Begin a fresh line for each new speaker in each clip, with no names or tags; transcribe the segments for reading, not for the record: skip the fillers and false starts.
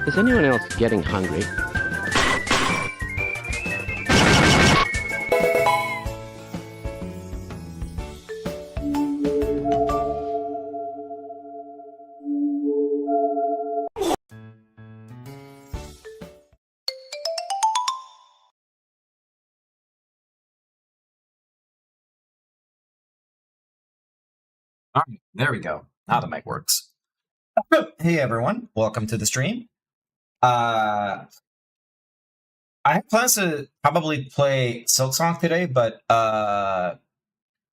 Is anyone else getting hungry?
All right, there we go. Now the mic works. Hey everyone, welcome to the stream. I have plans to probably play Silksong today, but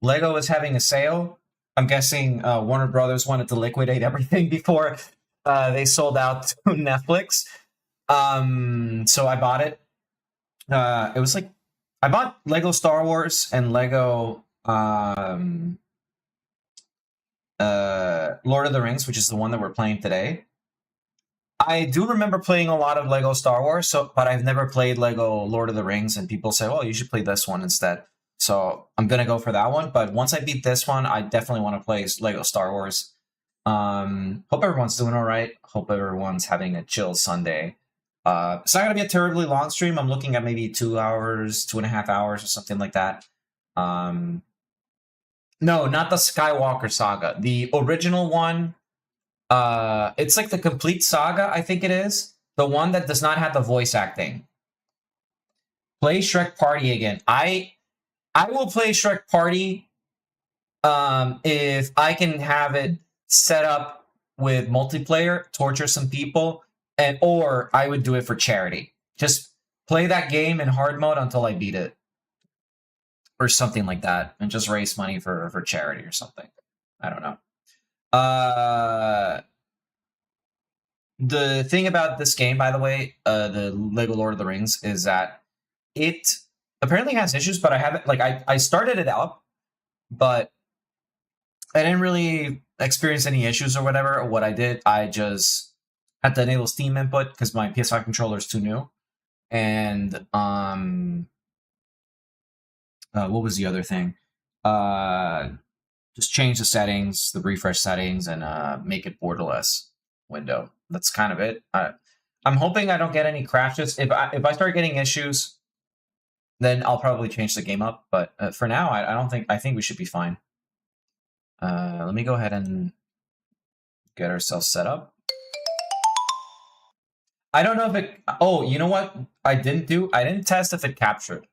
Lego is having a sale. I'm guessing Warner Brothers wanted to liquidate everything before they sold out to Netflix. So I bought it. It was like I bought Lego Star Wars and Lego Lord of the Rings, which is the one that we're playing today. I do remember playing a lot of Lego Star Wars, but I've never played Lego Lord of the Rings, and people say, "Oh, you should play this one instead." So I'm gonna go for that one. But once I beat this one, I definitely want to play Lego Star Wars. Hope everyone's doing all right. Hope everyone's having a chill Sunday. It's not gonna be a terribly long stream. I'm looking at maybe 2 hours, 2.5 hours, or something like that. No, not the Skywalker saga. The original one. It's like the complete saga, I think it is. The one that does not have the voice acting. Play Shrek Party again. I will play Shrek Party if I can have it set up with multiplayer, torture some people, or I would do it for charity. Just play that game in hard mode until I beat it. Or something like that, and just raise money for charity or something. I don't know. The thing about this game, by the way, the Lego Lord of the Rings, is that it apparently has issues, but I haven't, like, I started it up, but I didn't really experience any issues or whatever. What I did, I just had to enable Steam input because my PS5 controller is too new. And, what was the other thing? Just change the settings, the refresh settings, and make it borderless window. That's kind of it. I'm hoping I don't get any crashes. If I start getting issues, then I'll probably change the game up. But for now, I think we should be fine. Let me go ahead and get ourselves set up. I don't know if it. Oh, you know what? I didn't test if it captured.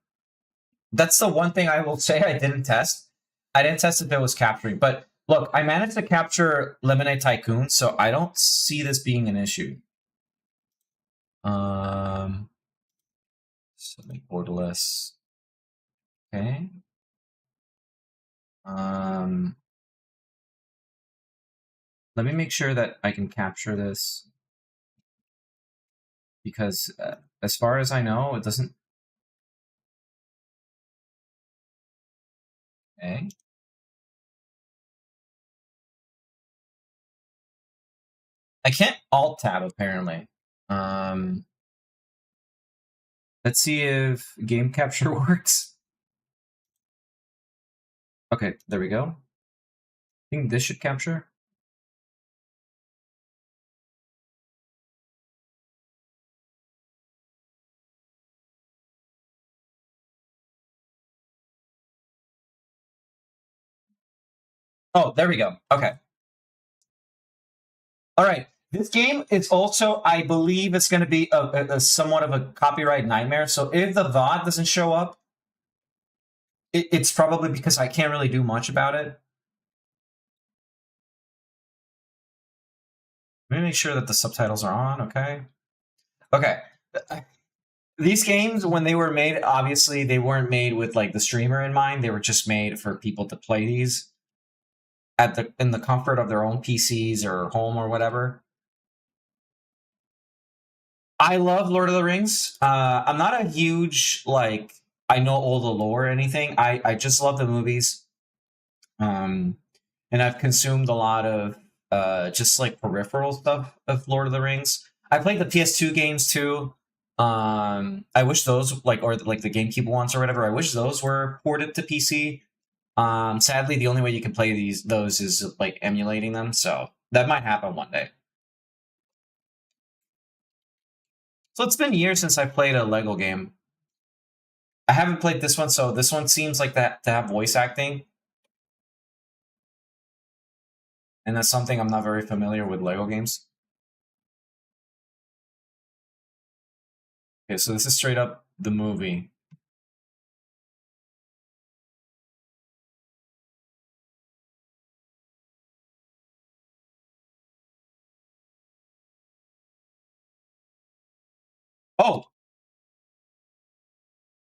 That's the one thing I will say I didn't test. I didn't test if it was capturing. But look, I managed to capture Lemonade Tycoon, so I don't see this being an issue. So make borderless. Okay. Let me make sure that I can capture this. Because as far as I know, it doesn't. Okay. I can't alt tab apparently. Let's see if game capture works. Okay, there we go. I think this should capture. Oh, there we go. Okay. All right. This game is also, I believe, it's going to be a somewhat of a copyright nightmare. So if the VOD doesn't show up, it's probably because I can't really do much about it. Let me make sure that the subtitles are on. Okay. Okay. These games, when they were made, obviously they weren't made with like the streamer in mind. They were just made for people to play these in the comfort of their own PCs or home or whatever. I love Lord of the Rings. I'm not a huge, like, I know all the lore or anything. I just love the movies. And I've consumed a lot of just like peripheral stuff of Lord of the Rings. I played the PS2 games too. I wish those, like, or like the GameCube ones or whatever, I wish those were ported to PC. Sadly, the only way you can play those is like emulating them, so that might happen one day. So it's been years since I played a Lego game. I haven't played this one, so this one seems like that to have voice acting. And that's something I'm not very familiar with Lego games. Okay, so this is straight up the movie. Oh!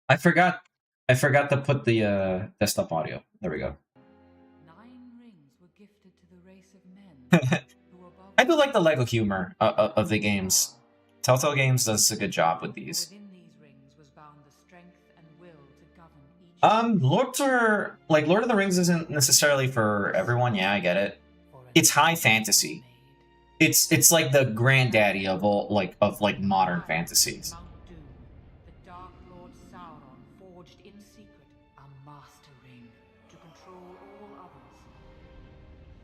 I forgot to put the desktop audio. There we go.
9 rings were gifted to the race of men.
I do like the Lego humor of the games. Telltale Games does a good job with these.
Within these rings was bound the strength and will to govern each.
Lord of the Rings isn't necessarily for everyone. Yeah, I get it. It's high fantasy. It's like the granddaddy of all like modern fantasies.
Mount Doom, the Dark Lord Sauron forged in secret a master ring to control all others.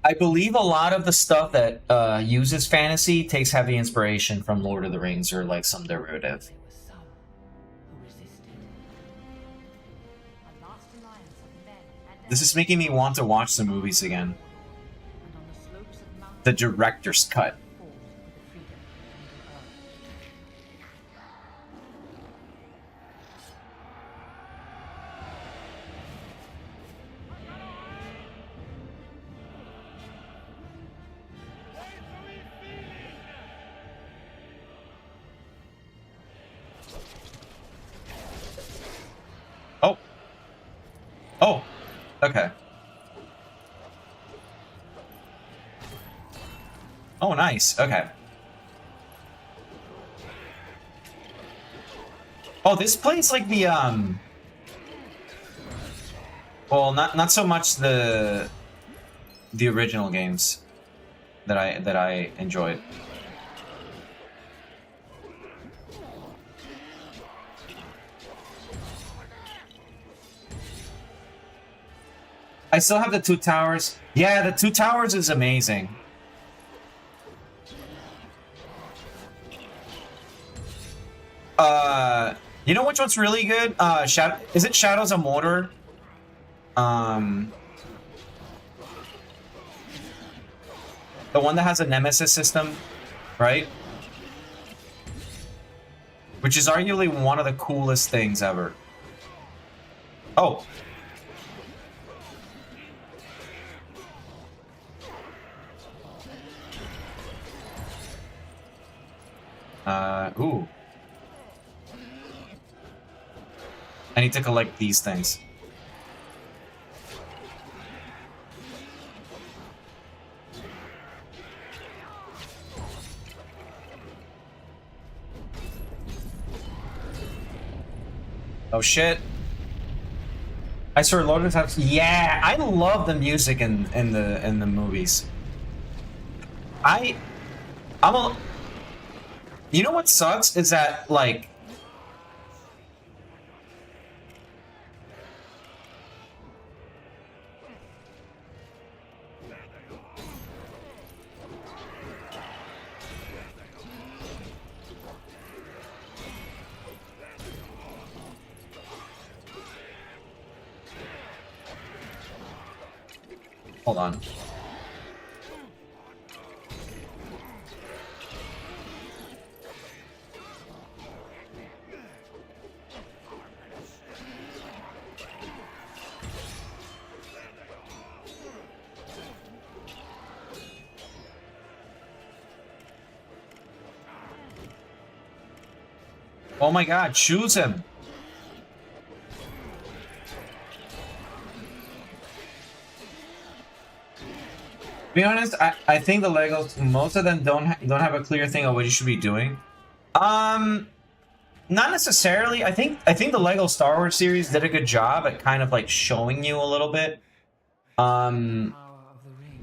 I believe a lot of the stuff that uses fantasy takes heavy inspiration from Lord of the Rings or like some derivative.
There were some who resisted. A last alliance of men and
This is making me want to watch the movies again.
and on the slopes of Mount
The director's cut.
fought for the freedom of Middle-earth.
Oh. Oh. Okay. Oh, nice. Okay. Oh, this plays like the well, not so much the original games that I enjoyed. I still have the 2 towers. Yeah, the 2 towers is amazing. You know which one's really good? Is it Shadows of Mordor? The one that has a nemesis system, right? Which is arguably one of the coolest things ever. Oh. Ooh. I need to collect these things. Oh shit. I saw Lotus House. Yeah, I love the music in the movies. You know what sucks is that like hold on. Oh my god, choose him. To be honest, I think the Legos, most of them don't have a clear thing of what you should be doing. Not necessarily. I think the Lego Star Wars series did a good job at kind of like showing you a little bit.
Power of the ring.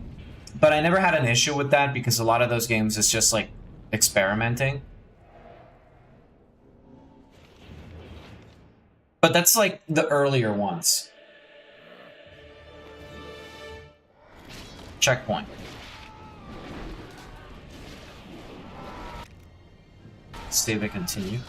But I never had an issue with that because a lot of those games is just like experimenting. But that's like the earlier ones. Checkpoint. Save and continue.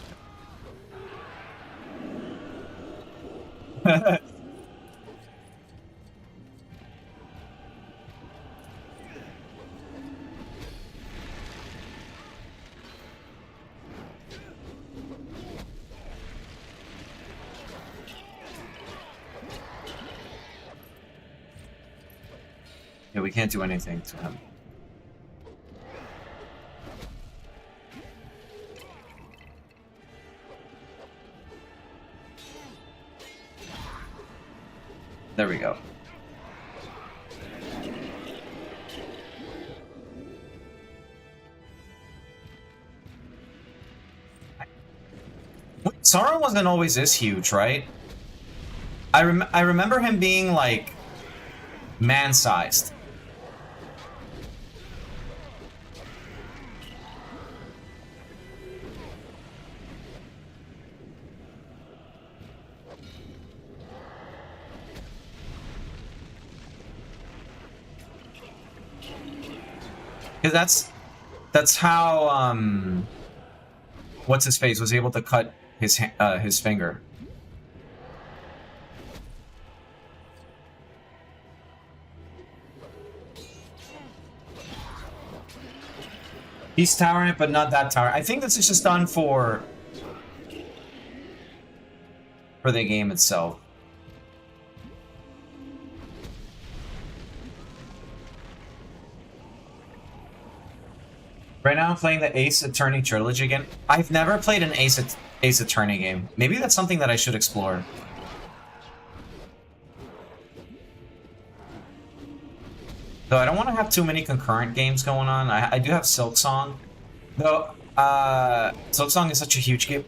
Yeah, we can't do anything to him. There we go. Sauron wasn't always this huge, right? I remember him being like man-sized. Because that's how what's his face was able to cut his finger. He's towering, but not that towering. I think this is just done for the game itself. Right now I'm playing the Ace Attorney trilogy again. I've never played an Ace Attorney game. Maybe that's something that I should explore. Though I don't want to have too many concurrent games going on. I do have Silksong. Though, Silksong is such a huge game.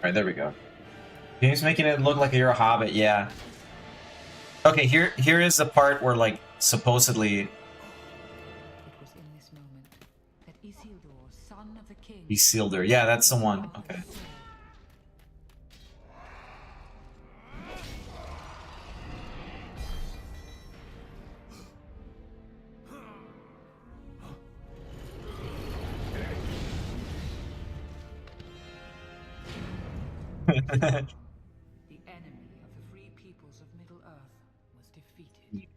Alright, there we go. Game's making it look like you're a hobbit, yeah. Okay, here is the part where, like, supposedly...
It was in this moment that Isildur, son of the king...
Isildur, yeah, that's the one. Okay.
The enemy of the free peoples of Middle-earth was defeated.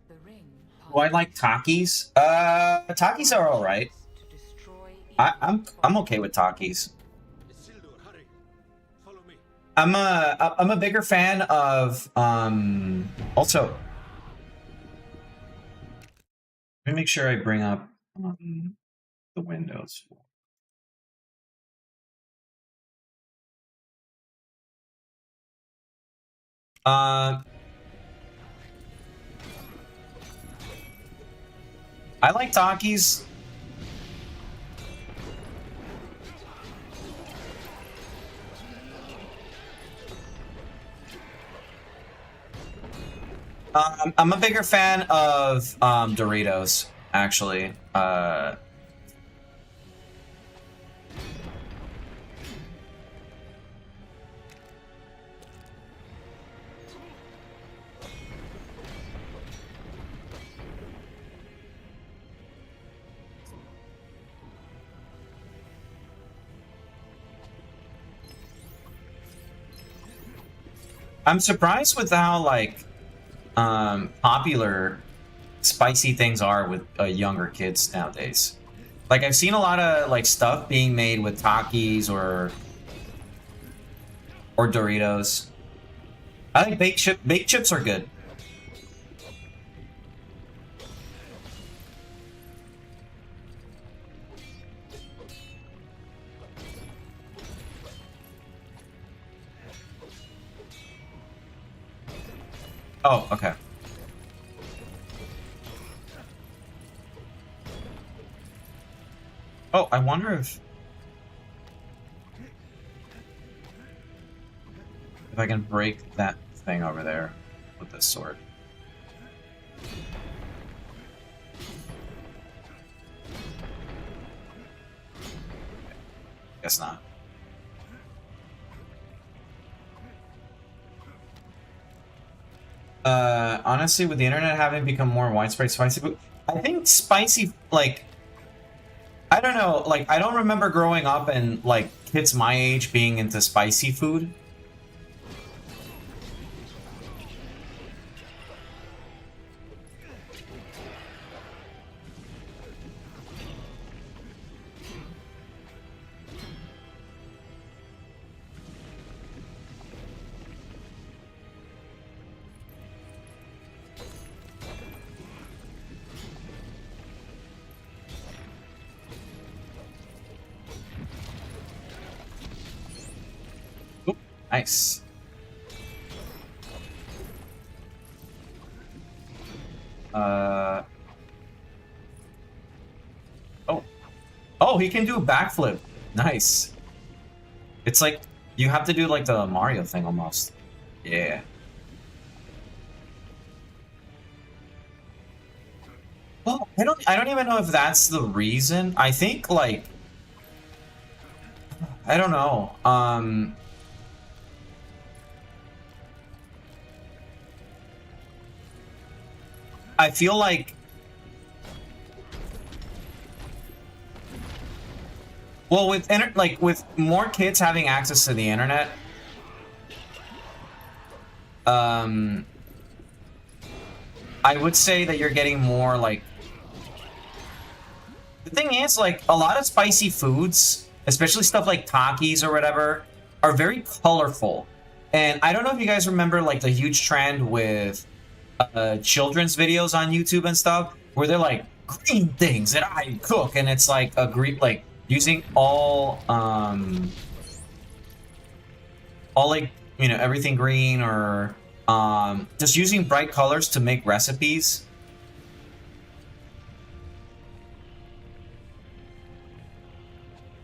The ring...
Oh, I like Takis. Takis are alright. I'm okay with Takis. I'm a bigger fan of also. Let me make sure I bring up the windows. I like Takis. I'm a bigger fan of Doritos, actually. I'm surprised with how, like, popular spicy things are with younger kids nowadays. Like, I've seen a lot of, like, stuff being made with Takis or Doritos. I think baked chips are good. Oh, okay. Oh, I wonder if I can break that thing over there with this sword. Guess not. Honestly, with the internet having become more widespread spicy food, I think spicy, like, I don't know, like, I don't remember growing up and, like, kids my age being into spicy food. Nice. Oh. Oh, he can do a backflip. Nice. It's like, you have to do like the Mario thing almost. Yeah. Well, I don't even know if that's the reason. I think like, I don't know. I feel like, well, with with more kids having access to the internet, I would say that you're getting more like. The thing is, like, a lot of spicy foods, especially stuff like Takis or whatever, are very colorful. And I don't know if you guys remember like the huge trend with children's videos on YouTube and stuff, where they're like green things that I cook, and it's like a green, like using all like, you know, everything green, or just using bright colors to make recipes.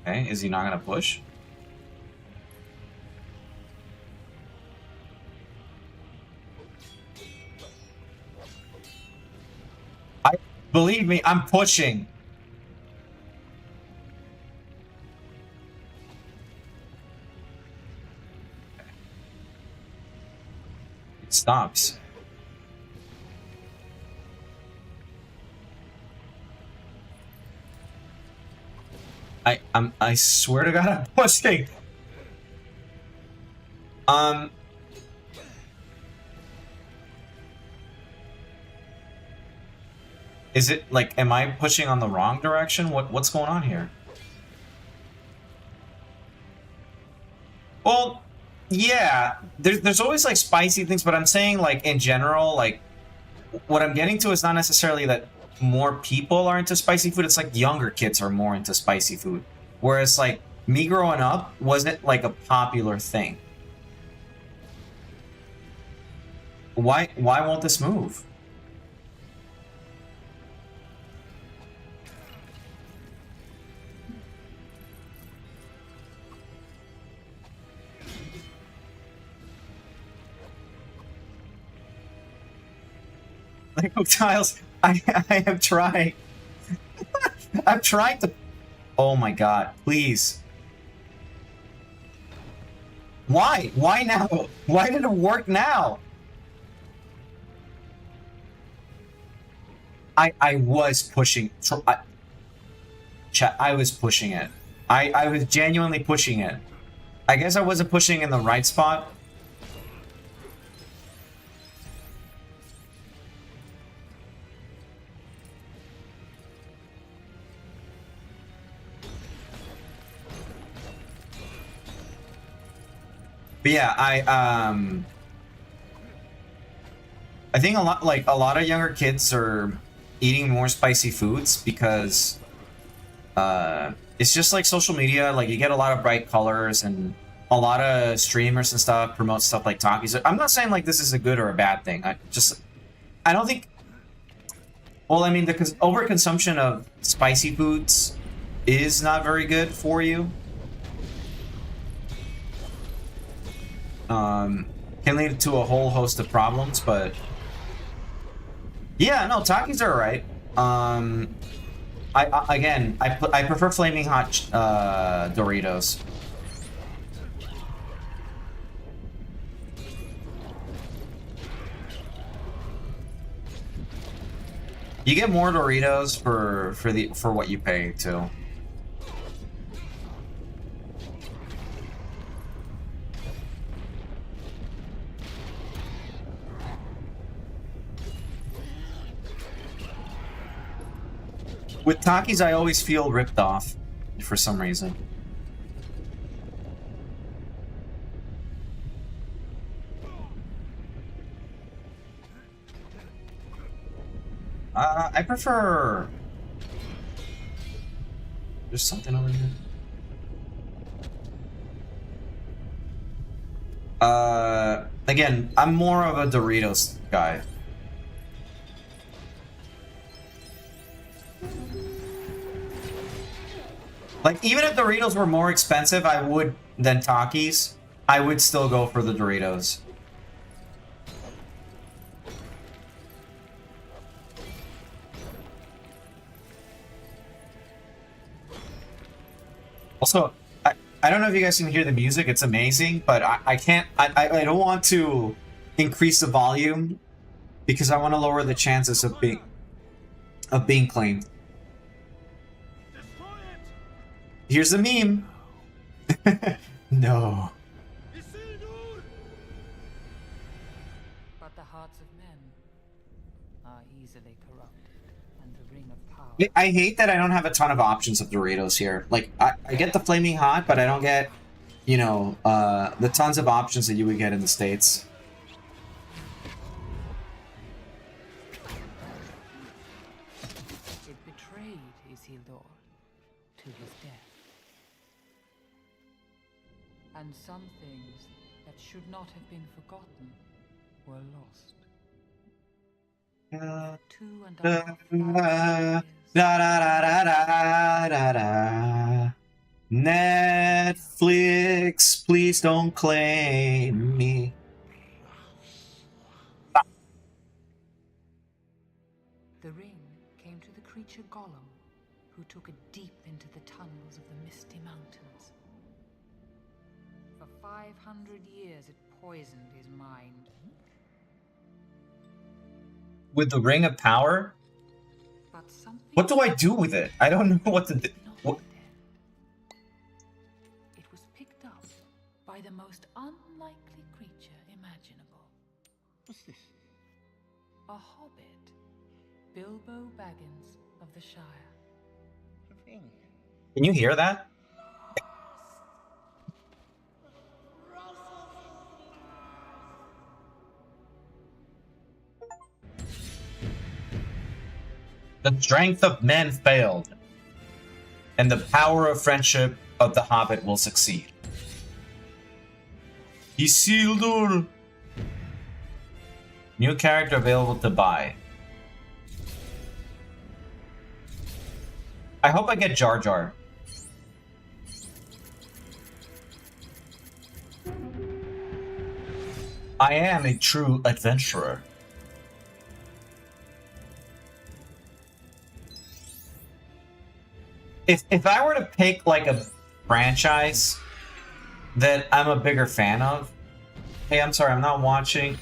Okay, is he not gonna push? Believe me, I'm pushing. It stops. I swear to God, I'm pushing. Is it like, am I pushing on the wrong direction? What's going on here? Well, yeah, there's always like spicy things, but I'm saying like in general, like what I'm getting to is not necessarily that more people are into spicy food. It's like younger kids are more into spicy food, whereas like me growing up wasn't like a popular thing. Why won't this move? Lego tiles. I am trying. I'm trying to. Oh my God! Please. Why? Why now? Why did it work now? I was pushing. I was pushing it. I was genuinely pushing it. I guess I wasn't pushing in the right spot. But yeah, I think a lot of younger kids are eating more spicy foods because it's just like social media. Like, you get a lot of bright colors, and a lot of streamers and stuff promote stuff like Takis. I'm not saying like this is a good or a bad thing. I don't think. Well, I mean, the overconsumption of spicy foods is not very good for you. Can lead to a whole host of problems, but yeah, no, Takis are alright. I prefer flaming hot Doritos. You get more Doritos for what you pay too. With Takis, I always feel ripped off for some reason. I prefer... There's something over here. Again, I'm more of a Doritos guy. Like, even if Doritos were more expensive, than Takis, I would still go for the Doritos. Also, I don't know if you guys can hear the music, it's amazing, but I don't want to increase the volume because I want to lower the chances of being claimed. Here's a meme. No.
But the hearts of men are easily corrupted, and the ring of power.
I hate that I don't have a ton of options of Doritos here. Like, I get the Flaming Hot, but I don't get, you know, the tons of options that you would get in the States.
It betrayed Isildur to his death. And some things that should not have been forgotten were lost. 2.5 years.
Netflix, please don't claim me.
The ring came to the creature Gollum, who took it deep into the tunnels of the Misty Mountains. For 500 years it poisoned his mind.
With the Ring of Power?
But something
What do I do with it? I don't know what to do. What?
It was picked up by the most unlikely creature imaginable.
What's this?
A hobbit, Bilbo Baggins of the Shire.
A ring.
Can you hear that? The strength of men failed, and the power of friendship of the Hobbit will succeed. Isildur! New character available to buy. I hope I get Jar Jar. I am a true adventurer. If I were to pick like a franchise that I'm a bigger fan of, hey, I'm sorry, I'm not watching.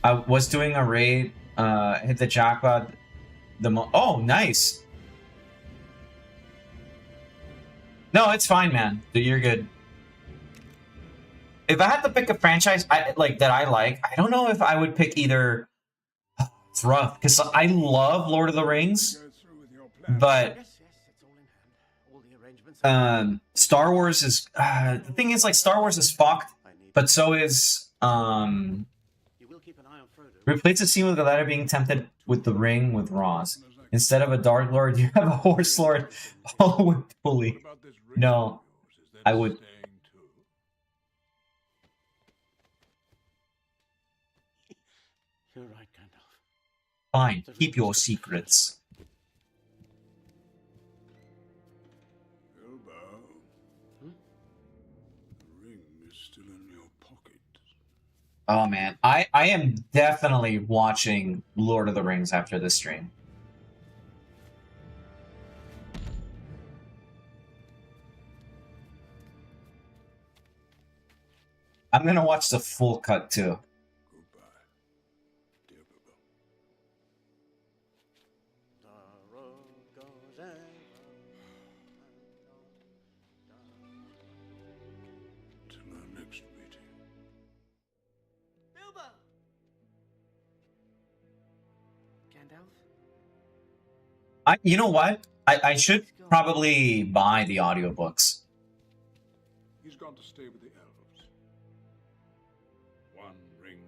I was doing a raid, hit the jackpot. Oh, nice. No, it's fine, man. You're good. If I had to pick a franchise that I like, I don't know if I would pick either. It's rough because I love Lord of the Rings, but Star Wars is the thing is, like, Star Wars is fucked, but so is replace the scene with the latter being tempted with the ring with Roz. Instead of a Dark Lord, you have a Horse Lord, all with pulley. No, I would.
You're right, Gandalf.
Fine, keep your secrets.
Bilbo, the ring is still in your pocket.
Oh man, I am definitely watching Lord of the Rings after this stream. I'm gonna watch the full cut too.
Goodbye, dear Bilbo.
Gandalf?
You know what? I should probably buy the audiobooks.
He's gone to stay with the elves. One ring to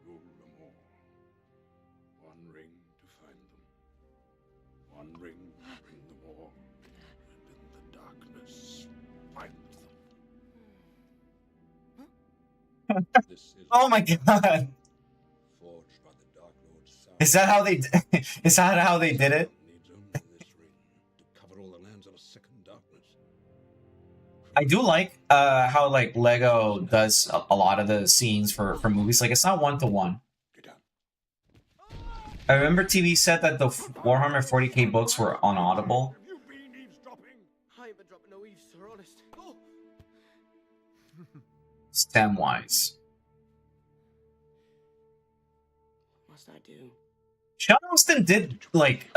rule them all. One ring to find them. One ring to bring them all. And in the darkness, find them. This is
Oh my god!
forged by the Dark Lord's son.
Is that how they? Is that how they did it?
Needs only this ring to cover all the lands of a second darkness.
I do like how like Lego does a lot of the scenes for movies. Like it's not one to one.
Get down.
I remember TV said that the Warhammer 40k books were on Audible.
Have you been eavesdropping?
I ain't been dropping no eaves, sir, honest. Oh!
Samwise.
What must I do?
Sean Austin did like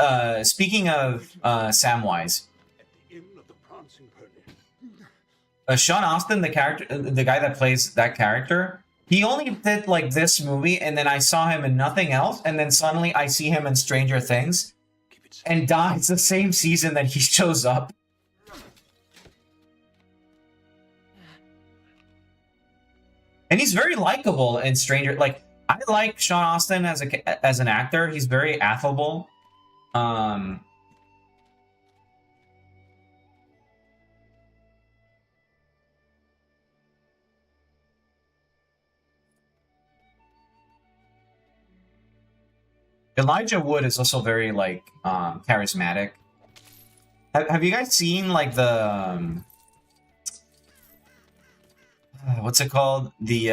speaking of Samwise.
At the inn of the prancing pony.
Sean Austin, the character, the guy that plays that character, he only did like this movie, and then I saw him in nothing else, and then suddenly I see him in Stranger Things,
Keep it safe.
and dies the same season that he shows up. And he's very likable in Stranger. Like I like Sean Austin as an actor. He's very affable. Elijah Wood is also very like charismatic. Have you guys seen like the what's it called? The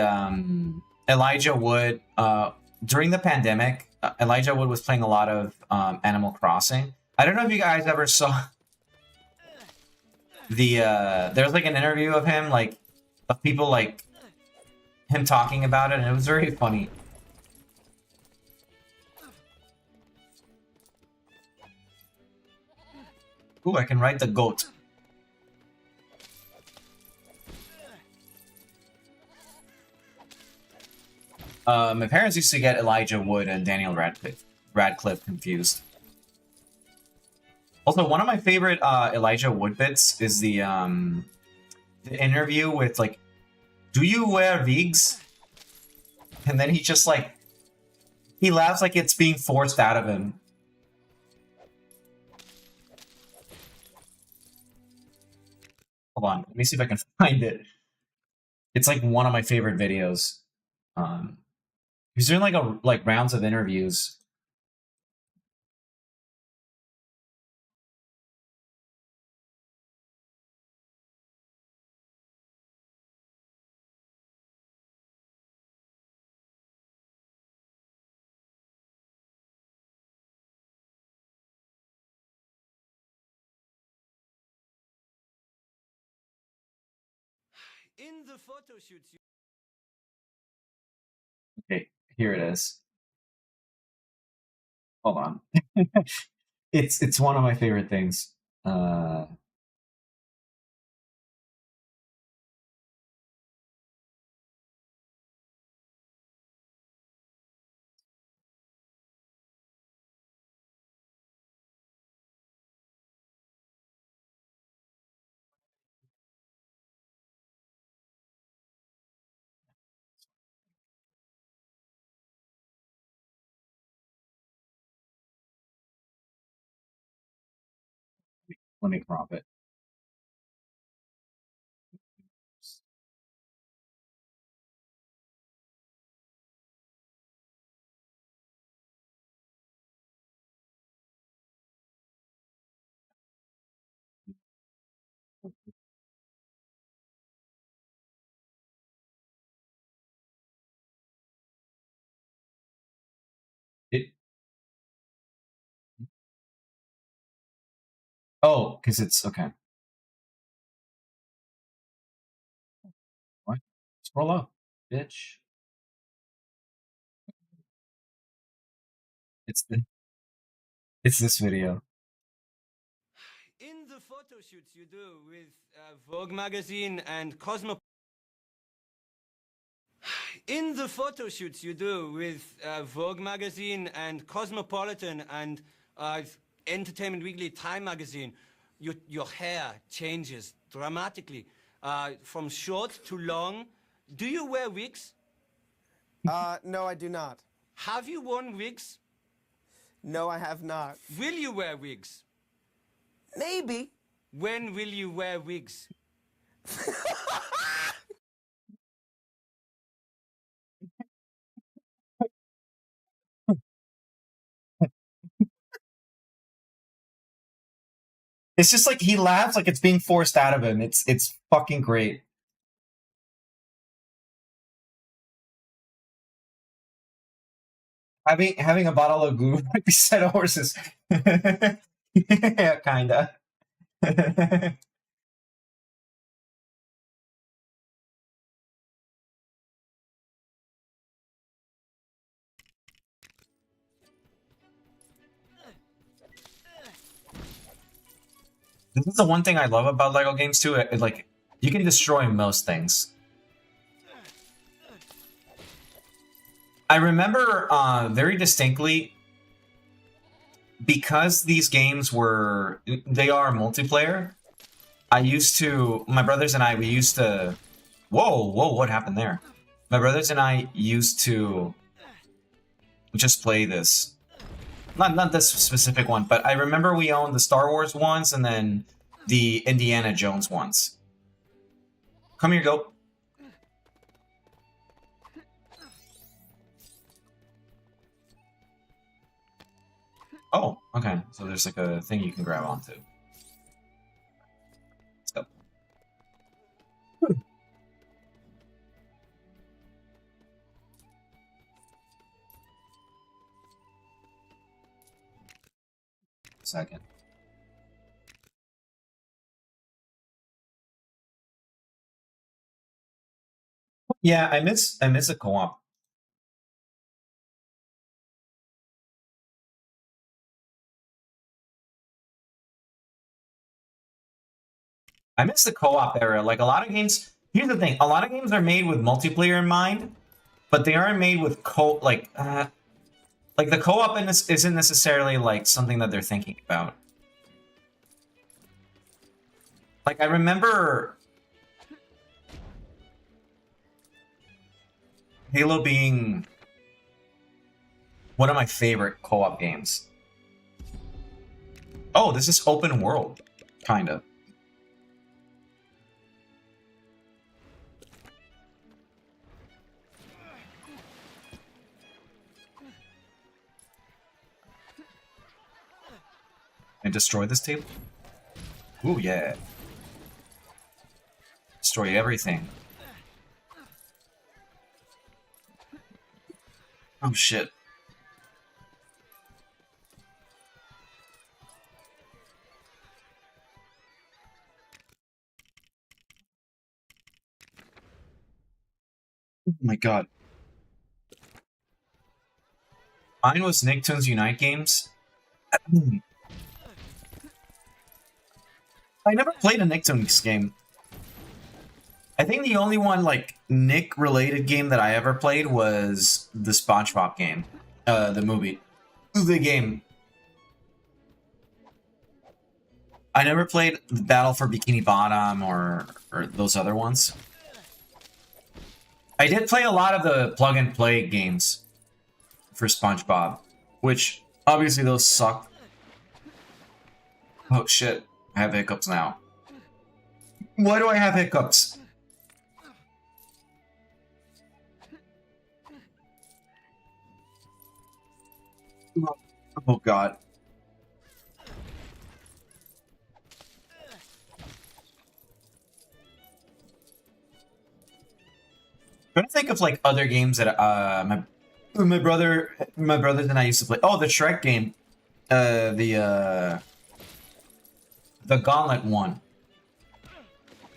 Elijah Wood during the pandemic, Elijah Wood was playing a lot of Animal Crossing. I don't know if you guys ever saw the there's like an interview of him, like of people like him talking about it, and it was very funny. Ooh, I can ride the goat. My parents used to get Elijah Wood and Daniel Radcliffe confused. Also, one of my favorite Elijah Wood bits is the interview with like, "Do you wear wigs?" And then he just like, he laughs like it's being forced out of him. Hold on, let me see if I can find it. It's like one of my favorite videos. He's doing like rounds of interviews.
In the photo shoots, you
Okay, here it is. Hold on. It's one of my favorite things. Let me crop it. It oh, because it's okay. What? Scroll up, bitch. It's this video.
in the photo shoots you do with Vogue magazine and Cosmo. in the photo shoots you do with Vogue magazine and Cosmopolitan and Entertainment Weekly, Time magazine, your hair changes dramatically from short to long. Do you wear wigs?
No, I do not.
Have you worn wigs?
No, I have not.
Will you wear wigs?
Maybe.
When will you wear wigs?
It's just like he laughs like it's being forced out of him. It's fucking great. Having a bottle of goo might be set of horses. Yeah, kinda. This is the one thing I love about LEGO games too. Like, you can destroy most things. I remember very distinctly, because these games they are multiplayer, my brothers and I, we used to, whoa, what happened there? My brothers and I used to just play this. Not this specific one, but I remember we owned the Star Wars ones and then the Indiana Jones ones. Come here, go. Oh, okay. So there's like a thing you can grab onto. Let's go. Second. Yeah, I miss a co-op. I miss the co-op era. Like, a lot of games, here's the thing, a lot of games are made with multiplayer in mind, but they aren't made with like the co-op in this isn't necessarily like something that they're thinking about. Like, I remember Halo being one of my favorite co-op games. Oh, this is open world, kind of. And destroy this table? Ooh, yeah. Destroy everything. Oh, shit. Oh my god. Mine was Nicktoons Unite games. I never played a Nicktoons game. I think the only one, like, Nick-related game that I ever played was the SpongeBob game. The movie. The game. I never played the Battle for Bikini Bottom or those other ones. I did play a lot of the plug-and-play games for SpongeBob, which, obviously, those suck. Oh, shit. I have hiccups now. Why do I have hiccups? Oh, God. I'm trying to think of, like, other games that my brothers and I used to play. Oh, the Shrek game. The Gauntlet one.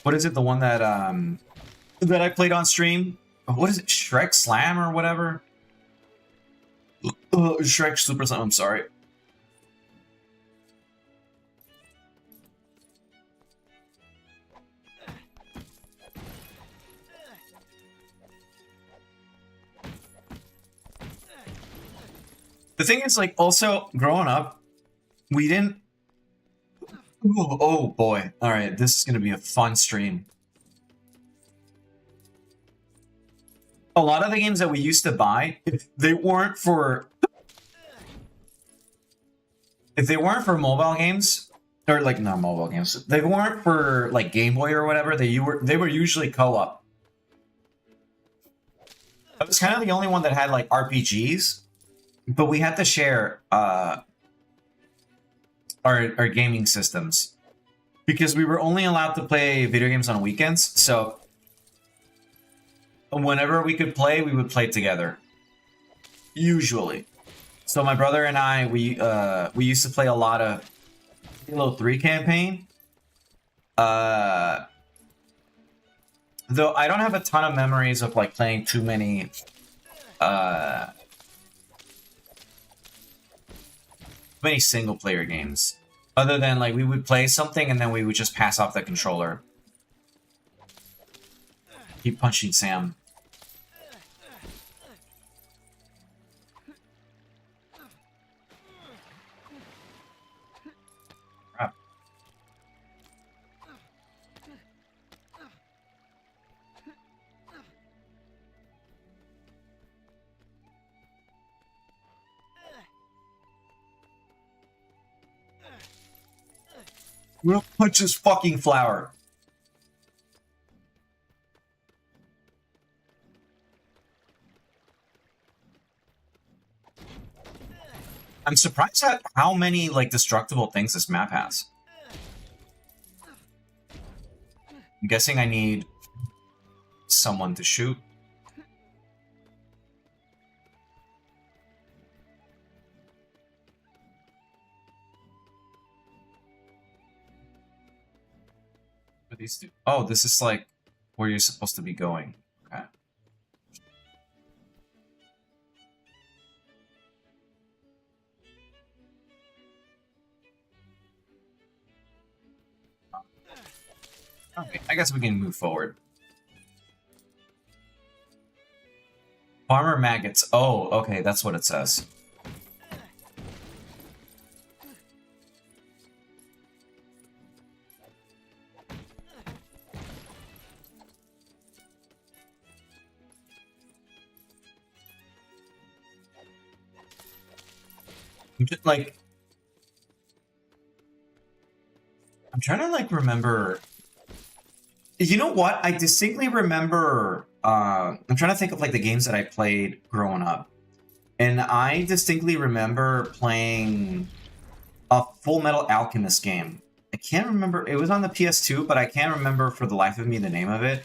What is it? The one that I played on stream? What is it? Shrek Slam or whatever? Shrek Super Slam. I'm sorry. The thing is, like, also growing up, we didn't. Ooh, oh boy! All right, this is gonna be a fun stream. A lot of the games that we used to buy, if they weren't for mobile games, or like not mobile games, they weren't for like Game Boy or whatever. They were usually co-op. I was kind of the only one that had like RPGs, but we had to share our gaming systems because we were only allowed to play video games on weekends. So whenever we could play, we would play together. Usually. So my brother and I, we used to play a lot of Halo 3 campaign. Though I don't have a ton of memories of like playing too many single player games. Other than like we would play something and then we would just pass off the controller. Keep punching Sam. Crap. I'm gonna punch this fucking flower. I'm surprised at how many like destructible things this map has. I'm guessing I need someone to shoot. What do these do? Oh, this is like where you're supposed to be going. Okay. Okay, I guess we can move forward. Farmer maggots. Oh, okay, that's what it says. Like, I'm trying to like remember. You know what? I distinctly remember. I'm trying to think of like the games that I played growing up, and I distinctly remember playing a Full Metal Alchemist game. I can't remember. It was on the PS2, but I can't remember for the life of me the name of it.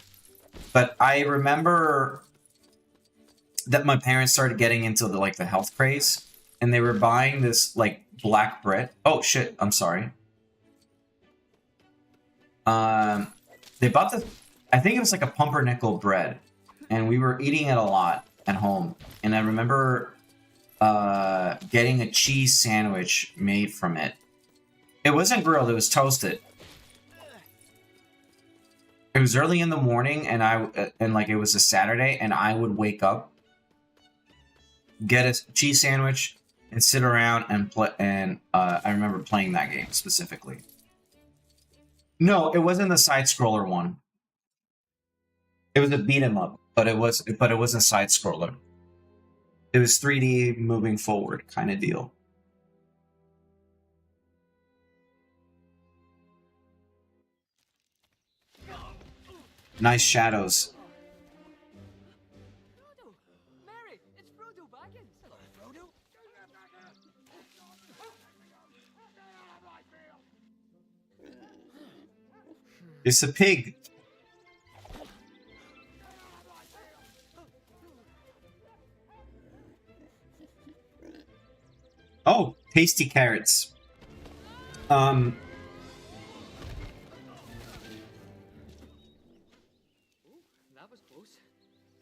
But I remember that my parents started getting into the like the health craze, and they were buying this like black bread. Oh shit! I'm sorry. They bought the, I think it was like a pumpernickel bread, and we were eating it a lot at home. And I remember getting a cheese sandwich made from it. It wasn't grilled; it was toasted. It was early in the morning, and like it was a Saturday, and I would wake up, get a cheese sandwich, and sit around and play. And I remember playing that game specifically. No, it wasn't the side scroller one. It was a beat 'em up, but it was a side scroller. It was 3D moving forward kind of deal. Nice shadows.
Frodo! Mary! It's Frodo Baggins! Hello, Frodo!
It's a pig. Oh, tasty carrots.
Ooh, that was close.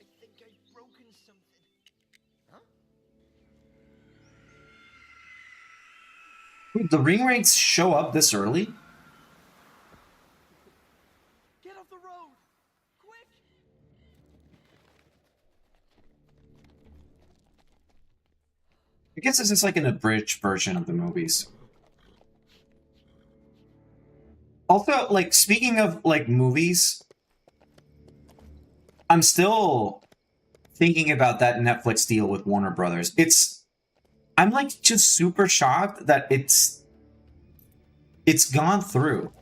I think I've broken something. Huh?
Wait, the ring rates show up this early?
Get off the road! Quick!
I guess this is like an abridged version of the movies. Also, like, speaking of, like, movies, I'm still thinking about that Netflix deal with Warner Brothers. I'm, like, just super shocked that it's gone through.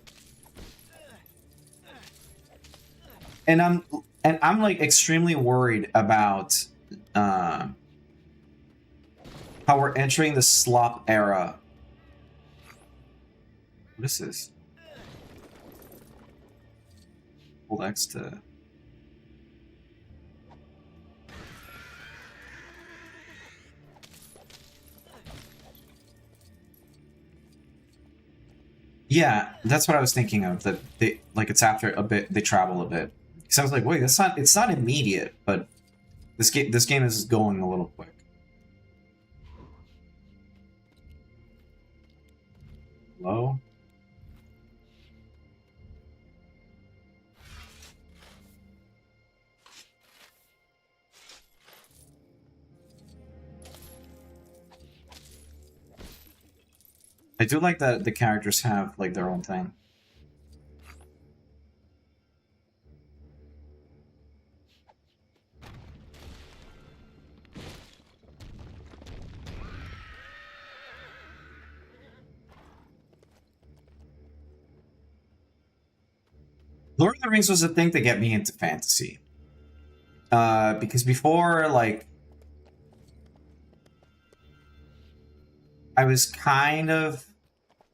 And I'm like, extremely worried about, how we're entering the slop era. What is this? Hold X to... Yeah, that's what I was thinking of. That they, like, it's after a bit, they travel a bit. Because I was like, wait, it's not immediate, but this game is going a little quick. Hello? I do like that the characters have, like, their own thing. Lord of the Rings was a thing to get me into fantasy. Because before, like, I was kind of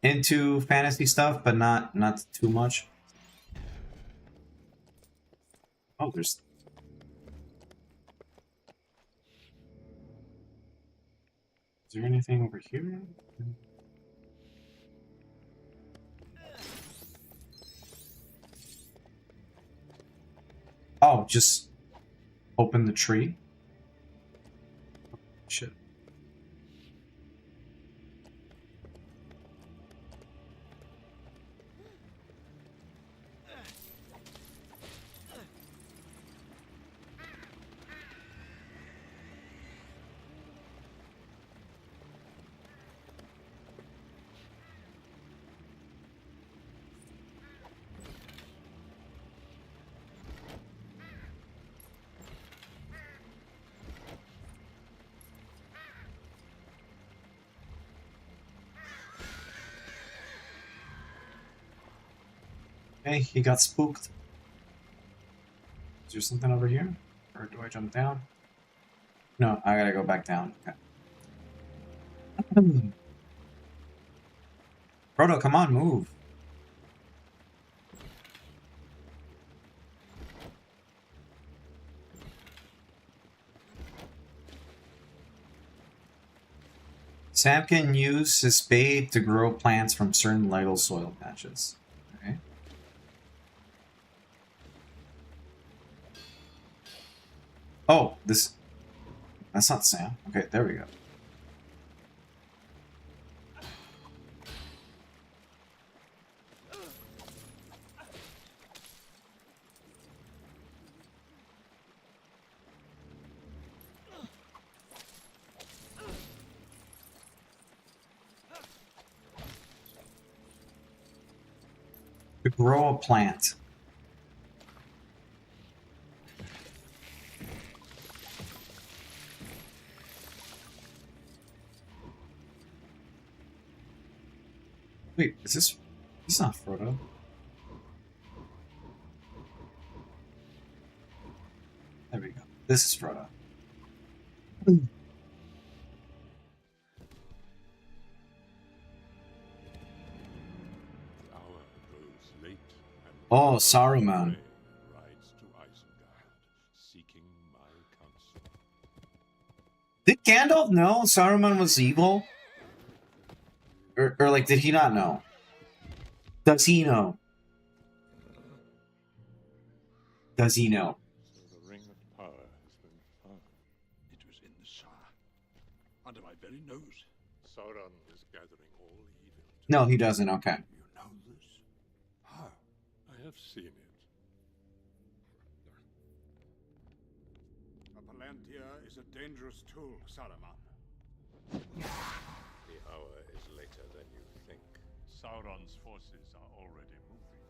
into fantasy stuff, but not too much. Oh, there's... Is there anything over here? Oh, just open the tree? Shit. Okay, he got spooked. Is there something over here? Or do I jump down? No, I gotta go back down. Okay. Frodo, come on, move. Sam can use his spade to grow plants from certain lidal soil patches. Okay. Oh, this... That's not Sam. Okay, there we go. To grow a plant. Wait, is this... This is not Frodo. There we go. This is Frodo. Oh, Saruman. Did Gandalf know Saruman was evil? Or like, did he not know? Does he know? Does he know?
So the ring of power has been found. It was in the Shire, under my very nose. Sauron is gathering all evil.
No, he doesn't. Okay.
You know this? How? I have seen it. A Palantir is a dangerous tool, Saruman. The hour is later than you think.
Sauron's forces are already moving.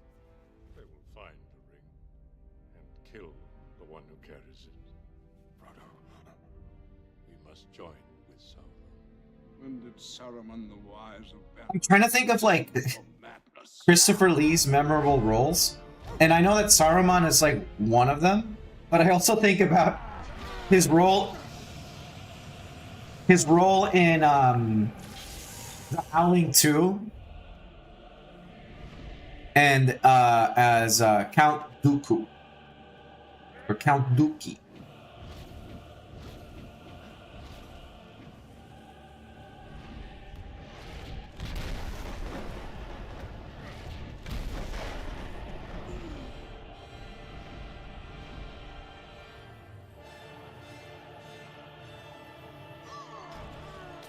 They will find the ring and kill the one who carries it. Frodo, We must join with Sauron. when did Saruman the Wise
I'm
abandon
trying to think of like
madness?
Christopher Lee's memorable roles, and I know that Saruman is like one of them, but I also think about his role in The Howling 2 and as Count Dooku or Count Dookie.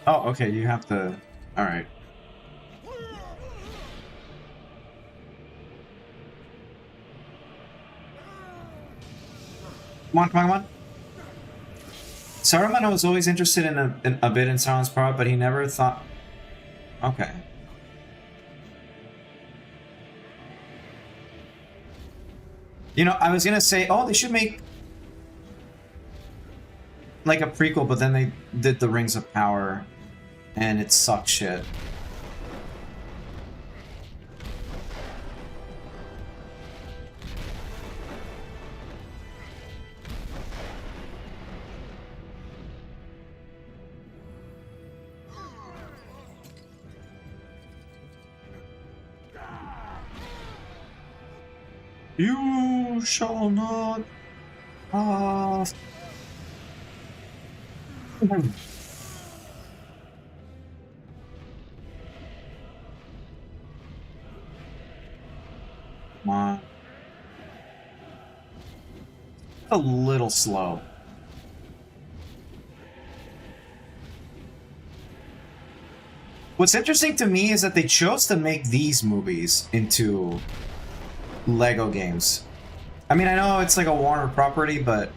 Oh, okay, you have to... Alright. Come on. Saruman was always interested in a bit in Sauron's power, but he never thought... Okay. You know, I was gonna say, oh, they should make... like a prequel, but then they did the Rings of Power, and it sucked shit. You shall not pass. Come on. A little slow. What's interesting to me is that they chose to make these movies into Lego games. I mean, I know it's like a Warner property, but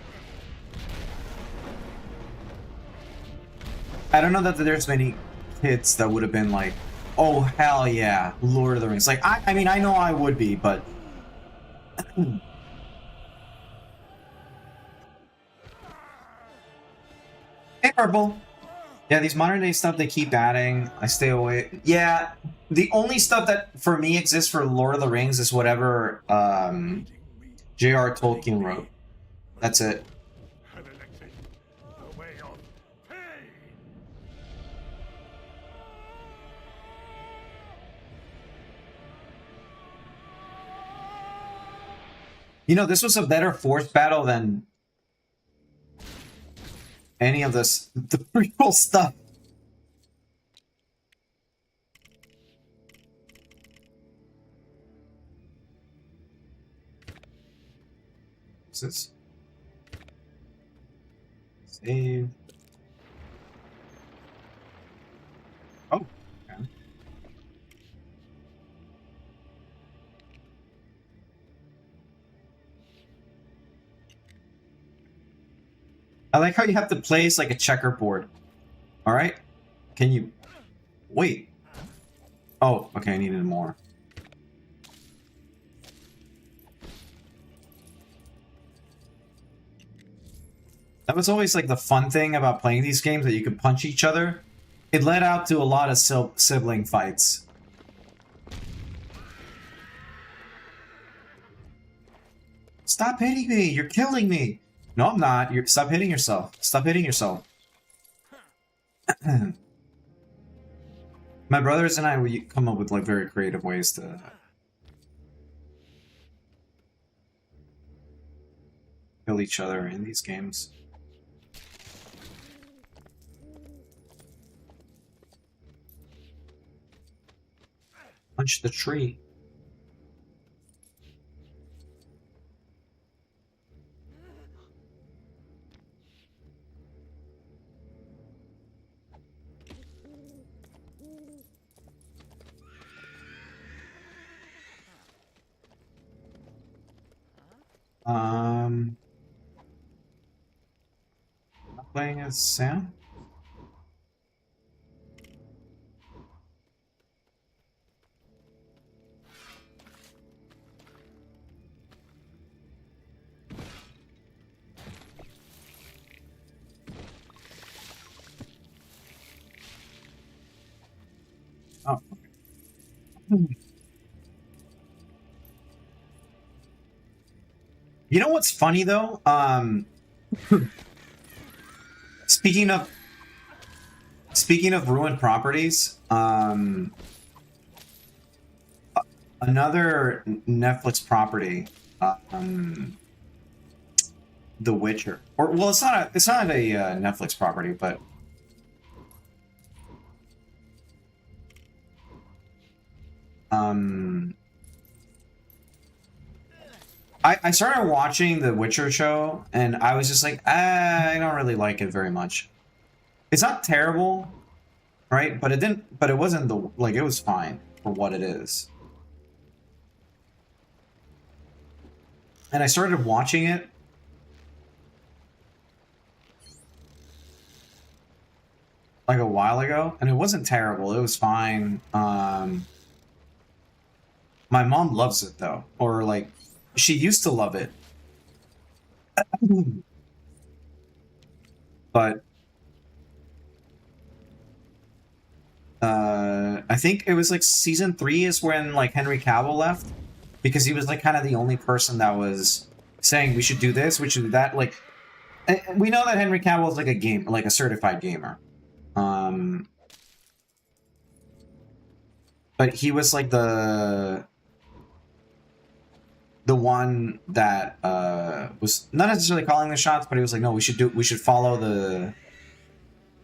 I don't know that there's many kids that would have been like, oh, hell yeah, Lord of the Rings. Like, I mean, I know I would be, but... Hey, Purple. Yeah, these modern day stuff they keep adding. I stay away. Yeah, the only stuff that, for me, exists for Lord of the Rings is whatever J.R. Tolkien wrote. That's it.
The way of pain.
You know, this was a better force battle than any of this, the prequel stuff. What's this? Save. Oh, okay. I like how you have to place like a checkerboard. All right. Can you wait? Oh, okay. I needed more. That was always like the fun thing about playing these games, that you could punch each other. It led out to a lot of sibling fights. Stop hitting me! You're killing me! No, I'm not. Stop hitting yourself. Stop hitting yourself. My brothers and I, we come up with like very creative ways to kill each other in these games. Punch the tree. I'm not playing as Sam. Oh. You know what's funny though? Speaking of ruined properties, another Netflix property, The Witcher, or well, it's not a Netflix property, but I started watching the Witcher show, and I was just like, I don't really like it very much. It's not terrible, right? But it wasn't it was fine for what it is. And I started watching it. Like a while ago, and it wasn't terrible. It was fine. My mom loves it though, or like she used to love it. But I think it was like season 3 is when like Henry Cavill left, because he was like kind of the only person that was saying we should do this, we should do that. Like, and we know that Henry Cavill is like a certified gamer. But he was like the one that was not necessarily calling the shots, but he was like, no, we should follow the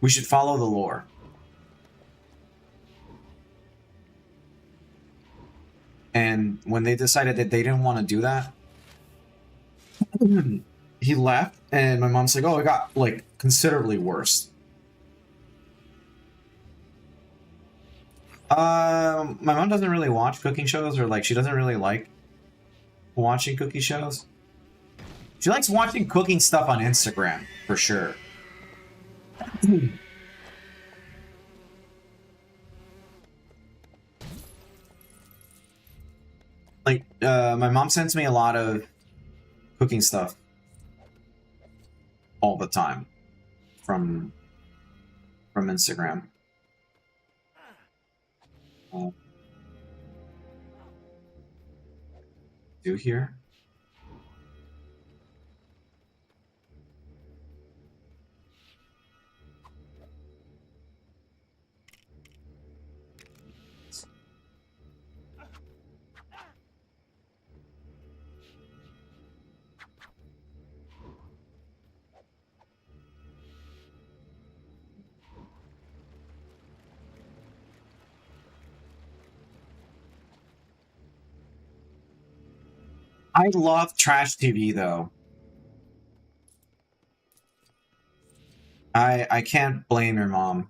lore. And when they decided that they didn't want to do that, he left, and my mom's like, oh, it got like considerably worse. My mom doesn't really watch cooking shows, or like she doesn't really like watching cookie shows. She likes watching cooking stuff on Instagram for sure. Like my mom sends me a lot of cooking stuff all the time from Instagram. Do here. I love trash TV though. I can't blame your mom.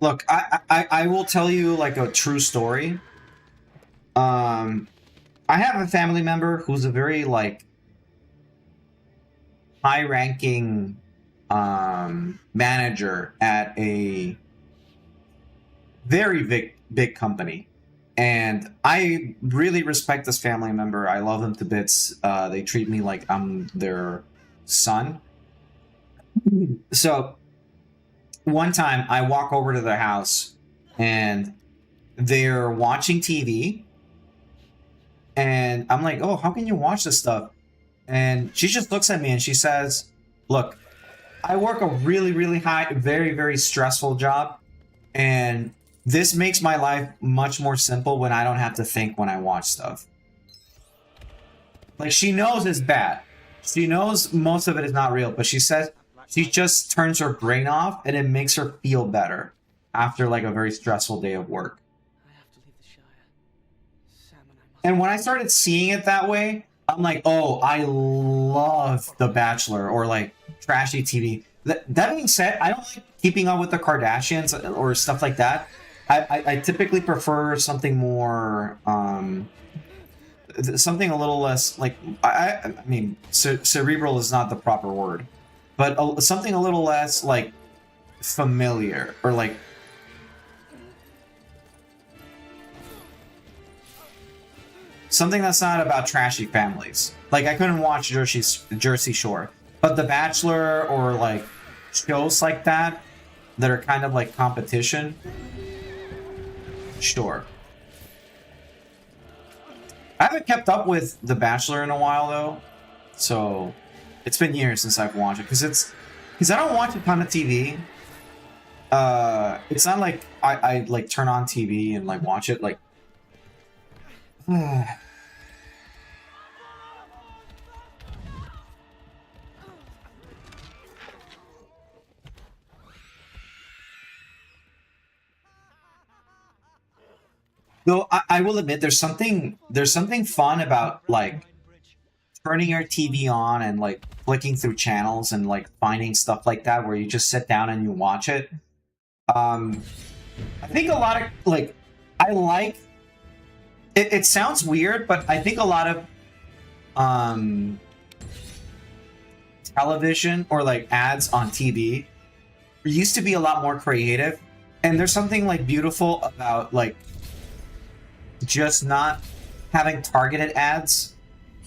Look, I will tell you like a true story. I have a family member who's a very like high-ranking manager at a very big company, and I really respect this family member. I love them to bits. They treat me like I'm their son. So one time I walk over to their house and they're watching TV, and I'm like, oh, how can you watch this stuff? And she just looks at me and she says, look, I work a really high, very stressful job, and this makes my life much more simple when I don't have to think when I watch stuff. Like, she knows it's bad. She knows most of it is not real, but she says she just turns her brain off and it makes her feel better after like a very stressful day of work.
I have to leave the Shire. Sam and I must.
And when I started seeing it that way, I'm like, oh, I love The Bachelor or like trashy TV. That being said, I don't like Keeping Up with the Kardashians or stuff like that. I typically prefer something more, something a little less like, I mean, cerebral is not the proper word, but something a little less like familiar or like. something that's not about trashy families. Like I couldn't watch Jersey Shore, but The Bachelor or like shows like that that are kind of like competition, sure. I haven't kept up with The Bachelor in a while though, so it's been years since I've watched it because I don't watch a ton of TV. It's not like I like turn on TV and like watch it like. Though I will admit there's something fun about like turning your TV on and like flicking through channels and like finding stuff like that where you just sit down and you watch it. I think a lot of like I like it. It sounds weird, but I think a lot of television or like ads on TV used to be a lot more creative, and there's something like beautiful about like just not having targeted ads.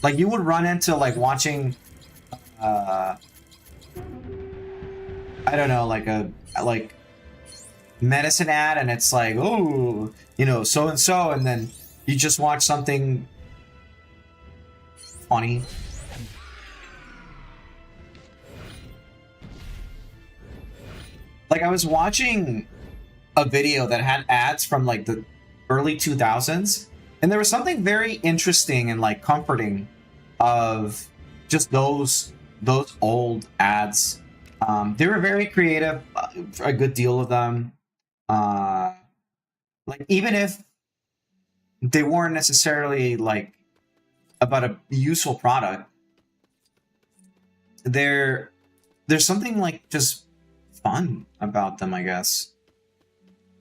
Like you would run into like watching I don't know, like a medicine ad, and it's like, oh, you know, so and so, and then you just watch something funny. Like I was watching a video that had ads from like the early 2000s, and there was something very interesting and like comforting of just those old ads. They were very creative, a good deal of them. Like even if they weren't necessarily like about a useful product, there's something like just fun about them, I guess.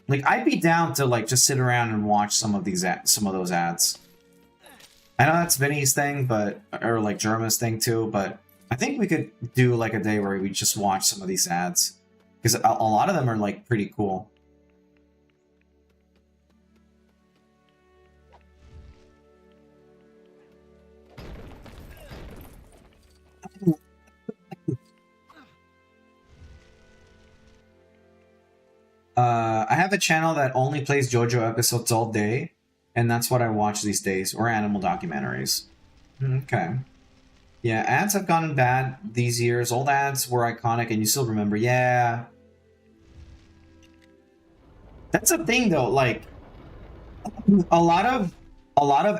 Like I'd be down to like just sit around and watch some of those ads. I know that's Vinny's thing, or like Germa's thing too, but I think we could do like a day where we just watch some of these ads because a lot of them are like pretty cool. I have a channel that only plays JoJo episodes all day, and that's what I watch these days, or animal documentaries. Okay. Yeah, ads have gotten bad these years. Old ads were iconic, and you still remember. Yeah. That's a thing, though. Like, a lot of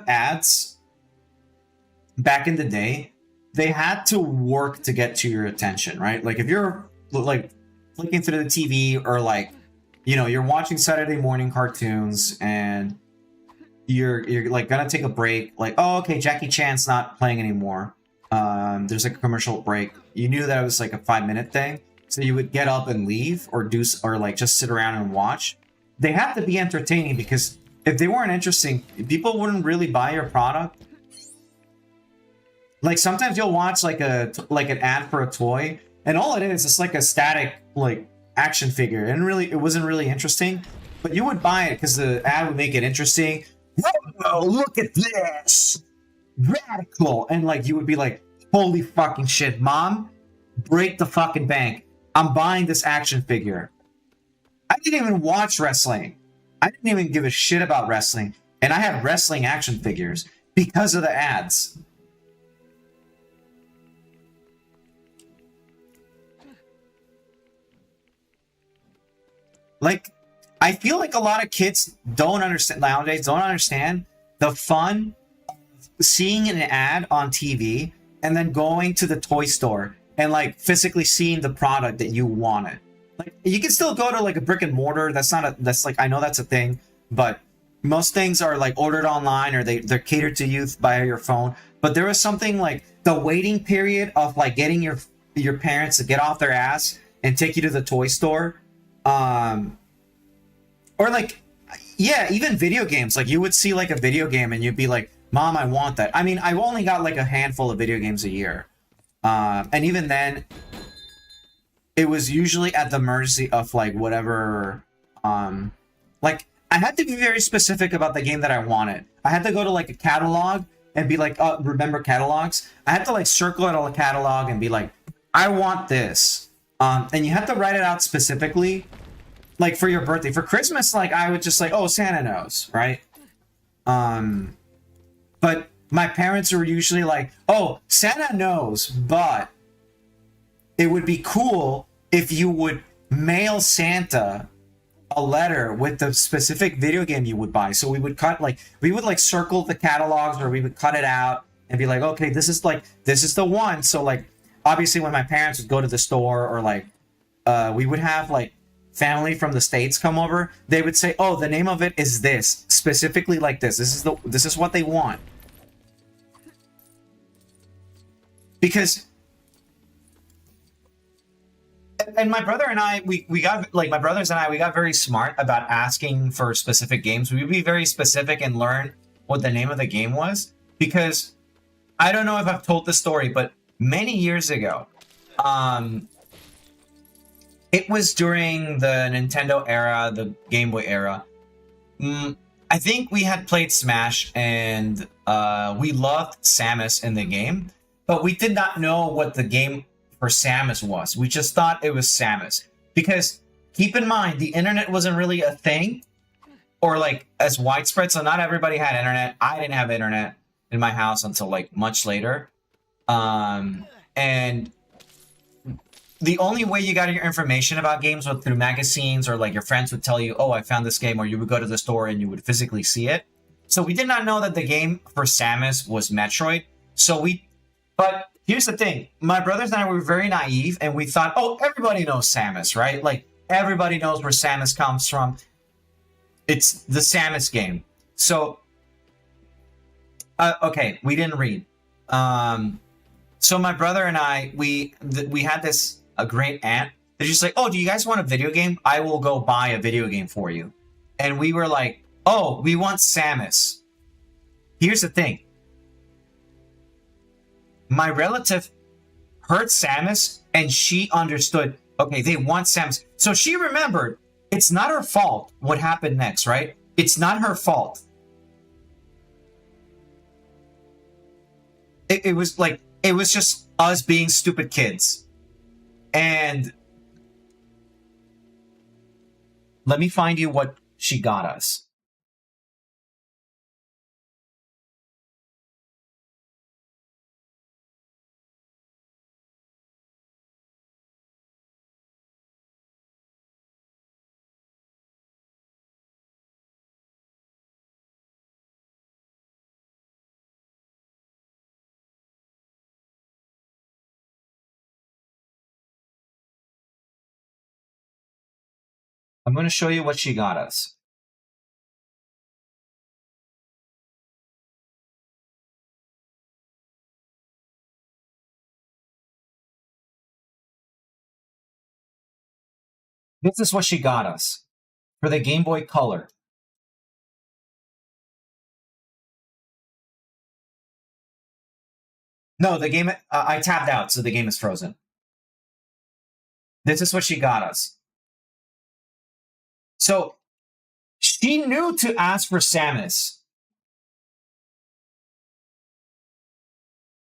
ads back in the day, they had to work to get to your attention, right? Like, if you're, like, flicking through the TV or, like, you know, you're watching Saturday morning cartoons and you're like gonna take a break, like, oh, okay, Jackie Chan's not playing anymore. There's like a commercial break. You knew that it was like a 5-minute thing, so you would get up and leave or like just sit around and watch. They have to be entertaining, because if they weren't interesting, people wouldn't really buy your product. Like sometimes you'll watch like an ad for a toy, and all it is like a static like action figure, and really it wasn't really interesting, but you would buy it because the ad would make it interesting. Whoa, look at this, radical, and like you would be like, holy fucking shit, mom, break the fucking bank, I'm buying this action figure. I didn't even watch wrestling, I didn't even give a shit about wrestling, and I had wrestling action figures because of the ads. Like, I feel like a lot of kids don't understand the fun of seeing an ad on TV and then going to the toy store and like physically seeing the product that you wanted. Like, you can still go to like a brick and mortar. That's like, I know that's a thing, but most things are like ordered online, or they're catered to you via your phone. But there was something like the waiting period of like getting your parents to get off their ass and take you to the toy store. Or like, yeah, even video games. Like you would see like a video game and you'd be like, Mom, I want that. I mean, I've only got like a handful of video games a year. And even then, it was usually at the mercy of like whatever, like I had to be very specific about the game that I wanted. I had to go to like a catalog and be like, oh, remember catalogs? I had to like circle it on a catalog and be like, I want this. And you had to write it out specifically, like for your birthday. For Christmas, like I would just like, oh, Santa knows, right? But my parents were usually like, oh, Santa knows, but it would be cool if you would mail Santa a letter with the specific video game you would buy. So we would circle the catalogs, or we would cut it out and be like, okay, this is the one. So like, obviously when my parents would go to the store, or like, we would have like family from the States come over, they would say, oh, the name of it is this, specifically like this. This is what they want. Because, and my brother and I, we got, like, my brothers and I, we got very smart about asking for specific games. We would be very specific and learn what the name of the game was. Because, I don't know if I've told this story, but many years ago, it was during the Nintendo era, the Game Boy era. I think we had played Smash, and we loved Samus in the game. But we did not know what the game for Samus was. We just thought it was Samus. Because, keep in mind, the internet wasn't really a thing, or like as widespread, so not everybody had internet. I didn't have internet in my house until like much later. And the only way you got your information about games was through magazines, or like your friends would tell you, oh, I found this game, or you would go to the store and you would physically see it. So we did not know that the game for Samus was Metroid. But here's the thing. My brothers and I were very naive, and we thought, oh, everybody knows Samus, right? Like, everybody knows where Samus comes from. It's the Samus game. So, okay, we didn't read. So my brother and I, we had this a great aunt. They're just like, oh, do you guys want a video game? I will go buy a video game for you. And we were like, oh, we want Samus. Here's the thing. My relative heard Samus, and she understood, okay, they want Samus. So she remembered, it's not her fault what happened next, right? It's not her fault. It was like, it was just us being stupid kids. And let me find you what she got us. I'm going to show you what she got us. This is what she got us for the Game Boy Color. No, the game, I tapped out, so the game is frozen. This is what she got us. So, she knew to ask for Samus.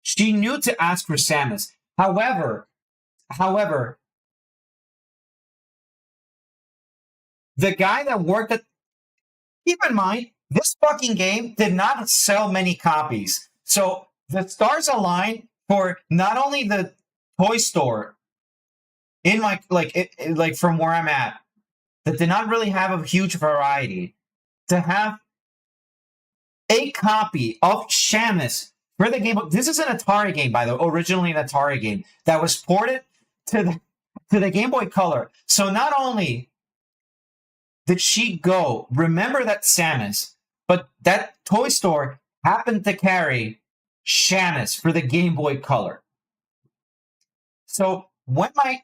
She knew to ask for Samus. However, the guy that worked at... Keep in mind, this fucking game did not sell many copies. So, the stars aligned for not only the toy store in my... like from where I'm at, that did not really have a huge variety, to have a copy of Samus for the Game Boy. This is an Atari game, by the way, originally an Atari game that was ported to the Game Boy Color. So not only did she go, remember that Samus, but that toy store happened to carry Samus for the Game Boy Color. So when my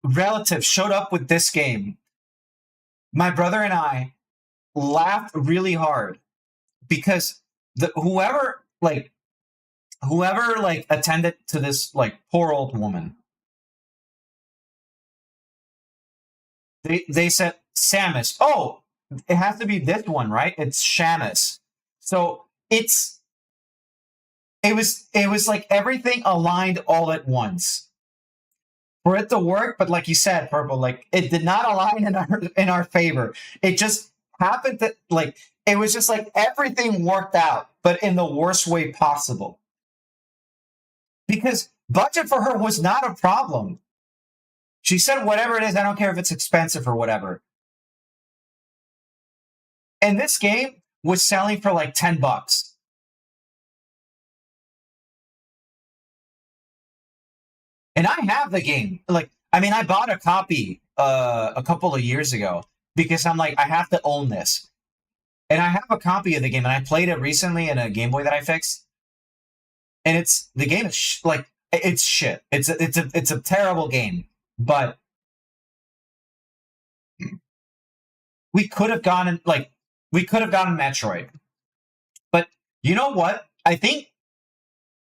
relative showed up with this game, my brother and I laughed really hard, because whoever attended to this like poor old woman, they said, Samus, oh, it has to be this one, right? It's Shamus. So it was like everything aligned all at once for it to work. But like you said, Purple, like it did not align in our favor. It just happened that like it was just like everything worked out, but in the worst way possible. Because budget for her was not a problem. She said, whatever it is, I don't care if it's expensive or whatever. And this game was selling for like $10. And I have the game. Like, I mean, I bought a copy a couple of years ago because I'm like, I have to own this. And I have a copy of the game, and I played it recently in a Game Boy that I fixed. And the game is like, it's shit. It's a terrible game. But we could have gotten Metroid. But you know what? I think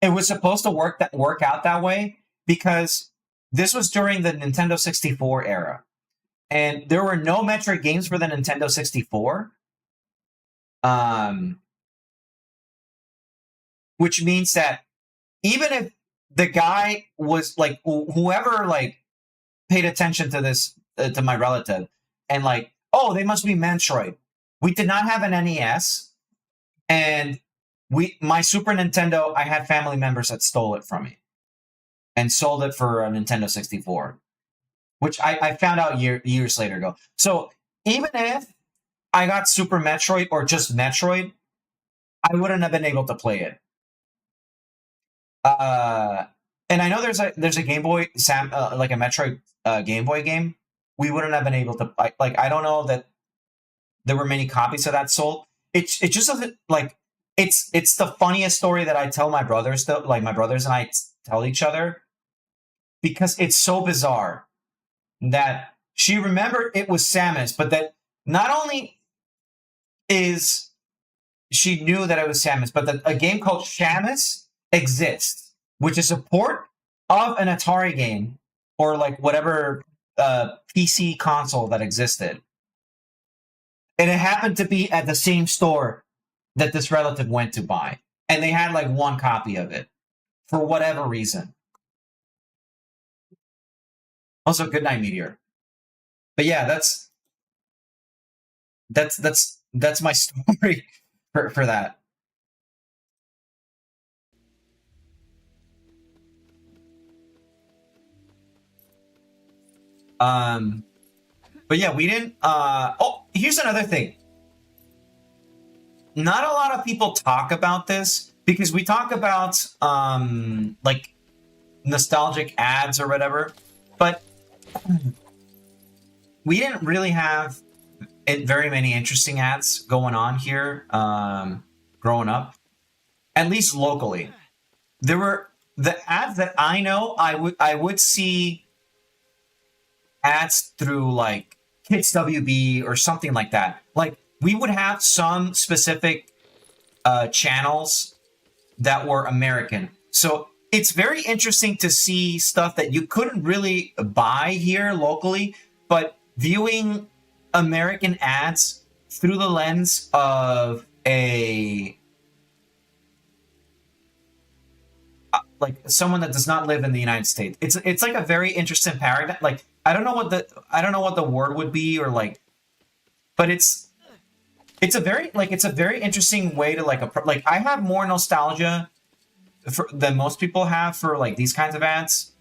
it was supposed to work out that way because this was during the Nintendo 64 era. And there were no Metroid games for the Nintendo 64. Which means that even if the guy was like, whoever like paid attention to this, to my relative, and like, oh, they must be Metroid. We did not have an NES, and my Super Nintendo, I had family members that stole it from me and sold it for a Nintendo 64, which I found out years later ago. So even if I got Super Metroid or just Metroid, I wouldn't have been able to play it. And I know there's a Game Boy, like a Metroid Game Boy game. We wouldn't have been able to, like, I don't know that there were many copies of that sold. It just doesn't, like, it's the funniest story that I tell my brothers, though, like my brothers and I tell each other, because it's so bizarre that she remembered it was Samus, but that not only is she knew that it was Samus, but that a game called Shamus exists, which is a port of an Atari game or like whatever PC console that existed. And it happened to be at the same store that this relative went to buy. And they had like one copy of it for whatever reason. Also, good night, Meteor. But yeah, that's my story for that. But yeah, we didn't, oh, here's another thing. Not a lot of people talk about this because we talk about, like nostalgic ads or whatever, but we didn't really have very many interesting ads going on here, growing up, at least locally. There were the ads that I know, I would see ads through like Kids WB or something like that. Like we would have some specific channels that were American. So it's very interesting to see stuff that you couldn't really buy here locally, but viewing American ads through the lens of a like someone that does not live in the United States. It's like a very interesting paradigm. Like I don't know what the word would be, or like, but it's a very interesting way to like I have more nostalgia than most people have for like these kinds of ads,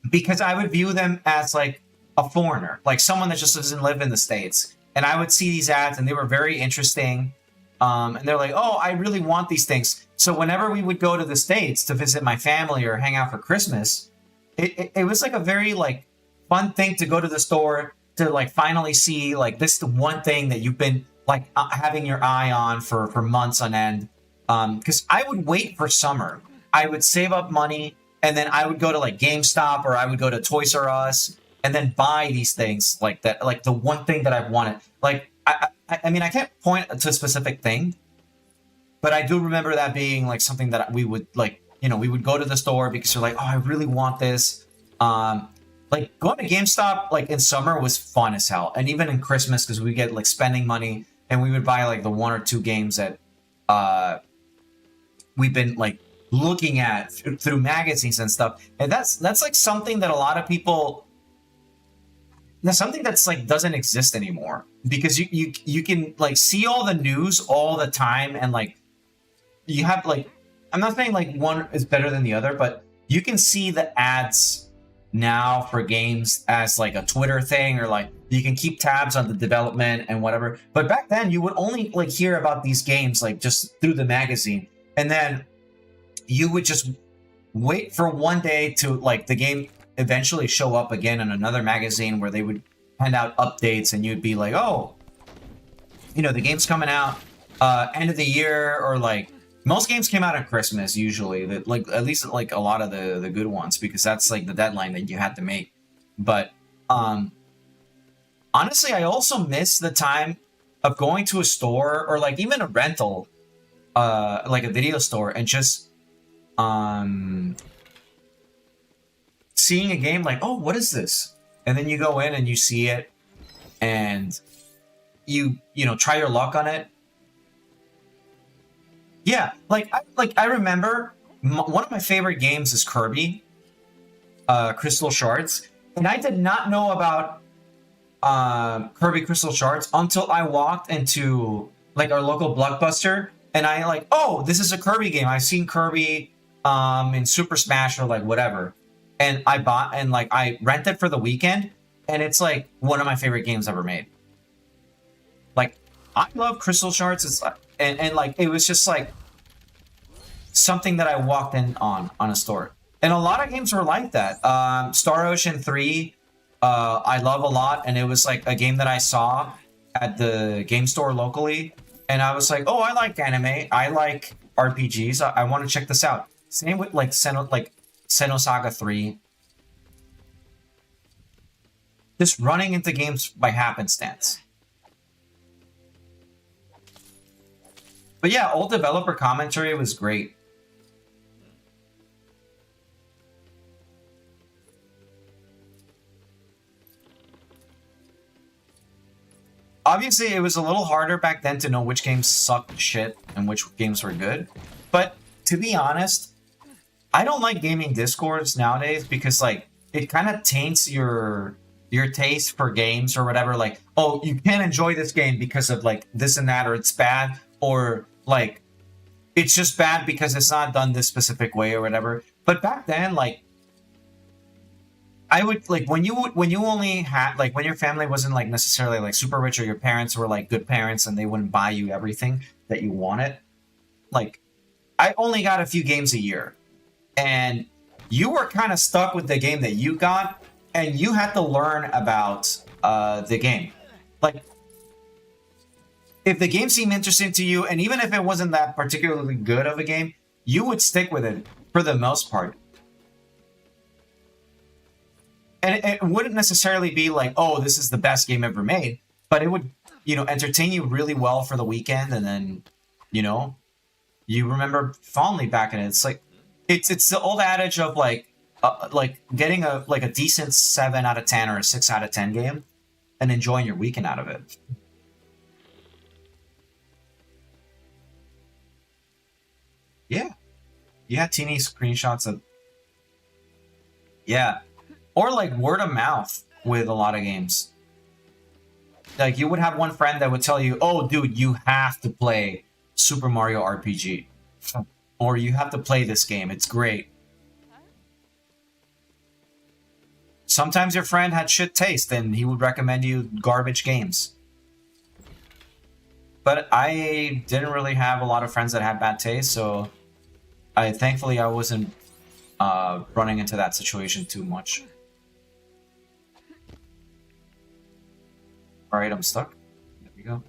because I would view them as like a foreigner, like someone that just doesn't live in the States, and I would see these ads and they were very interesting, and they're like, oh, I really want these things. So whenever we would go to the States to visit my family or hang out for Christmas, it was like a very like fun thing to go to the store to like finally see like this the one thing that you've been like having your eye on for months on end. Because I would wait for summer. I would save up money and then I would go to like GameStop or I would go to Toys R Us and then buy these things like that, like the one thing that I wanted. Like I mean, I can't point to a specific thing, but I do remember that being like something that we would like, you know, we would go to the store because we're like, oh, I really want this. Like going to GameStop like in summer was fun as hell, and even in Christmas because we get like spending money and we would buy like the 1 or 2 games that we've been like looking at through magazines and stuff. And that's like something that a lot of people. That's something that's like doesn't exist anymore because you can like see all the news all the time, and like you have like, I'm not saying like one is better than the other, but you can see the ads now for games as like a Twitter thing, or like you can keep tabs on the development and whatever. But back then you would only like hear about these games like just through the magazine, and then you would just wait for one day to like the game eventually show up again in another magazine where they would hand out updates, and you'd be like, oh, you know, the game's coming out end of the year, or like most games came out at Christmas usually, that like at least like a lot of the good ones, because that's like the deadline that you had to make. But honestly, I also miss the time of going to a store or like even a rental like a video store and just seeing a game like, oh, what is this? And then you go in and you see it, and you know, try your luck on it. Yeah, I remember one of my favorite games is Kirby, Crystal Shards, and I did not know about Kirby Crystal Shards until I walked into like our local Blockbuster, and I like, oh, this is a Kirby game. I've seen Kirby in Super Smash or like whatever, and I bought and like I rented for the weekend, and it's like one of my favorite games ever made. Like I love Crystal Shards. It's and like it was just like something that I walked in on a store, and a lot of games were like that. Star Ocean 3, I love a lot, and it was like a game that I saw at the game store locally, and I was like, oh, I like anime, I like RPGs, I want to check this out. Same with like Xenosaga 3. Just running into games by happenstance. But yeah, old developer commentary was great. Obviously, it was a little harder back then to know which games sucked shit and which games were good. But to be honest, I don't like gaming discords nowadays because like it kind of taints your taste for games or whatever. Like, oh, you can't enjoy this game because of like this and that, or it's bad, or like it's just bad because it's not done this specific way or whatever. But back then, like I would like when you only had like when your family wasn't like necessarily like super rich, or your parents were like good parents and they wouldn't buy you everything that you wanted. Like I only got a few games a year, and you were kind of stuck with the game that you got, and you had to learn about the game. Like if the game seemed interesting to you, and even if it wasn't that particularly good of a game, you would stick with it for the most part. And it wouldn't necessarily be like, oh, this is the best game ever made, but it would, you know, entertain you really well for the weekend, and then, you know, you remember fondly back in it. It's like, it's the old adage of like getting a decent 7 out of 10 or a 6 out of 10 game, and enjoying your weekend out of it. Yeah, you had teeny screenshots of, yeah. Or like word of mouth with a lot of games. Like you would have one friend that would tell you, oh dude, you have to play Super Mario RPG. Or you have to play this game, it's great. Sometimes your friend had shit taste and he would recommend you garbage games. But I didn't really have a lot of friends that had bad taste, so thankfully I wasn't running into that situation too much. Alright, I'm stuck. There we go.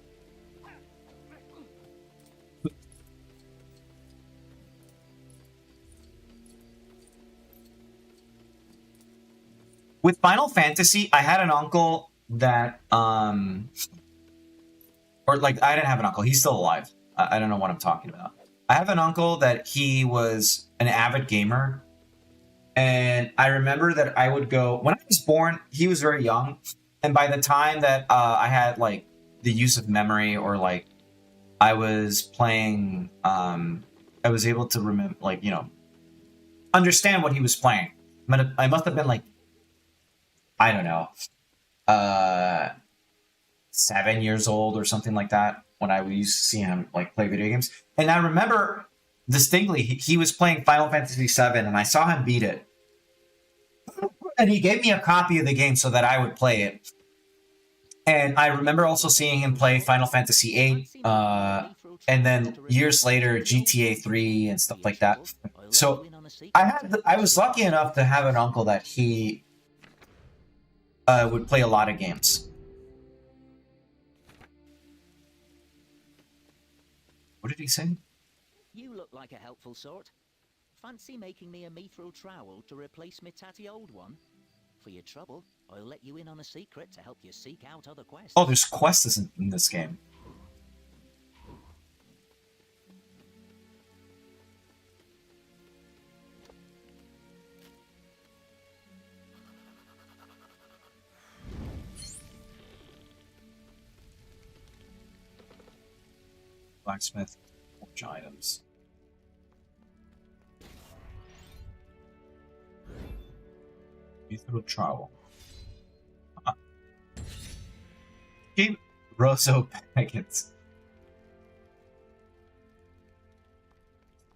With Final Fantasy, I had an uncle that, or like, I didn't have an uncle. He's still alive. I don't know what I'm talking about. I have an uncle that he was an avid gamer, And I remember that I would go when I was born. He was very young, and by the time that I had like the use of memory, or like I was playing, I was able to remember, like, you know, understand what he was playing. I must have been like, I don't know, 7 years old or something like that when I used to see him like play video games. And I remember distinctly he was playing Final Fantasy VII, and I saw him beat it. And he gave me a copy of the game so that I would play it. And I remember also seeing him play Final Fantasy VIII, and then years later GTA 3 and stuff like that. So I was lucky enough to have an uncle that he would play a lot of games. What did he say?
You look like a helpful sort. Fancy making me a mithril trowel to replace my tatty old one? For your trouble, I'll let you in on a secret to help you seek out other quests.
Oh, there's quests in this game. Blacksmith, forge items. Mithril trowel. Keep Rosso packets.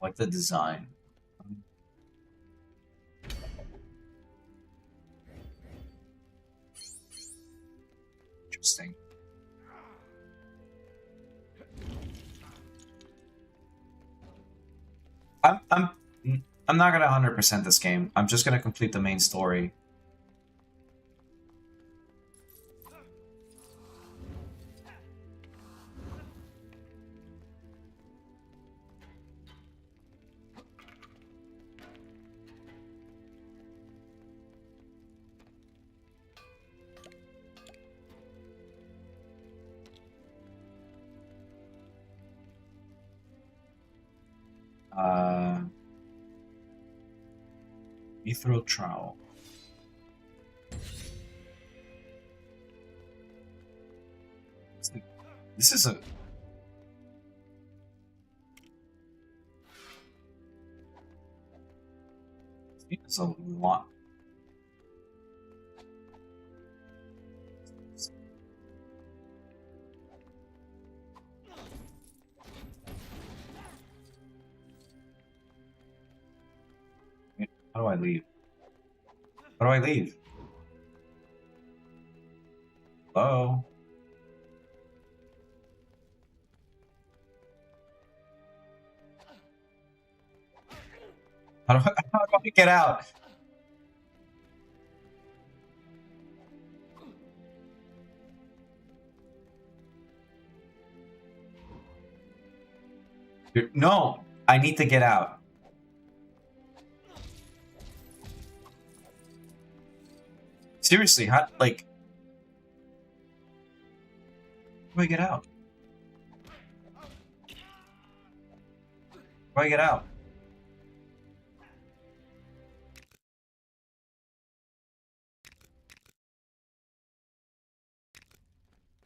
Like the design. Interesting. I'm not gonna 100% this game. I'm just gonna complete the main story. Mithril trowel. This is a... It's a lot. How do I leave? How do I leave? Hello? How do I get out? No, I need to get out. Seriously, how, like... How do I get out? How do I get out?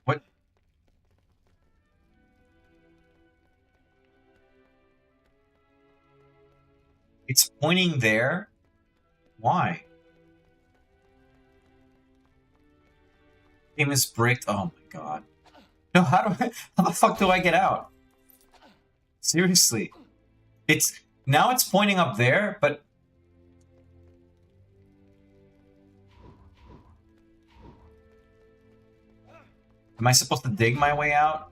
What? It's pointing there? Why? Game is bricked. Oh my god. No, how the fuck do I get out? Seriously. Now it's pointing up there, but... Am I supposed to dig my way out?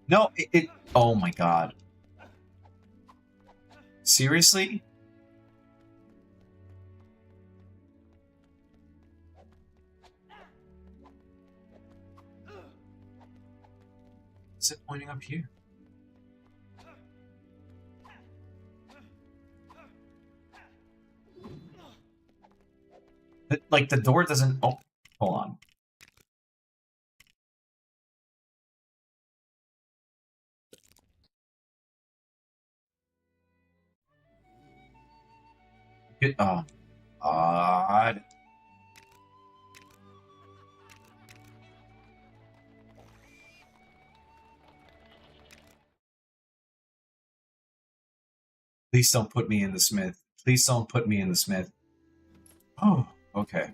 No, oh my god. Seriously? Is it pointing up here? like the door doesn't. Oh, hold on. Oh, odd. Please don't put me in the smith. Please don't put me in the smith. Oh, okay.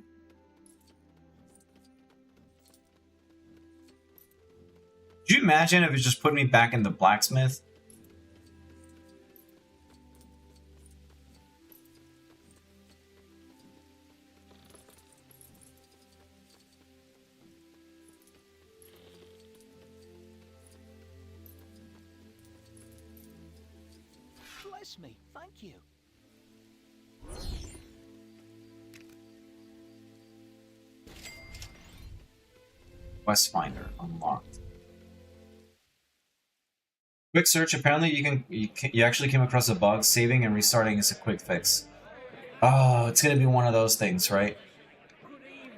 Could you imagine if it just put me back in the blacksmith?
Bless me, thank you.
Quest Finder unlocked. Quick search. Apparently, you actually came across a bug. Saving and restarting is a quick fix. Oh, it's gonna be one of those things, right?
Good evening,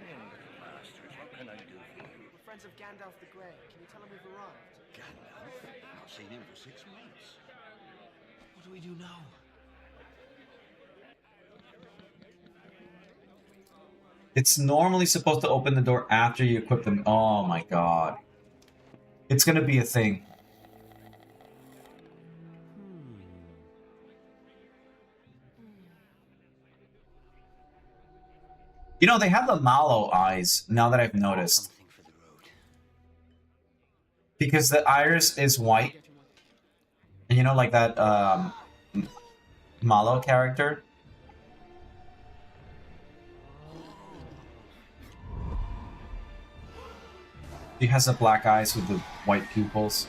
masters. What can I do for you?
We're friends of Gandalf the Grey. Can you tell him we've arrived?
Gandalf? I've not seen him for 6 months. What do we do now?
It's normally supposed to open the door after you equip them. Oh my god. It's gonna be a thing. You know, they have the mallow eyes, now that I've noticed.
Something for the road.
Because the iris is white. And you know, like that, mallow character? He has the black eyes with the white pupils.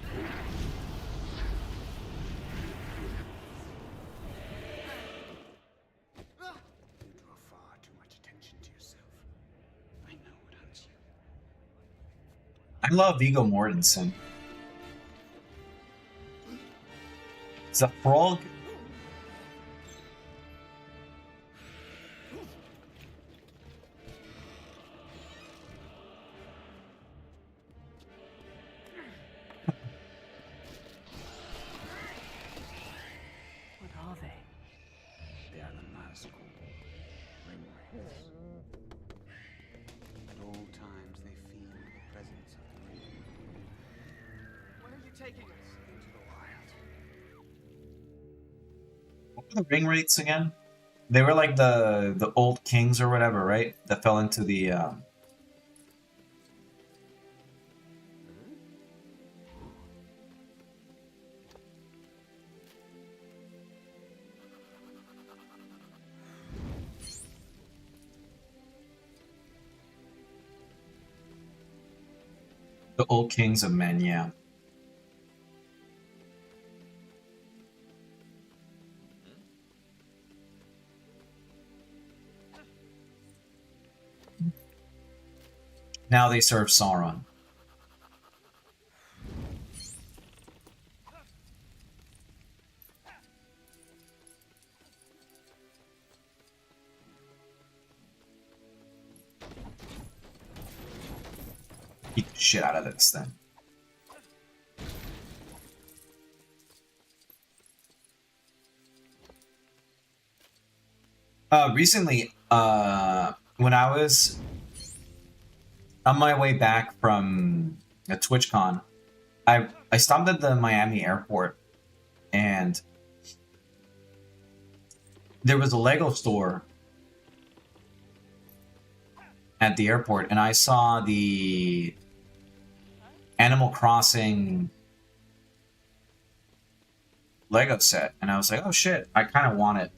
You draw far too much attention to yourself. I know what hunts you.
I love Viggo Mortensen. Is a frog?
What are they?
They are the Roz-Kun. Ringwraiths. At all times they feel the presence of the ring.
When are you taking us?
Into the wild.
What were the ring rates again? They were like the old kings or whatever, right? That fell into the old kings of men, yeah. Now they serve Sauron. Beat the shit out of this then. Recently, when I was on my way back from a TwitchCon, I stopped at the Miami airport, and there was a Lego store at the airport, and I saw the Animal Crossing Lego set, and I was like, oh shit, I kind of want it.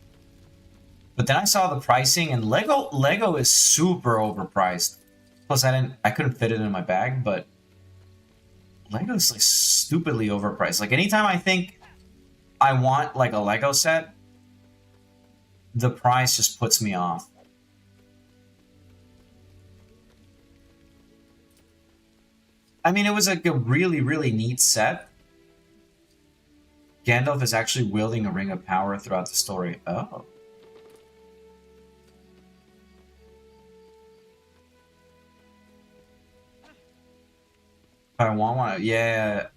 But then I saw the pricing, and Lego is super overpriced. Plus, I couldn't fit it in my bag, but Lego is like stupidly overpriced. Like anytime I think I want like a Lego set, the price just puts me off. I mean, it was like a really, really neat set. Gandalf is actually wielding a ring of power throughout the story. Oh. I want one. Yeah.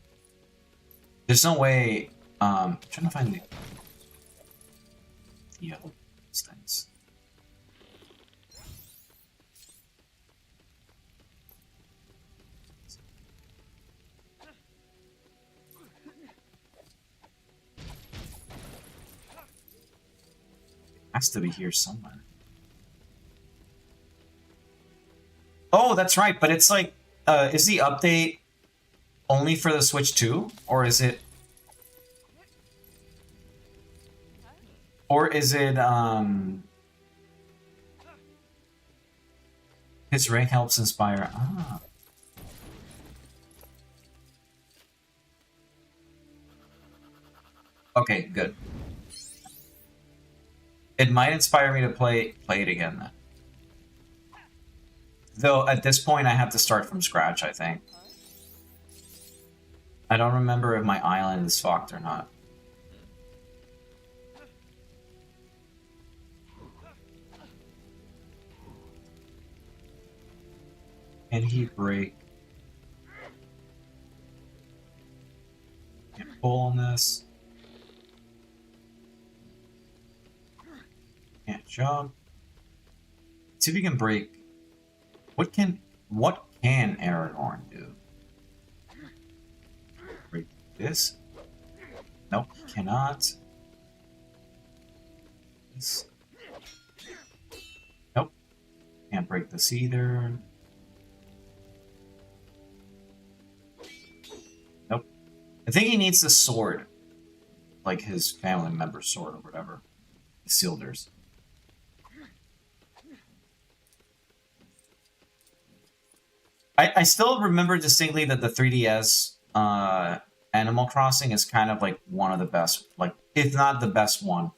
There's no way. I'm trying to find the. Yeah, these things. Has to be here somewhere. Oh, that's right, but it's like, is the update only for the Switch 2? Or is it... His ring helps inspire... Ah. Okay, good. It might inspire me to play it again then. Though at this point I have to start from scratch, I think. I don't remember if my island is fucked or not. Can he break? Can't pull on this. Can't jump. Let's see if we can break. What can Aragorn do? Break this? Nope, cannot. This. Nope. Can't break this either. Nope. I think he needs the sword. Like his family member's sword or whatever. Isildur's. I still remember distinctly that the 3DS Animal Crossing is kind of like one of the best, like if not the best one.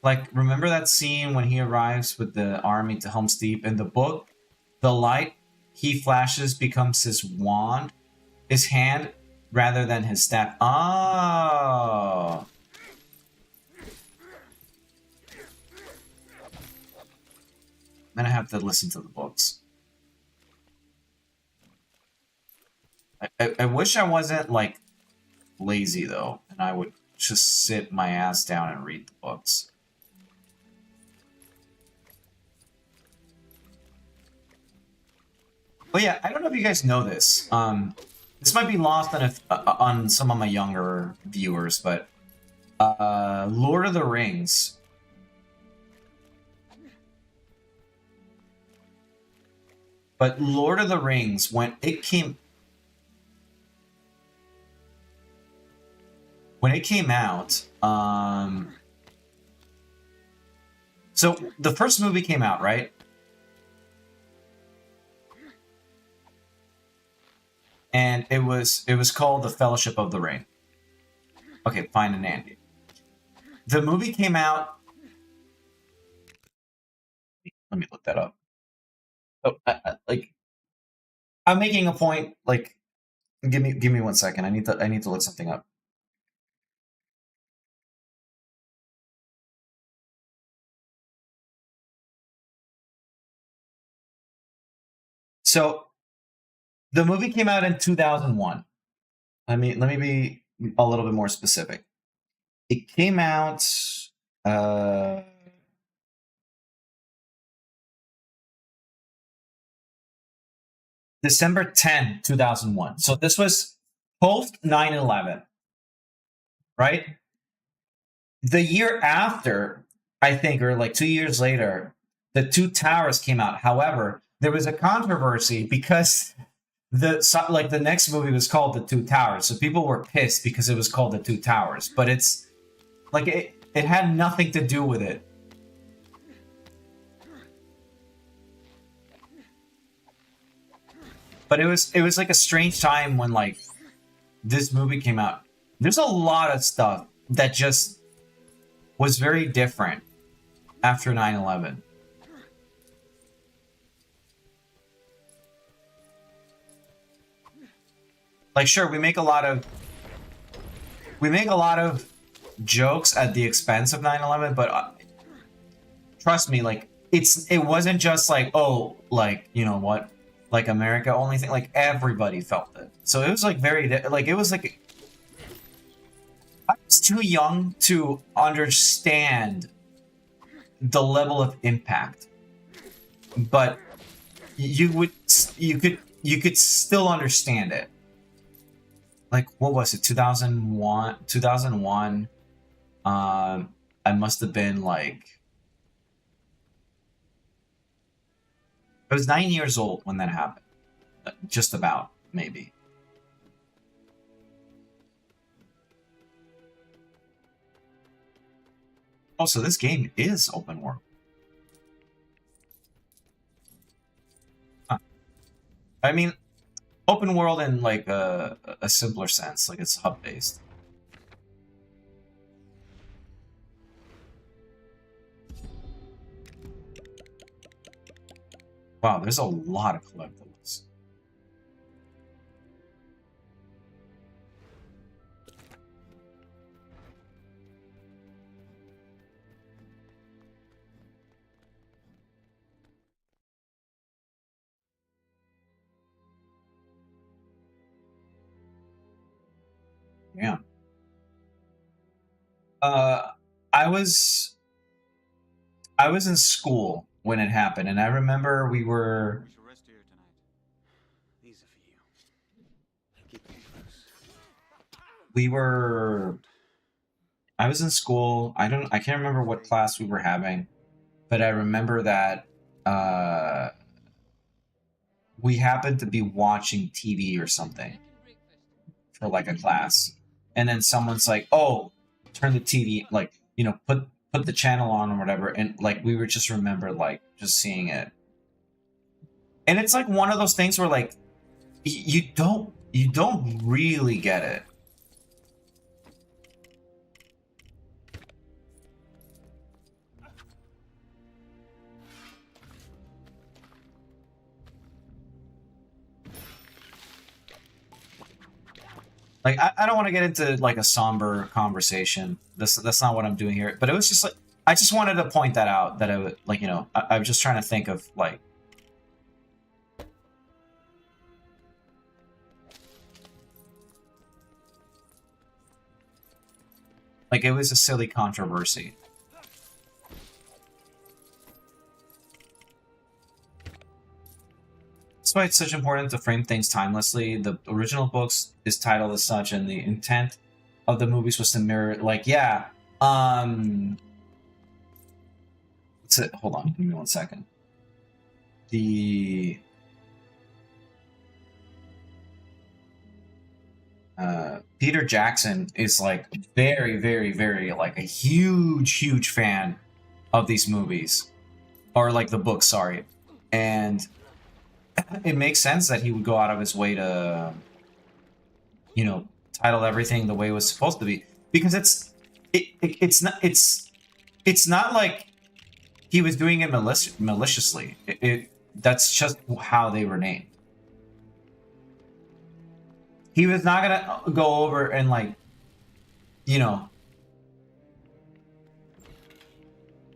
Like, remember that scene when he arrives with the army to Helm's Deep? In the book, the light he flashes becomes his wand, his hand, rather than his staff. Oh! Then I have to listen to the books. I wish I wasn't, like, lazy, though, and I would just sit my ass down and read the books. But yeah, I don't know if you guys know this. This might be lost on some of my younger viewers, but Lord of the Rings. But Lord of the Rings, when it came out, so the first movie came out, right? And it was called The Fellowship of the Ring. Okay, fine and dandy. The movie came out. Let me look that up. Oh, like, I'm making a point. Like, give me 1 second. I need to look something up. So, the movie came out in 2001. Let me be a little bit more specific. It came out December 10, 2001. So this was post 9/11, right? The year after, I think, or like 2 years later, The Two Towers came out. However, there was a controversy because the next movie was called The Two Towers, so people were pissed because it was called The Two Towers, but it's like it had nothing to do with it. But it was like a strange time when like this movie came out. There's a lot of stuff that just was very different after 9/11. Like, sure, we make a lot of we make a lot of jokes at the expense of 9/11, but trust me, like it wasn't just like, oh, like, you know what, like America only thing. Like everybody felt it. So it was like very like it was like I was too young to understand the level of impact, but you could still understand it. Like, what was it, 2001? I must have been like, I was 9 years old when that happened. Just about, maybe. Oh, so this game is open world. Huh. I mean, open world in like a simpler sense, like it's hub based. Wow, there's a lot of collectibles. Yeah. I was in school when it happened, and I remember we were.
We shall rest here tonight. These are for you. Keep them close.
We were. I was in school. I can't remember what class we were having, but I remember that we happened to be watching TV or something for like a class, and then someone's like, "Oh, turn the TV, like, you know, put the channel on or whatever," and like we were just remember like just seeing it, and it's like one of those things where like you don't really get it. Like, I don't want to get into like a somber conversation. That's not what I'm doing here. But it was just like, I just wanted to point that out, that I would, like, you know, I was just trying to think of like, it was a silly controversy. That's why it's such important to frame things timelessly. The original books is titled as such, and the intent of the movies was to mirror, like, yeah, hold on, give me 1 second. The Peter Jackson is like very, very, very like a huge fan of these movies, or like the book, sorry, and it makes sense that he would go out of his way to, you know, title everything the way it was supposed to be, because it's not like he was doing it maliciously. That's just how they were named. He was not gonna go over and like, you know,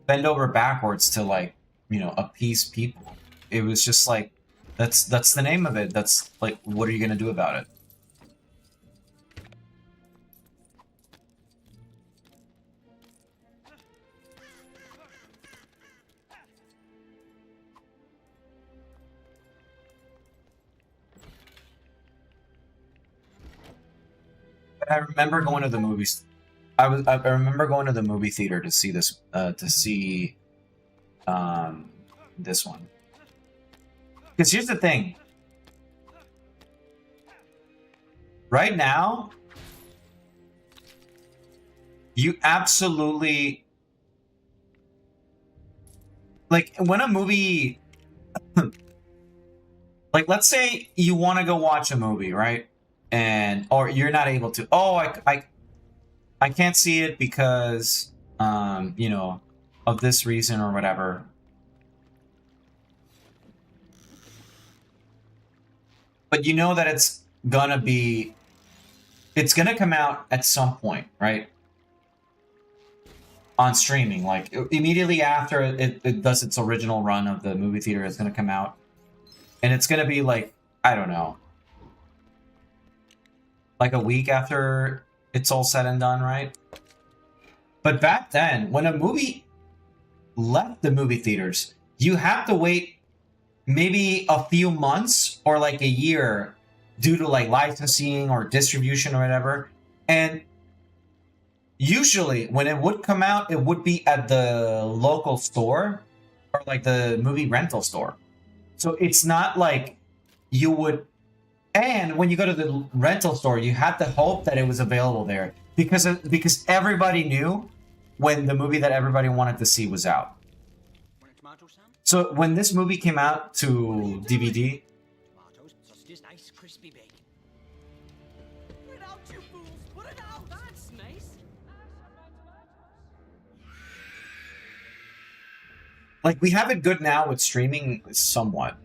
bend over backwards to like, you know, appease people. It was just like, that's the name of it. That's like, what are you gonna do about it? I remember going to the movies. I remember going to the movie theater to see this this one. Because here's the thing. Right now, you absolutely, like, when a movie, like, let's say you want to go watch a movie, right? And, or you're not able to, oh, I can't see it because, you know, of this reason or whatever. But you know that it's gonna be it's gonna come out at some point, right? On streaming, like immediately after it does its original run of the movie theater, it's gonna come out, and it's gonna be like, I don't know, like a week after it's all said and done, right? But back then, when a movie left the movie theaters, you have to wait maybe a few months or like a year due to like licensing or distribution or whatever. And usually when it would come out, it would be at the local store or like the movie rental store. So it's not like you would, and when you go to the rental store, you had to hope that it was available there because everybody knew when the movie that everybody wanted to see was out. So when this movie came out to DVD,
Tomatoes, sausages, nice crispy bacon.
Put it out, you fools! Put it out!
That's nice.
like we have it good now with streaming somewhat,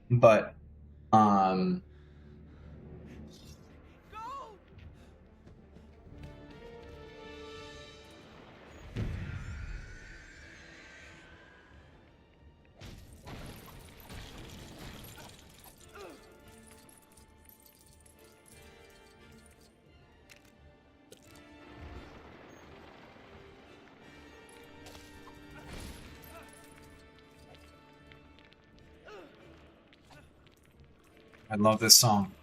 but
Go!
I love this song.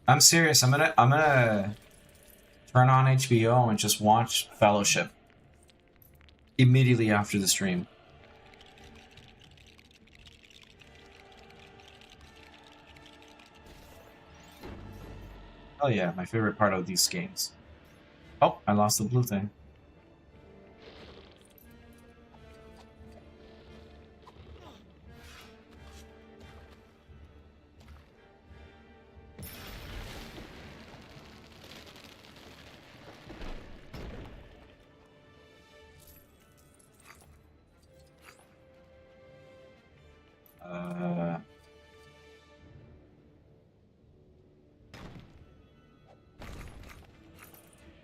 I'm serious. I'm gonna turn on HBO and just watch Fellowship immediately after the stream. Oh yeah, my favorite part of these games. Oh, I lost the blue thing.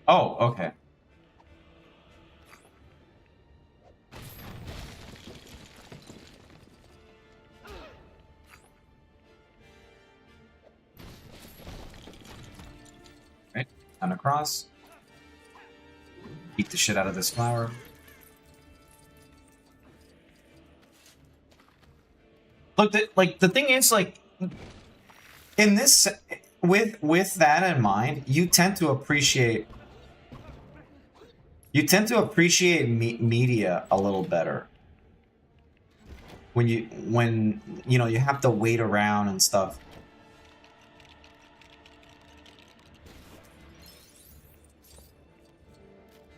Oh, okay. Right, and across. Beat the shit out of this flower. Look, the thing is, like, in this, with that in mind, you tend to appreciate media a little better when you know you have to wait around and stuff.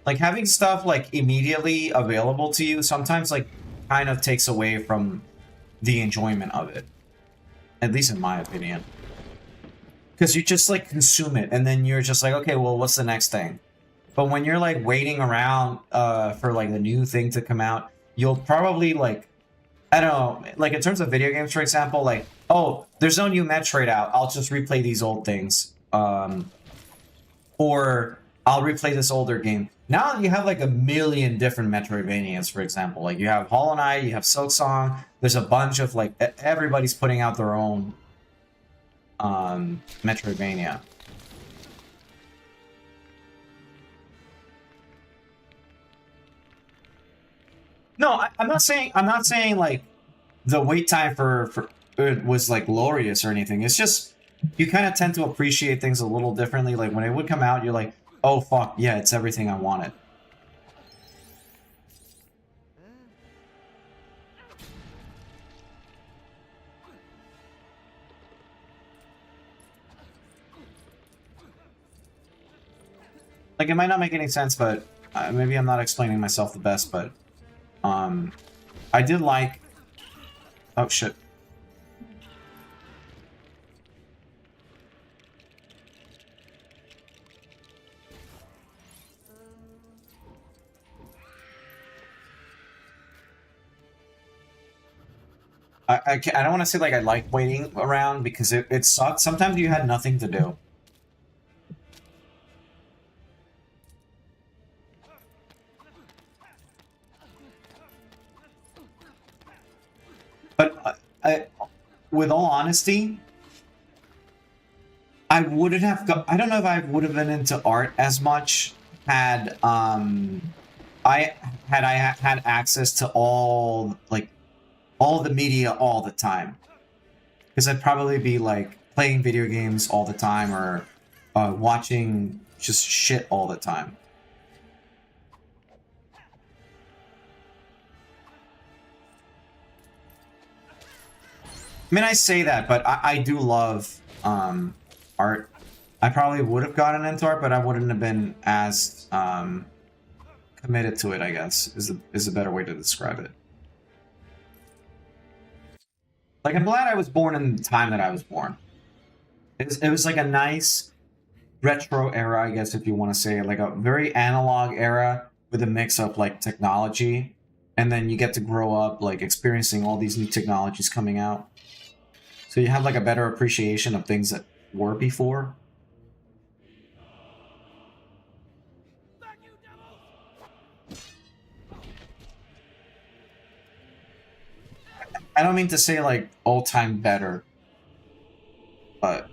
Like having stuff like immediately available to you sometimes like kind of takes away from the enjoyment of it, at least in my opinion, because you just like consume it and then you're just like, okay, well, what's the next thing? But when you're like waiting around for like the new thing to come out, you'll probably like, I don't know, like in terms of video games, for example, like, oh, there's no new Metroid out, I'll just replay these old things, or I'll replay this older game. Now you have like a million different Metroidvanias, for example. Like you have Hollow Knight, you have Silksong. There's a bunch of like everybody's putting out their own Metroidvania. No, I'm not saying like the wait time for it was like glorious or anything. It's just you kind of tend to appreciate things a little differently. Like when it would come out, you're like, oh fuck, yeah, it's everything I wanted. Like it might not make any sense, but maybe I'm not explaining myself the best, but I did like, oh shit. I don't want to say like I like waiting around because it sucked. Sometimes you had nothing to do. with all honesty, I wouldn't have I don't know if I would have been into art as much had I had access to all the media all the time. Because I'd probably be like playing video games all the time or watching just shit all the time. I mean, I say that, but I do love art. I probably would have gotten into art, but I wouldn't have been as committed to it, I guess, is a better way to describe it. Like, I'm glad I was born in the time that I was born. It was like a nice retro era, I guess, if you want to say it. Like a very analog era with a mix of, like, technology. And then you get to grow up, like, experiencing all these new technologies coming out. So you have, like, a better appreciation of things that were before. I don't mean to say, like, all-time better, but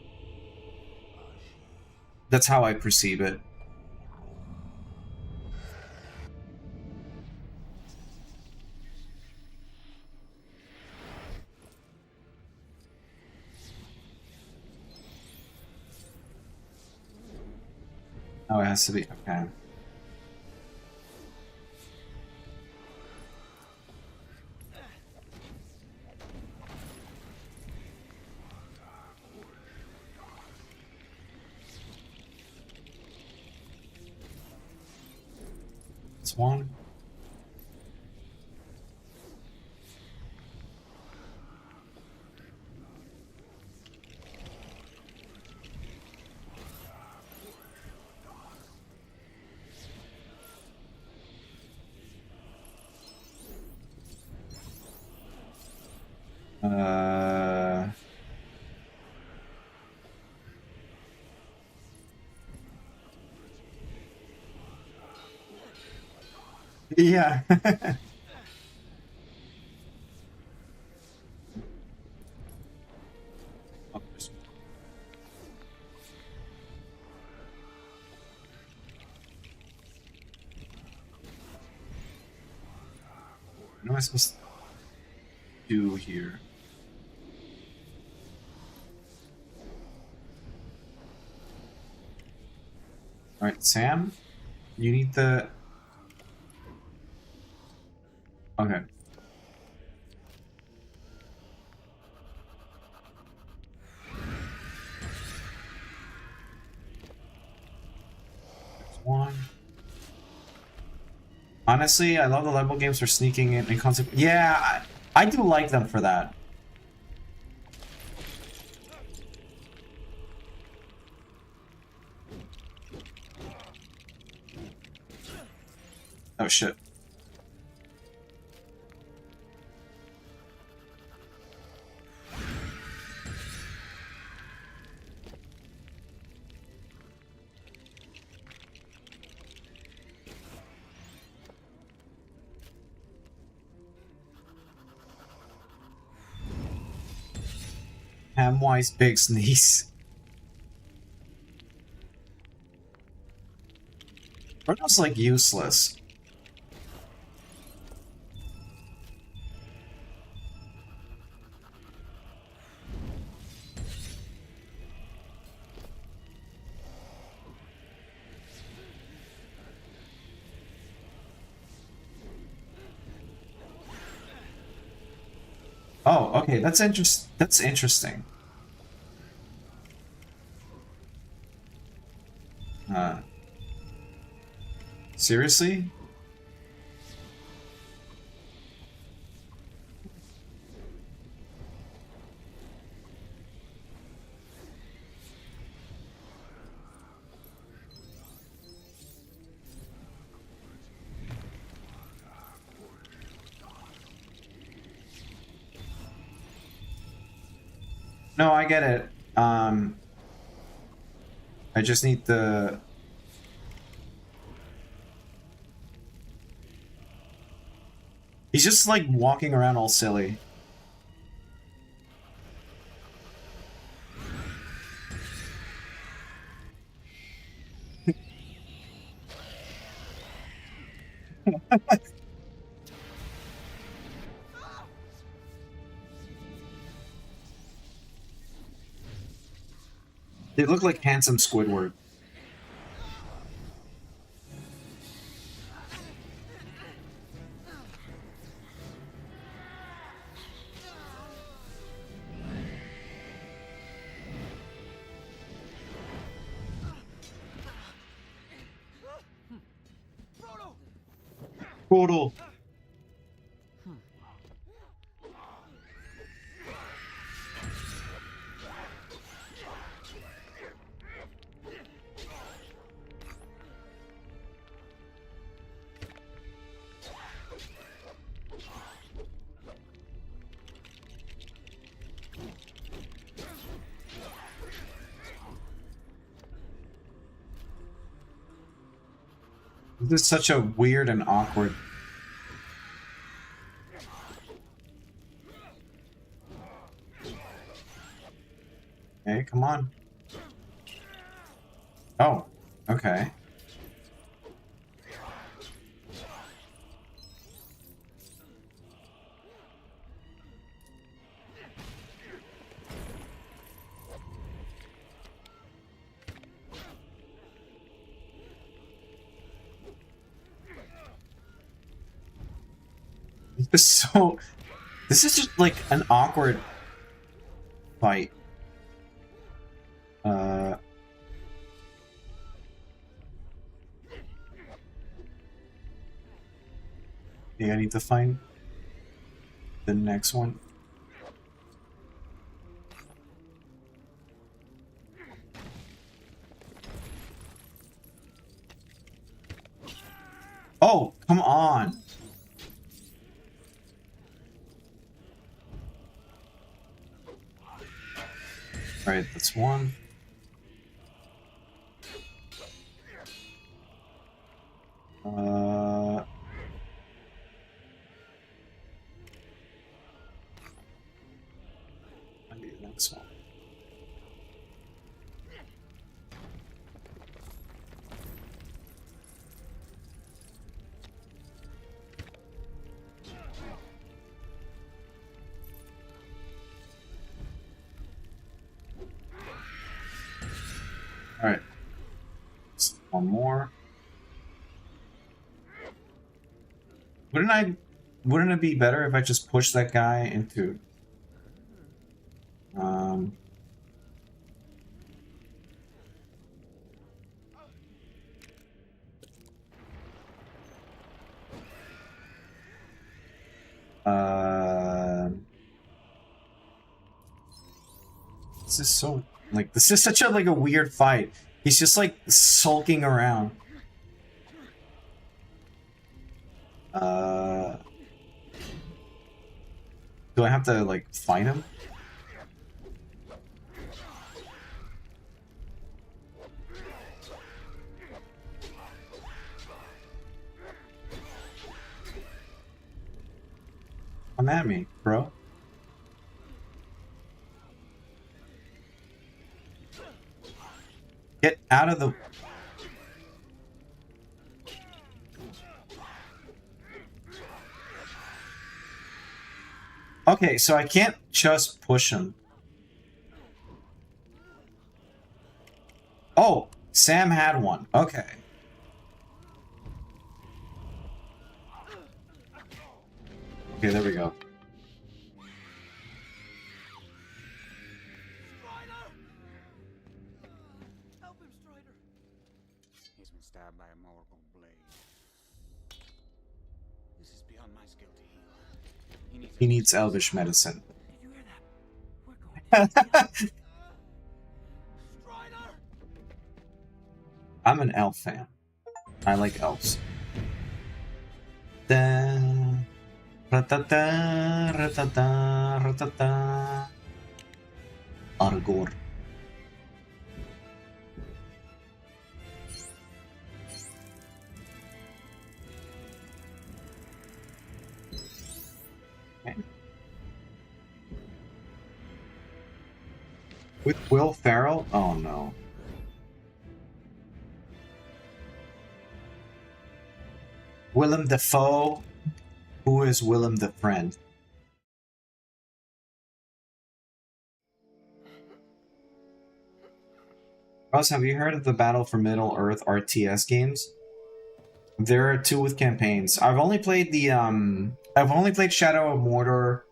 that's how I perceive it. Oh, it has to be, okay. It's one. Yeah. What am I supposed to do here? All right, Sam, you need the... Okay. There's one. Honestly, I love the level games for sneaking in and concept. Yeah, I do like them for that. Oh shit. Hamwise big sneeze. Bruno's like useless. Oh, okay, that's interesting. Seriously? No, I get it. I just need the... He's just like walking around all silly. They look like handsome Squidward. Frodo. This is such a weird and awkward. Okay, come on. Oh, okay. This is just like an awkward fight. Yeah, I need to find the next one. Oh, come on. Right, that's one. Maybe the next one. All right, one more. Wouldn't it be better if I just push that guy into this is so like this is such a like a weird fight. He's just like sulking around. Do I have to like fight him? Come at me, bro. Get out of the... Okay, so I can't just push him. Oh, Sam had one. Okay. Okay, there we go.
Help him, Strider.
He's been stabbed by a mortal blade. This is beyond my skill to heal.
He needs elvish medicine.
Did you hear that? We're going to Strider!
I'm an elf fan. I like elves. Da, ratata, ratata, ratata. Argor. Okay. With Will Ferrell? Oh no. Willem Dafoe. Who is Willem the friend? Ross, have you heard of the Battle for Middle Earth RTS games? There are 2 with campaigns. I've only played the I've only played Shadow of Mordor,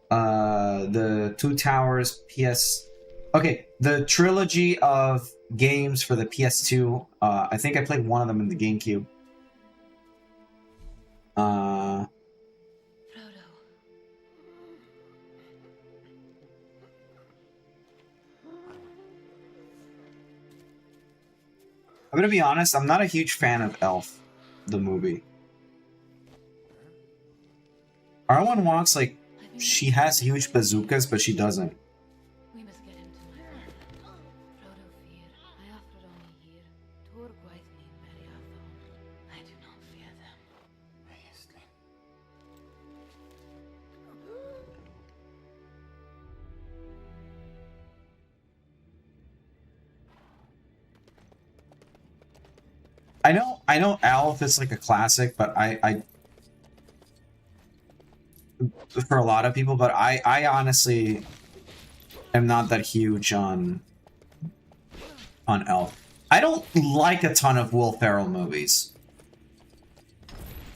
the Two Towers PS. Okay, the trilogy of games for the PS2. I think I played one of them in the GameCube. I'm gonna be honest, I'm not a huge fan of Elf, the movie. R1 walks like she has huge bazookas, but she doesn't.
We must get him to my father. Frodo fear, I offered only here. Tor Gwaithni and Meriathon. I do not fear them.
I know Elf is like a classic, but I for a lot of people, but I honestly am not that huge on Elf. I don't like a ton of Will Ferrell movies.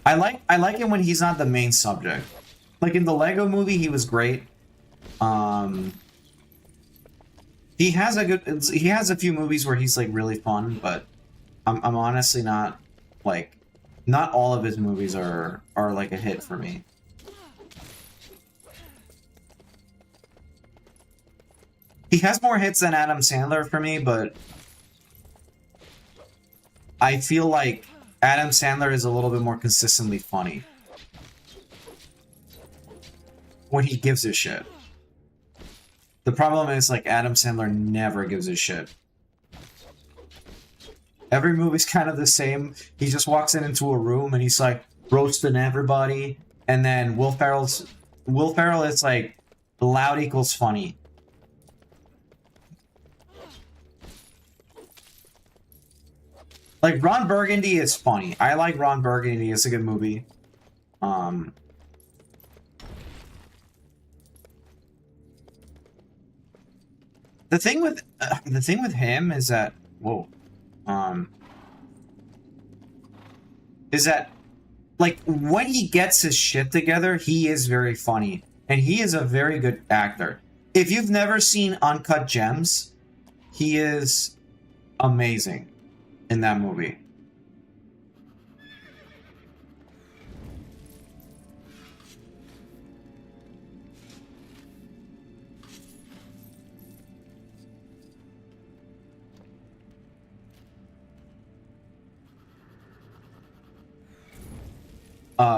I like him when he's not the main subject. Like in the Lego movie, he was great. He has a few movies where he's like really fun, but I'm honestly not like, not all of his movies are like a hit for me. He has more hits than Adam Sandler for me, but I feel like Adam Sandler is a little bit more consistently funny when he gives a shit. The problem is, like, Adam Sandler never gives a shit. Every movie's kind of the same. He just walks into a room and he's like roasting everybody, and then Will Ferrell is like loud equals funny. Like Ron Burgundy is funny. I like Ron Burgundy. It's a good movie. The thing with him is that is that, like, when he gets his shit together, he is very funny, and he is a very good actor. If you've never seen Uncut Gems, he is amazing in that movie.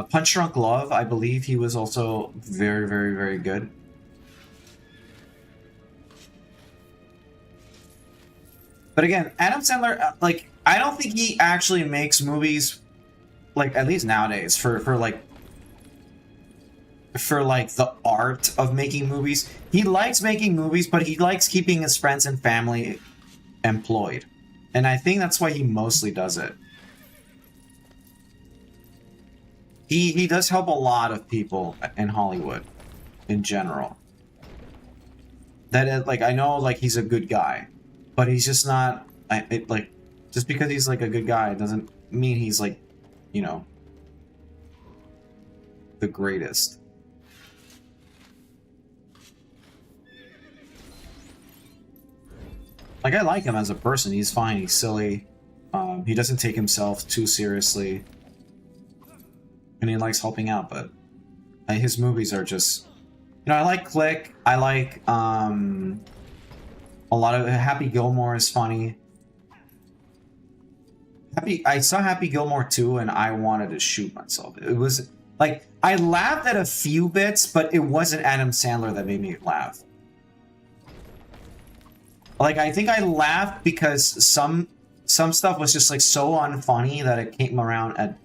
Punch Drunk Love, I believe he was also very, very, very good. But again, Adam Sandler, like, I don't think he actually makes movies, like, at least nowadays, for the art of making movies. He likes making movies, but he likes keeping his friends and family employed. And I think that's why he mostly does it. He does help a lot of people in Hollywood, in general. That is, like, I know, like, he's a good guy, but he's just not, like, just because he's, like, a good guy doesn't mean he's, like, you know, the greatest. Like, I like him as a person. He's fine. He's silly. He doesn't take himself too seriously. And he likes helping out, but his movies are just, you know, I like Click. I like a lot of Happy Gilmore is funny. I saw Happy Gilmore 2 and I wanted to shoot myself. It was like, I laughed at a few bits, but it wasn't Adam Sandler that made me laugh. Like, I think I laughed because some stuff was just like so unfunny that it came around at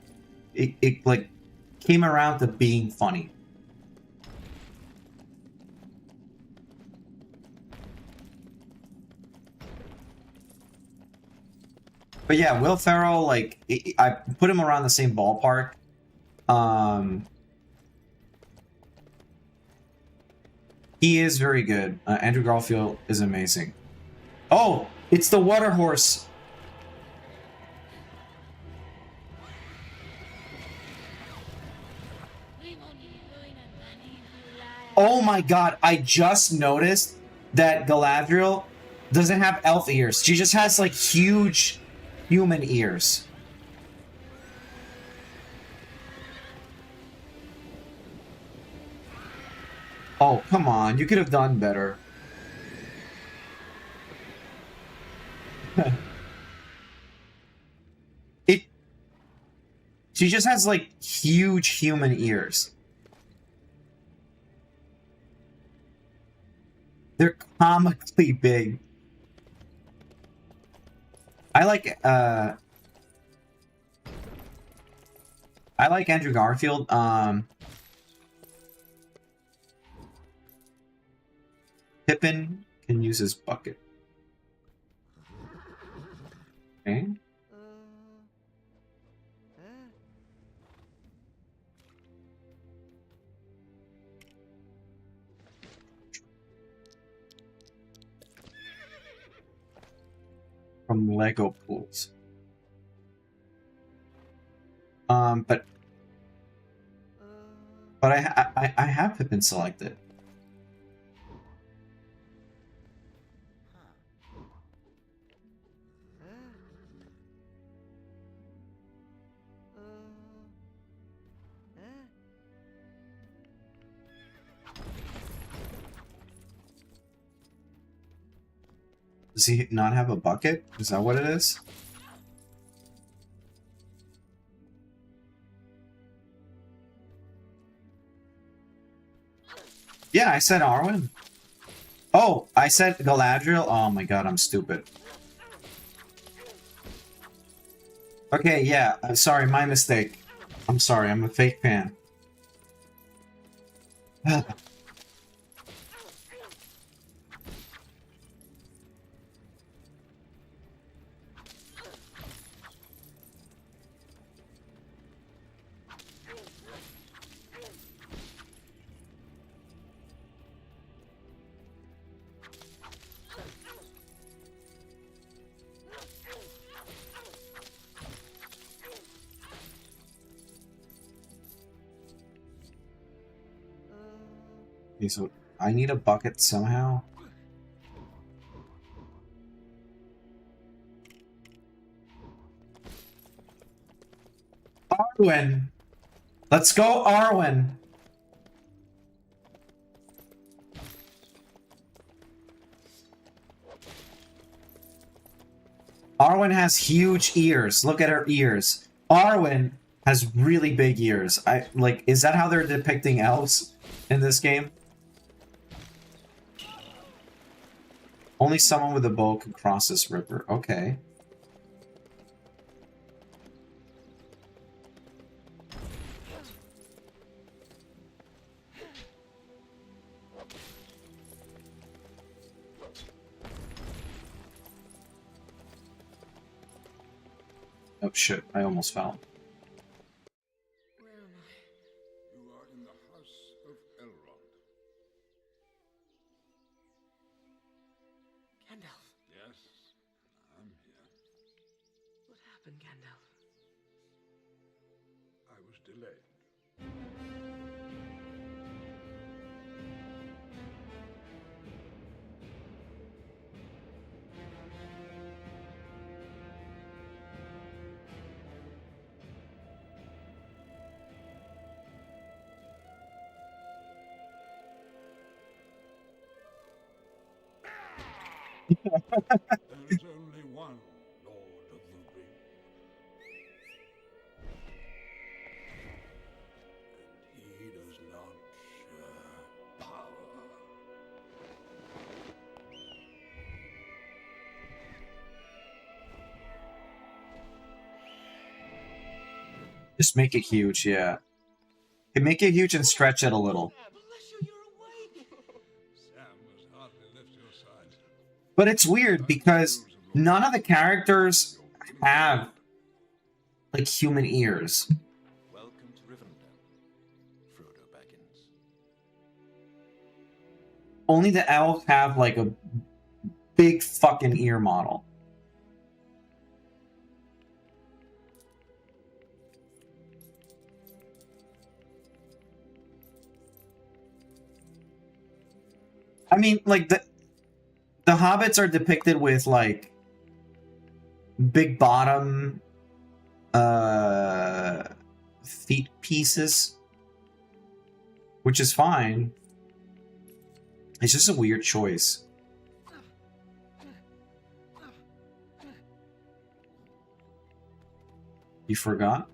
it like came around to being funny. But yeah, Will Ferrell, like, I put him around the same ballpark. He is very good. Andrew Garfield is amazing. Oh, it's the water horse. Oh my god, I just noticed that Galadriel doesn't have elf ears. She just has like huge human ears. Oh, come on. You could have done better. She just has like huge human ears. They're comically big. I like Andrew Garfield. Pippin can use his bucket. Okay. From Lego pools. But I have Pippin selected. Does he not have a bucket? Is that what it is? Yeah, I said Arwen. Oh, I said Galadriel. Oh my god, I'm stupid. Okay, yeah, sorry, my mistake. I'm sorry, I'm a fake fan. Okay, so I need a bucket somehow. Arwen! Let's go, Arwen! Arwen has huge ears. Look at her ears. Arwen has really big ears. Is that how they're depicting elves in this game? Only someone with a bow can cross this river. Okay. Oh shit, I almost fell.
Where am I? You are in the house of Elrond.
Gandalf,
Yes, I'm here.
what happened, Gandalf?
I was delayed. There is only one Lord of the Ring. And he does not share power.
Just make it huge, yeah. Okay, make it huge and stretch it a little.
Bless you, you're awake!
Sam must hardly lift your side.
But it's weird because none of the characters have like human ears.
Welcome to Rivendell.
only the elves have like a big fucking ear model. I mean, like the hobbits are depicted with like big bottom feet pieces, which is fine. It's just a weird choice. You forgot?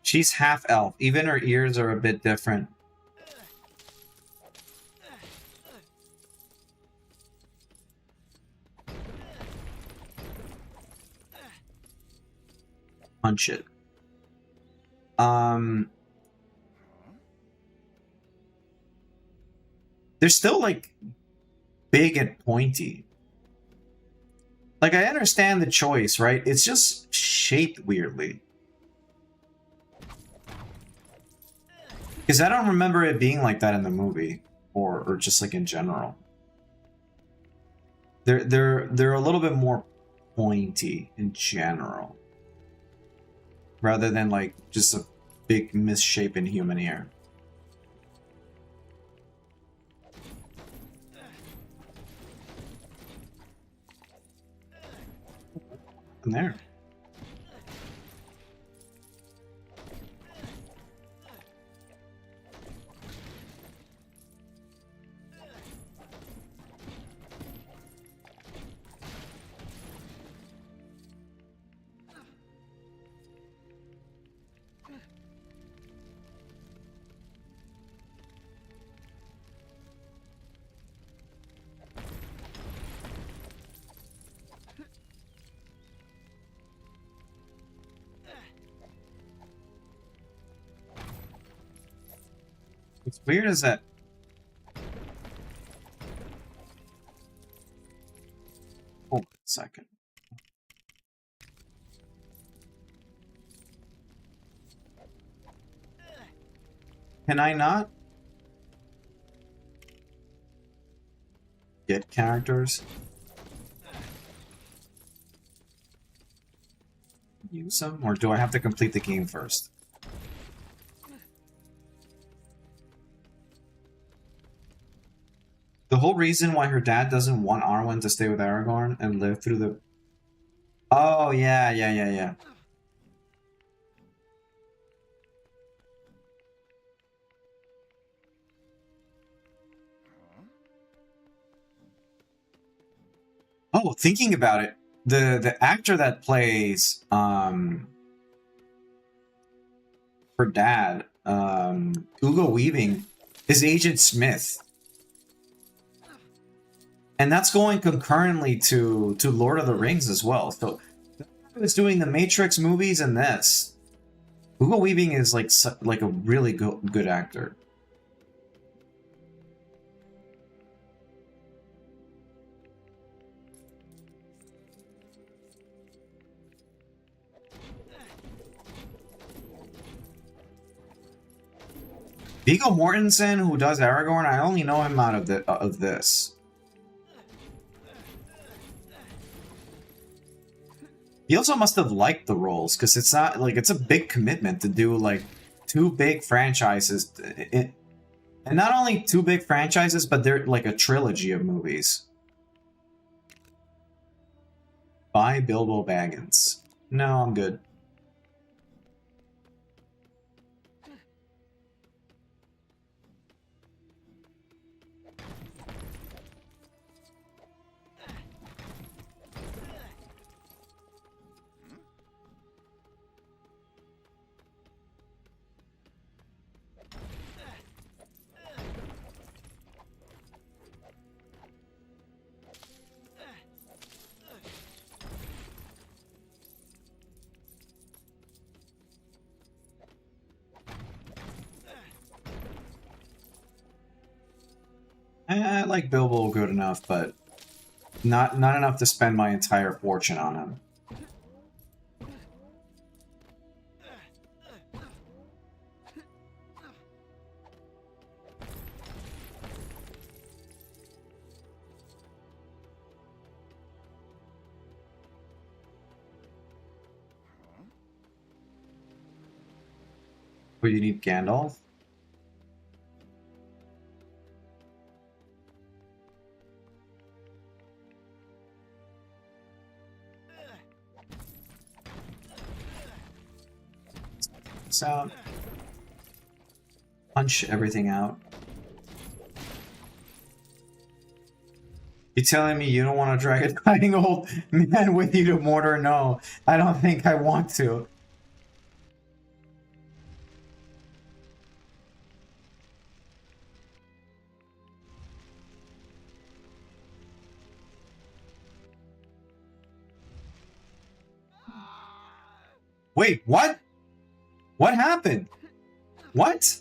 She's half elf. Even her ears are a bit different. Punch it. They're still like big and pointy. Like, I understand the choice, right? It's just shaped weirdly. Because I don't remember it being like that in the movie, or just like in general. They're a little bit more pointy in general, rather than like just a big misshapen human ear. And there. What's weird is that hold on a second. Can I not get characters? Use them? Or do I have to complete the game first? The whole reason why her dad doesn't want Arwen to stay with Aragorn and live through the... Oh, yeah. Oh, thinking about it, the actor that plays her dad, Hugo Weaving, is Agent Smith. And that's going concurrently to Lord of the Rings as well. So he was doing the Matrix movies and this. Hugo Weaving is like a really good actor. Viggo Mortensen, who does Aragorn, I only know him out of this. He also must have liked the roles, because it's not like it's a big commitment to do like 2 big franchises, and not only 2 big franchises, but they're like a trilogy of movies. Buy Bilbo Baggins. No, I'm good. I like Bilbo good enough, but not enough to spend my entire fortune on him. Oh, you need Gandalf? This out. Punch everything out. You telling me you don't want to drag a dying old man with you to Mordor? No, I don't think I want to. Wait, what? What happened? What?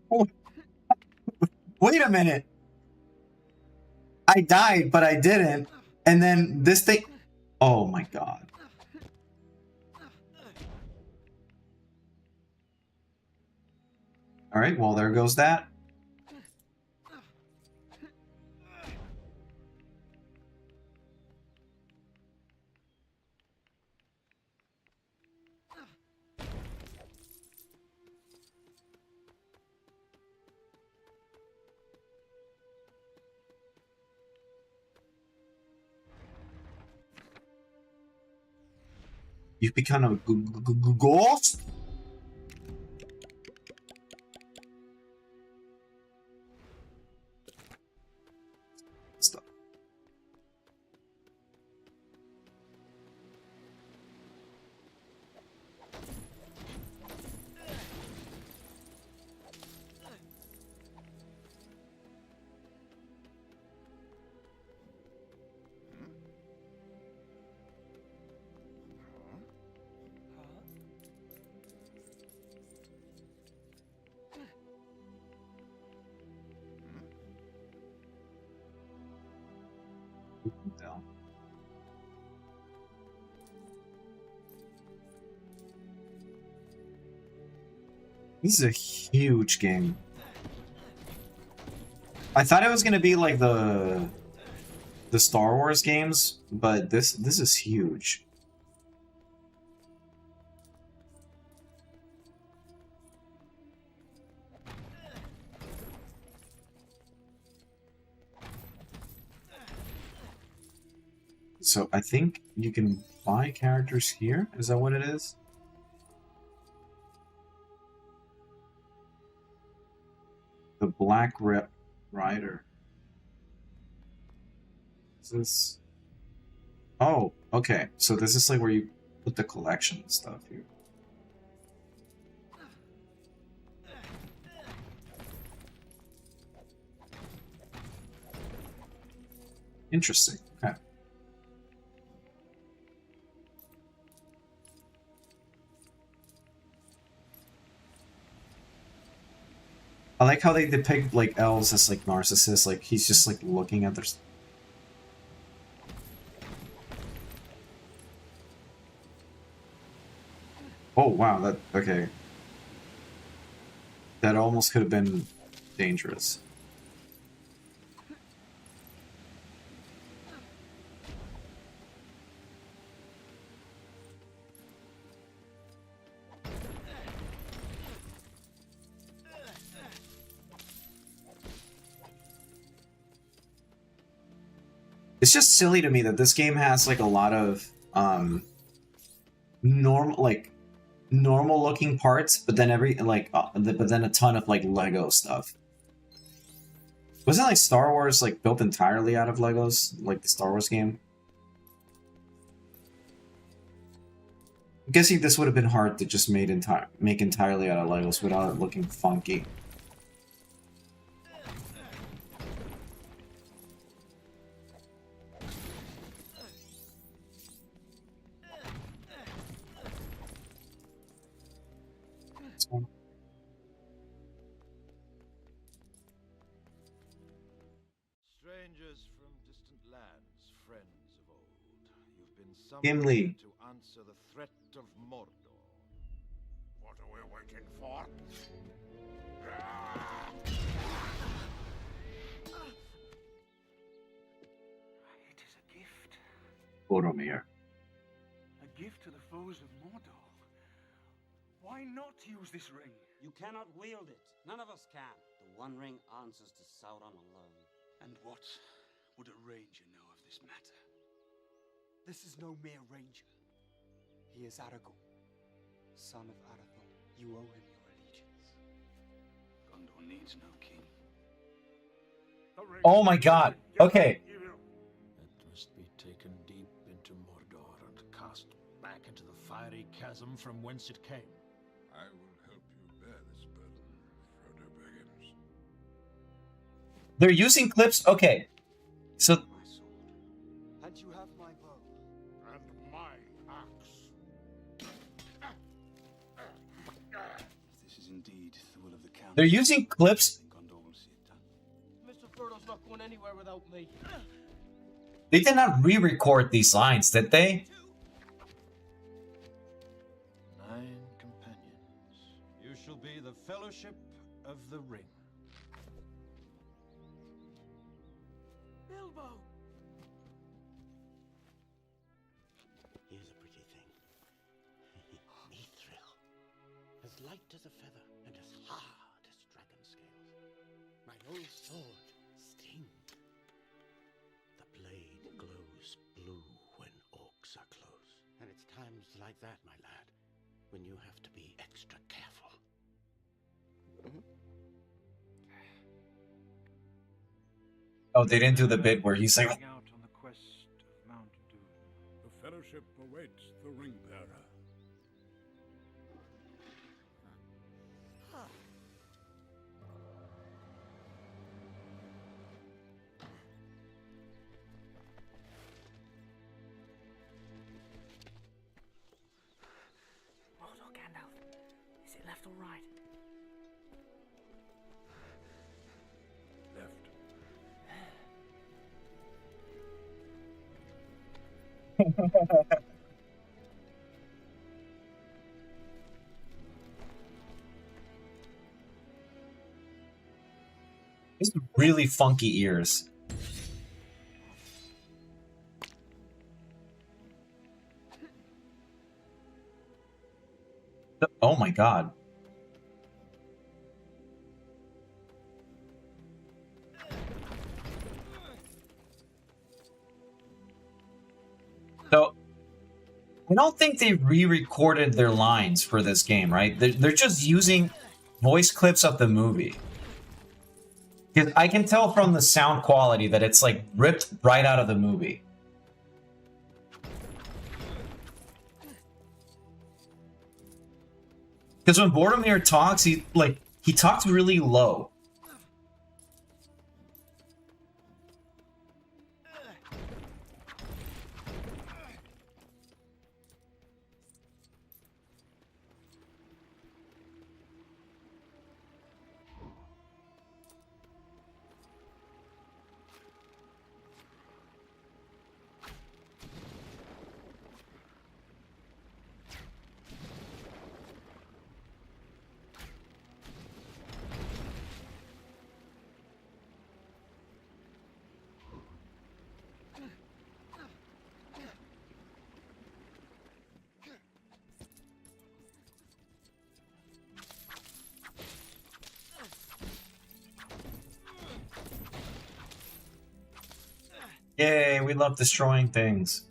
What? Wait a minute. I died, but I didn't. And then this thing... Oh my god. Alright, well there goes that. You've become a ghost? Stop. No. This is a huge game. I thought it was gonna be like the Star Wars games, but this is huge. So I think you can buy characters here. Is that what it is? The Black Rider. Is this? Oh, okay. So this is like where you put the collection and stuff here. Interesting. Okay. I like how they depict like elves as like narcissists, like he's just like looking at their... Oh wow, that... okay. That almost could have been dangerous. It's just silly to me that this game has like a lot of normal looking parts, but then but then a ton of like Lego stuff. Wasn't like Star Wars like built entirely out of Legos, like the Star Wars game? I'm guessing this would have been hard to just make entirely out of Legos without it looking funky. Gimli.
to answer the threat of Mordor.
What are we waiting for?
It is a gift.
Boromir.
A gift to the foes of Mordor. Why not use this ring?
You cannot wield it. None of us can. The One Ring answers to Sauron alone.
And what would a ranger know of this matter? This is no mere ranger. He is Aragorn, son of Arathorn. You owe him your allegiance. Gondor needs no king.
Oh my god. Okay.
It must be taken deep into Mordor and cast back into the fiery chasm from whence it came.
I will help you bear this burden, Frodo Baggins.
They're using clips. Okay. So
My sword. And you have my bow.
And my axe.
If this is indeed the will of the Count,
they're using clips.
then Gondor will see it done.
Mr. Frodo's not going anywhere without me.
They did not re-record these lines, did they?
9 companions. You shall be the Fellowship of the Ring.
Bilbo!
Here's a pretty thing. Mithril. As light as a feather and as hard as dragon scales. My old sword, Sting. The blade glows blue when orcs are close. And it's times like that, my lad, when you have to be extra careful.
Oh, they didn't do the bit where he's like,
Out on the quest of Mount Doom.
The Fellowship awaits the Ring Bearer.
Mordor, Gandalf. Is it left or right?
Left.
these are really funky ears. Oh my god. So, I don't think they re-recorded their lines for this game, right? They're just using voice clips of the movie. Because I can tell from the sound quality that it's like ripped right out of the movie. Because when Boromir talks, he talks really low. Yay, we love destroying things.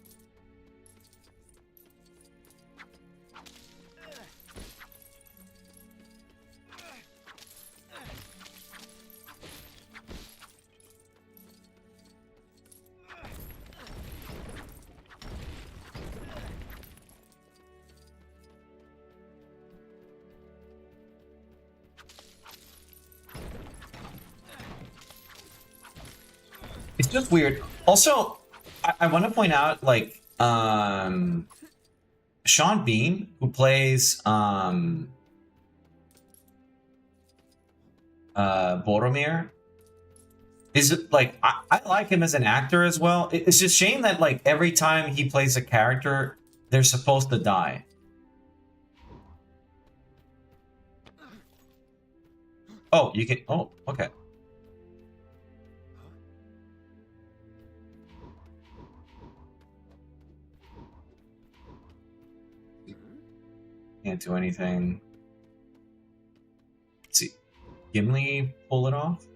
It's just weird. Also, I want to point out, like, Sean Bean, who plays Boromir, is it like I like him as an actor as well. It's just a shame that like every time he plays a character, they're supposed to die. Oh, you can. Oh, okay. Can't do anything. Let's see. Gimli pull it off?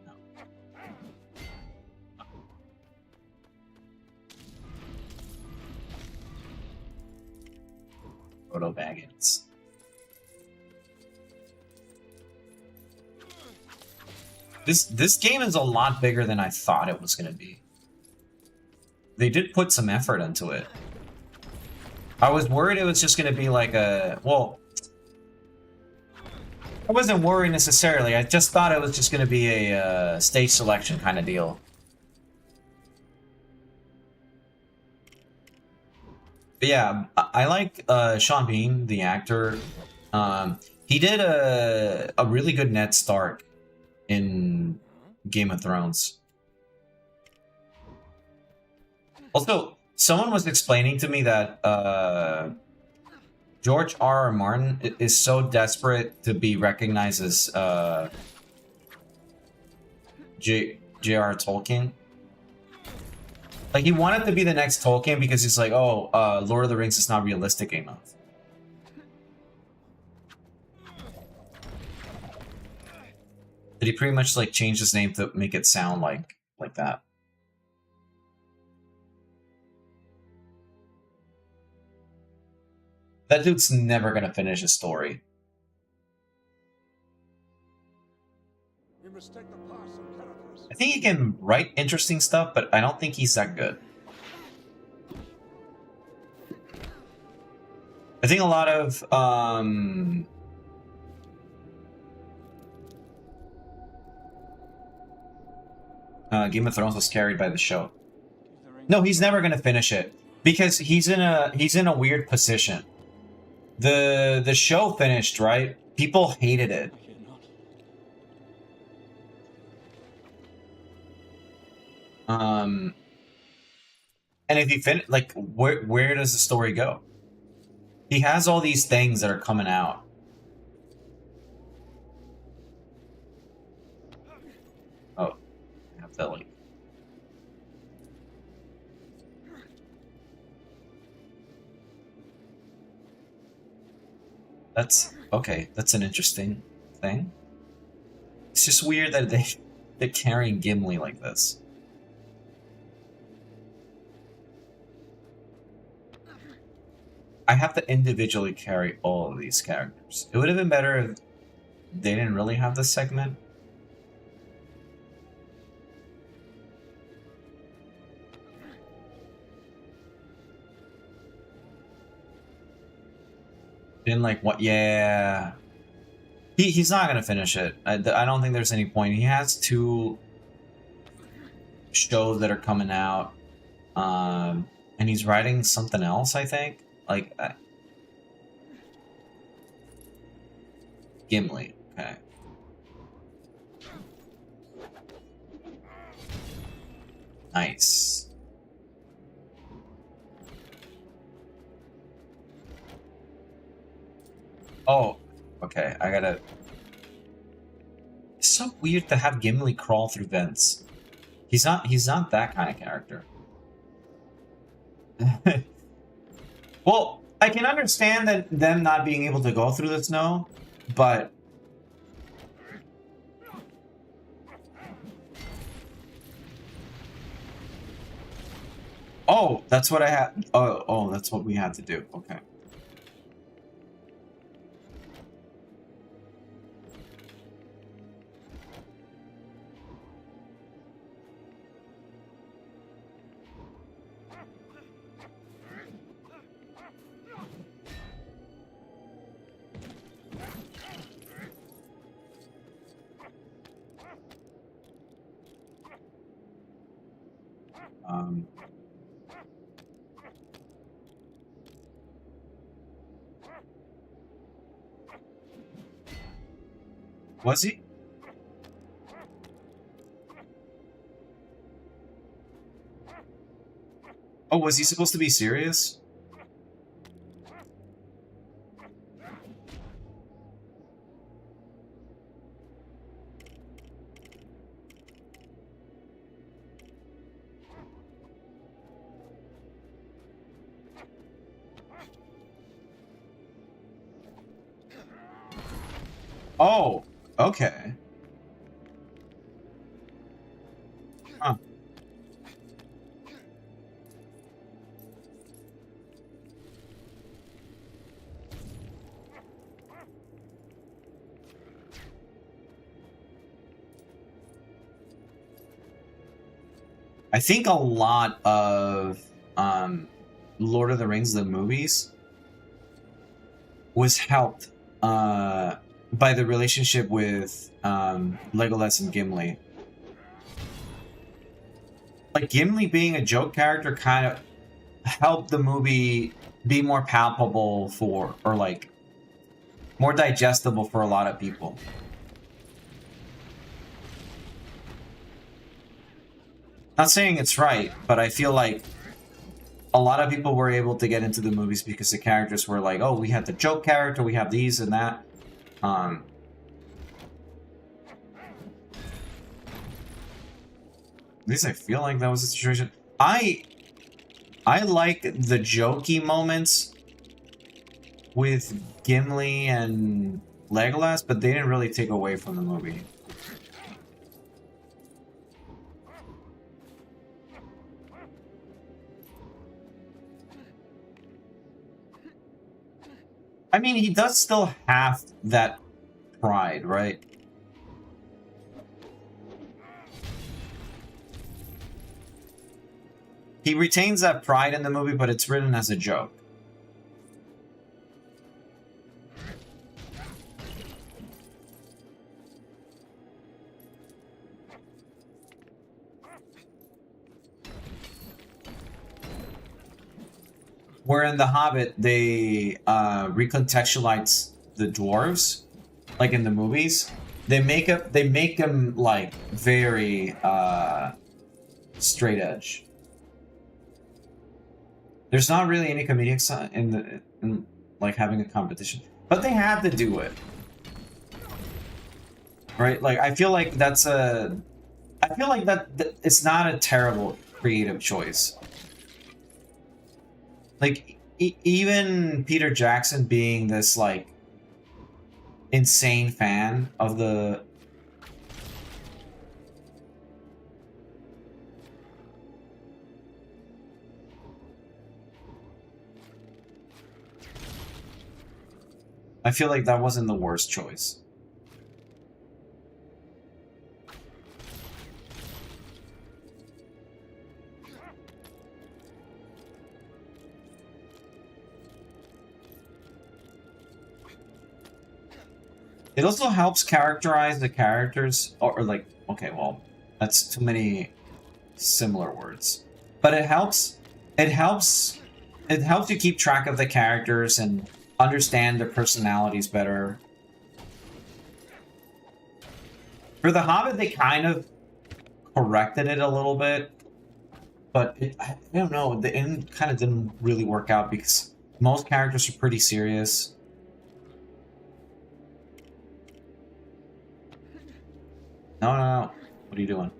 No. Frodo Baggins. This game is a lot bigger than I thought it was gonna be. They did put some effort into it. I was worried it was just gonna be like a well. I wasn't worried necessarily. I just thought it was just gonna be a stage selection kind of deal. But yeah, I like Sean Bean, the actor. He did a really good Ned Stark in Game of Thrones. Also, someone was explaining to me that George R.R. Martin is so desperate to be recognized as J.R. Tolkien. Like, he wanted to be the next Tolkien because he's like, oh, Lord of the Rings is not realistic enough. But he pretty much like changed his name to make it sound like that. That dude's never gonna finish his story. I think he can write interesting stuff, but I don't think he's that good. I think a lot of Game of Thrones was carried by the show. No, he's never gonna finish it because he's in a weird position. The show finished, right? People hated it. And if he finish, like, where does the story go? He has all these things that are coming out. Oh, I have to like. That's okay. That's an interesting thing. It's just weird that they're carrying Gimli like this. I have to individually carry all of these characters. It would have been better if they didn't really have this segment. Didn't like what? Yeah. He's not gonna finish it. I don't think there's any point. He has 2 shows that are coming out, and he's writing something else. I think like Gimli. Okay. Nice. Oh, okay, I gotta... It's so weird to have Gimli crawl through vents. He's not that kind of character. Well, I can understand that them not being able to go through the snow, but... Oh, that's what I had... Oh, that's what we had to do. Okay. Was he? Oh, was he supposed to be serious? Oh, okay. Huh. I think a lot of Lord of the Rings, the movies, was helped by the relationship with Legolas and Gimli. Like, Gimli being a joke character kind of helped the movie be more palpable for, or like, more digestible for a lot of people. Not saying it's right, but I feel like a lot of people were able to get into the movies because the characters were like, oh, we have the joke character, we have these and that. At least I feel like that was the situation. I like the jokey moments with Gimli and Legolas, but they didn't really take away from the movie. I mean, he does still have that pride, right? He retains that pride in the movie, but it's written as a joke. Where in The Hobbit, they recontextualize the dwarves, like in the movies. They make them like very straight edge. There's not really any comedic side in like having a competition, but they had to do it, right? Like I feel like that it's not a terrible creative choice. Like, even Peter Jackson being this, like, insane fan of the... I feel like that wasn't the worst choice. It also helps characterize the characters, or like, okay, well, that's too many similar words. But it helps you keep track of the characters and understand their personalities better. For The Hobbit, they kind of corrected it a little bit, but I don't know, the end kind of didn't really work out because most characters are pretty serious. No. What are you doing?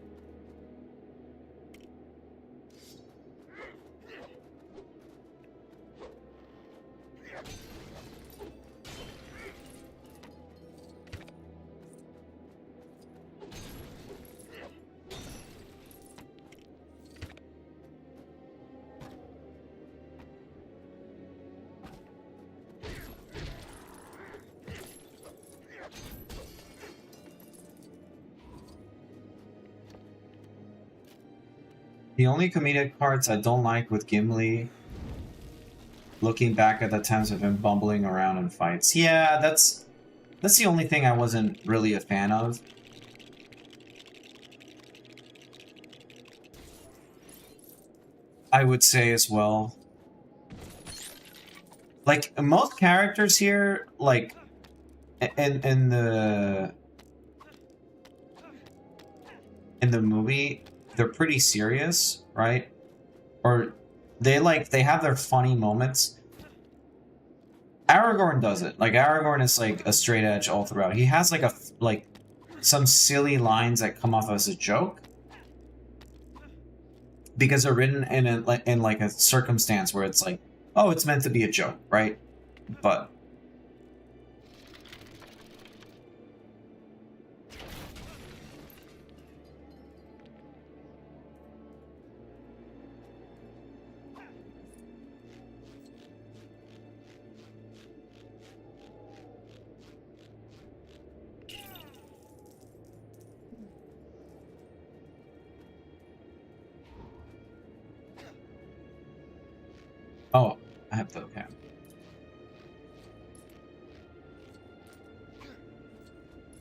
The only comedic parts I don't like with Gimli, looking back at the times of him bumbling around in fights. Yeah, that's the only thing I wasn't really a fan of. I would say as well. Like, most characters here, like, in the movie, they're pretty serious, right? Or they have their funny moments. Aragorn does it. Like, Aragorn is like a straight edge all throughout. He has like some silly lines that come off as a joke because they're written in like a circumstance where it's like, oh, it's meant to be a joke, right? But oh, I have to, okay. I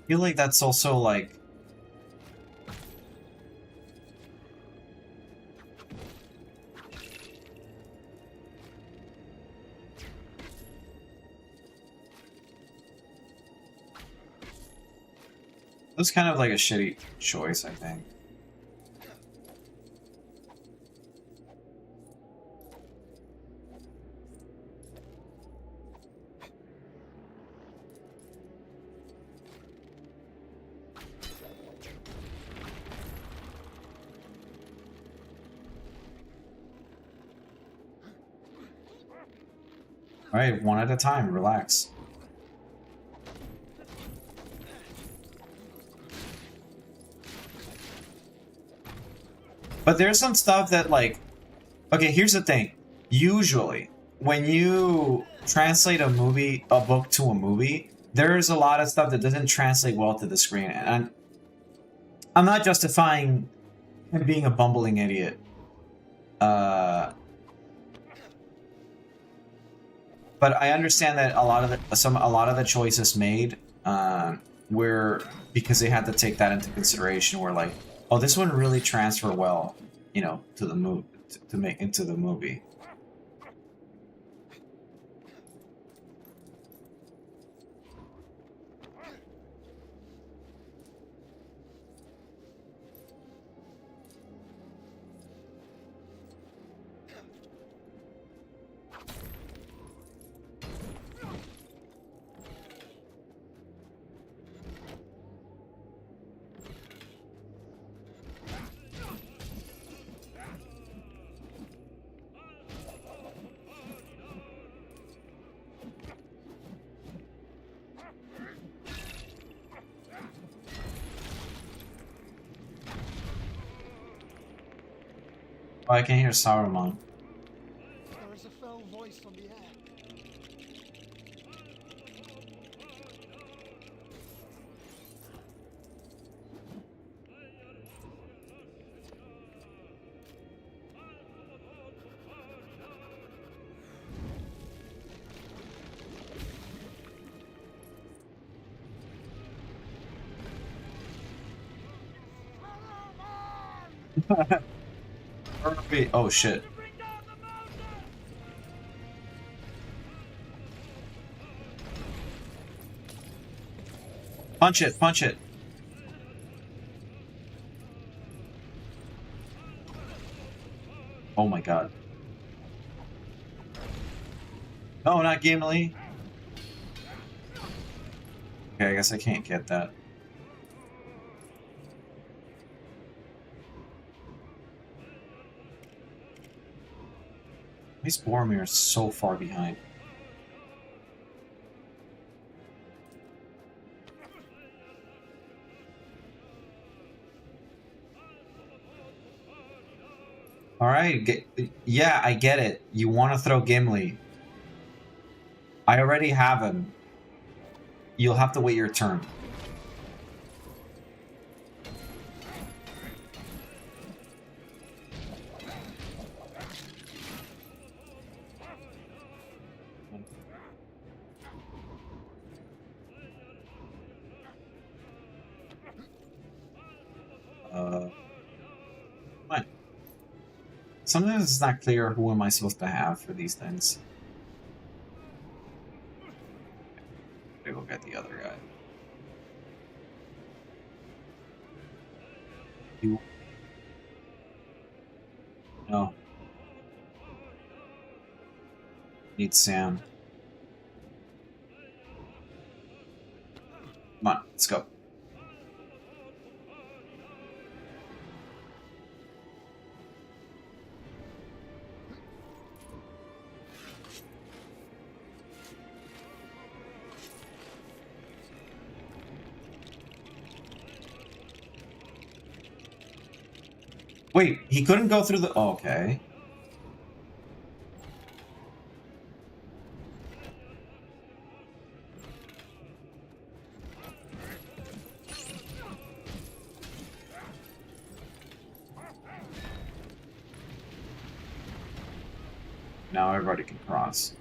feel like that's also like... It was kind of like a shitty choice, I think. Alright, one at a time, relax. But there's some stuff that, like... Okay, here's the thing. Usually, when you translate a book to a movie, there's a lot of stuff that doesn't translate well to the screen. And I'm not justifying him being a bumbling idiot. But I understand that a lot of the choices made were because they had to take that into consideration. Where like, oh, this wouldn't really transfer well, you know, to the movie to make into the movie. Oh, I can hear Saruman.
There is a fell voice on the air.
Oh shit. Punch it, punch it. Oh my god. No, not Gimli. Okay, I guess I can't get that. These Boromir are so far behind. Alright, yeah, I get it. You want to throw Gimli. I already have him. You'll have to wait your turn. Fine. Sometimes it's not clear who am I supposed to have for these things. Okay, we'll get the other guy. You... No. Need Sam. Come on, let's go. Wait, he couldn't go through the... Oh, okay. Now everybody can cross.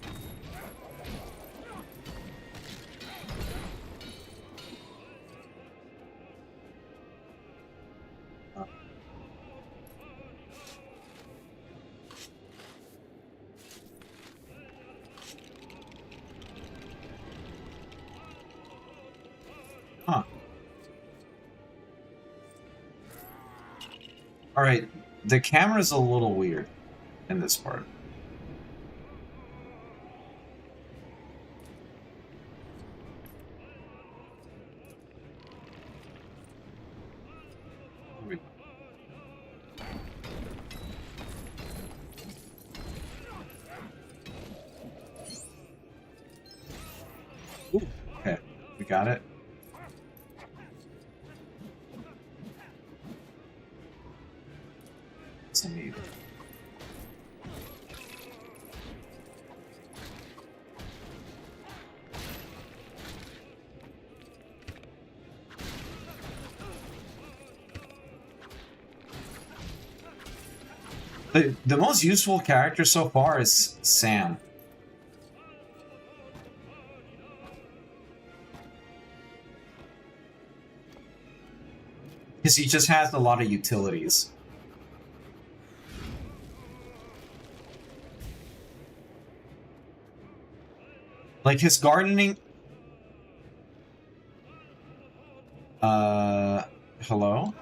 Huh. Alright, the camera's a little weird in this part. Ooh, okay, we got it. What's the need? The most useful character so far is Sam. Because he just has a lot of utilities. Like his gardening... Hello?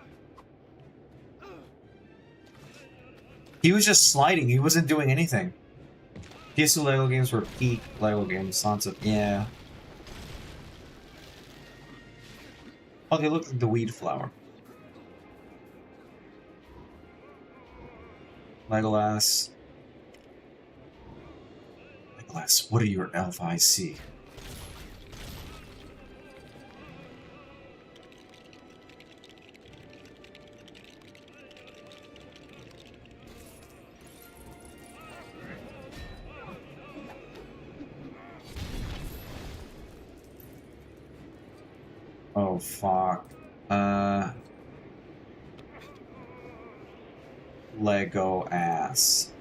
He was just sliding, he wasn't doing anything. PS2 LEGO games were peak LEGO games, lots of... yeah. Oh, they look like the weed flower. Legolas. Legolas, what are your LIC? Oh, fuck. Lego ass.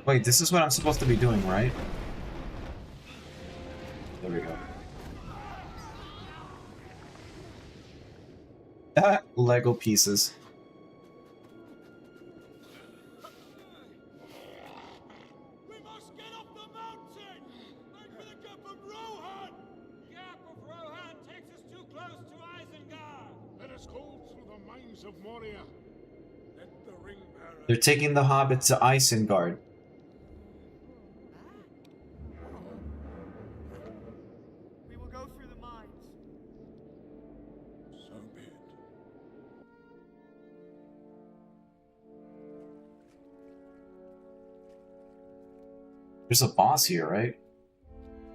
Wait, this is what I'm supposed to be doing, right? There we go. Lego pieces.
We must get up the mountain! Make for the Gap of Rohan! Gap of Rohan takes us too close to Isengard!
Let us go through the mines of Moria. Let the ring bearer...
They're taking the Hobbit to Isengard.
We will go through the mines.
So be it.
There's a boss here, right?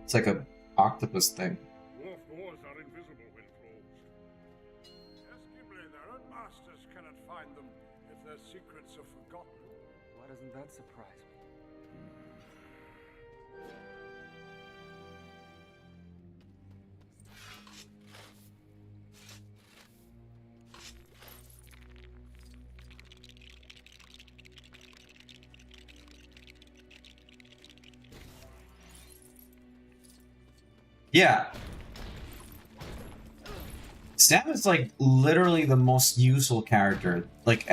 It's like a octopus thing.
Dwarf doors are invisible when closed. Yes, Gimli, their own masters cannot find them if their secrets are forgotten.
Why doesn't that surprise me?
Yeah. Sam is like literally the most useful character. Like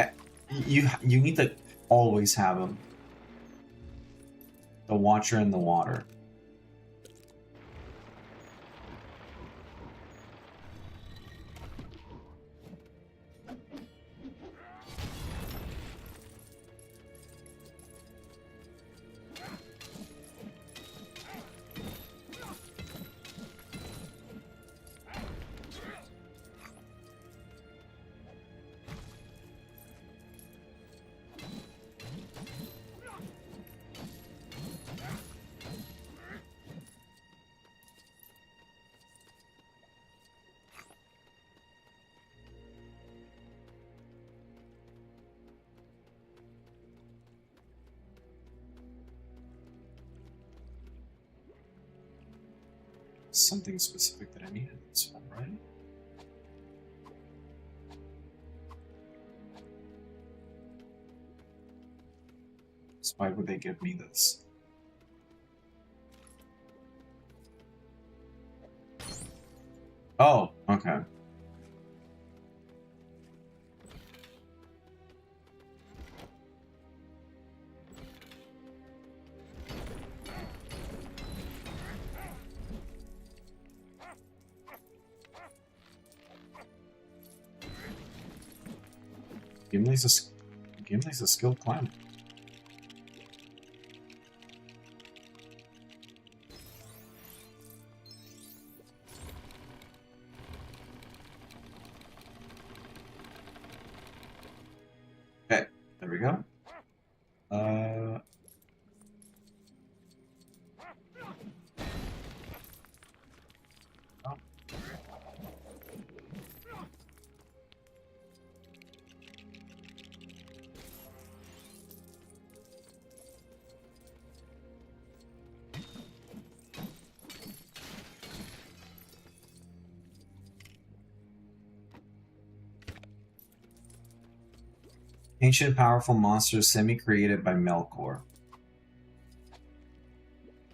you need to always have him. The Watcher in the water. something specific that I needed. This one, right? So why would they give me this? Oh, okay. Gimli's a skilled climber. Okay, there we go. Oh. Ancient powerful monsters semi-created by Melkor.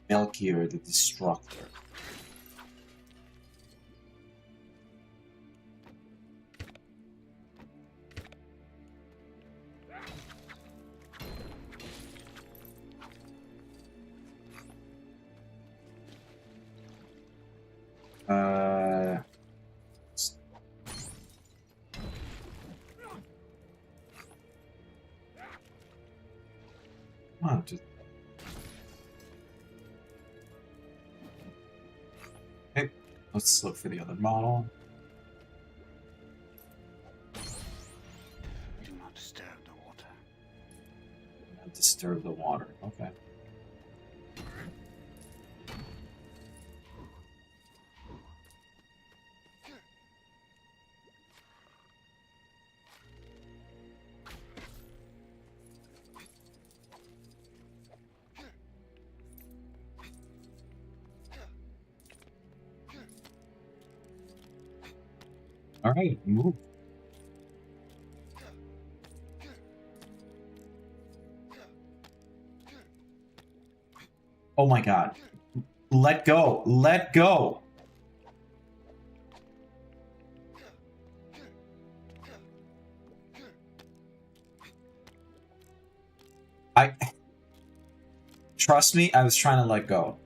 Melkir the Destructor. Okay, let's look for the other model.
Do not disturb the water.
Do not disturb the water. Okay. All right, move. Oh my god. Let go. Let go. Trust me, I was trying to let go.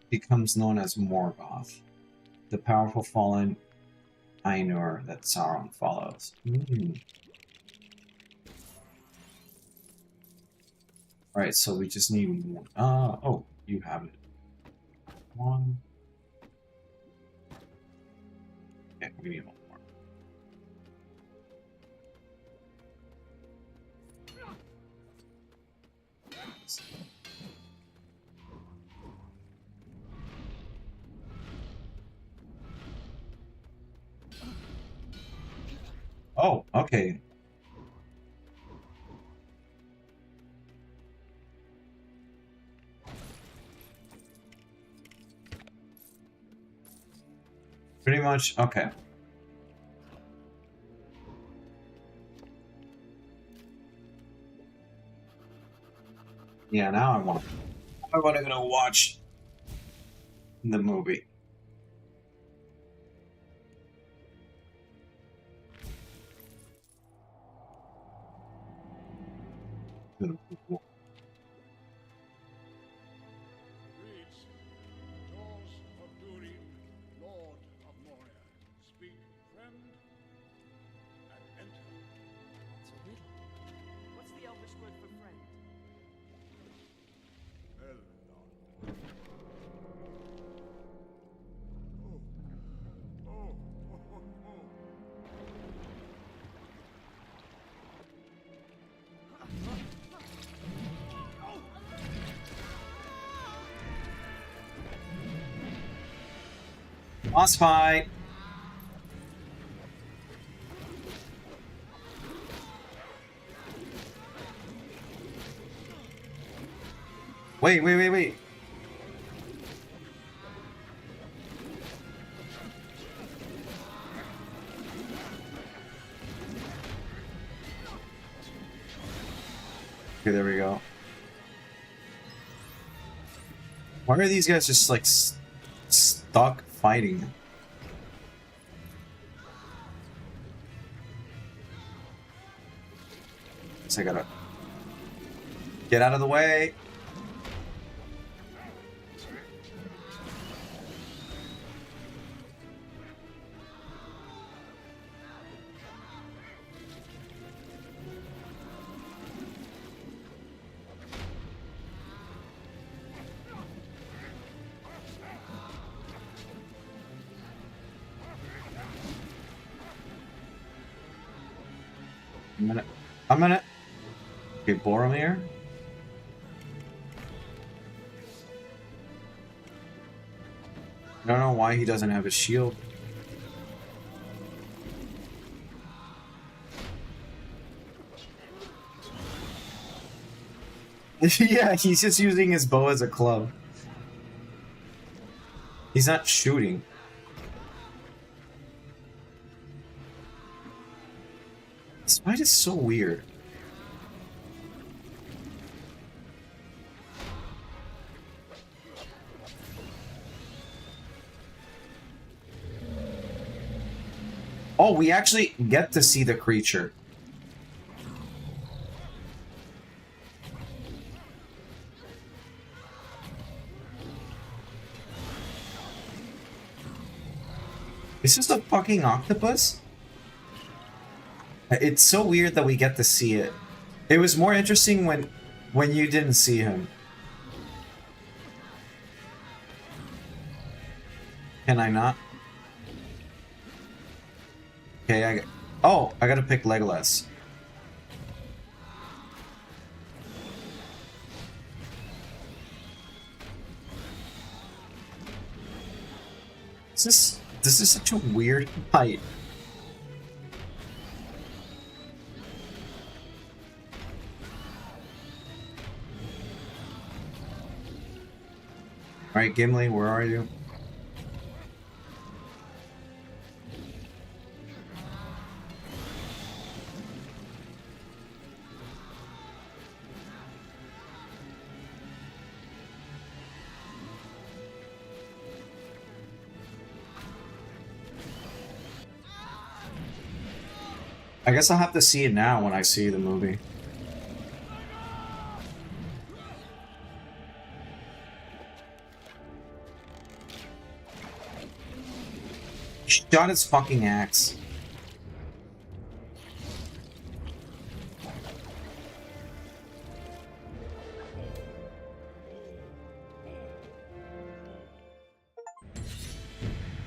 Becomes known as Morgoth, the powerful fallen Ainur that Sauron follows. Alright, so we just need one. Oh, you have it. One. Okay, we need one more. Oh, okay. Pretty much, okay. Yeah, now I want to go watch the movie.
Reads, Jaws of Durin, Lord of Moria. Speak, friend, and enter.
It's a riddle. What's the Elvish word for friend?
Boss fight. Wait. Okay, there we go. Why are these guys just like stuck fighting? So I gotta get out of the way. A minute. Okay, Boromir. I don't know why he doesn't have a shield. Yeah, he's just using his bow as a club. He's not shooting. This fight is so weird. Oh, we actually get to see the creature. Is this a fucking octopus? It's so weird that we get to see it. It was more interesting when you didn't see him. Can I not? Okay, I gotta pick Legolas. This is such a weird fight. Alright, Gimli, where are you? I guess I'll have to see it now when I see the movie. Shot his fucking axe.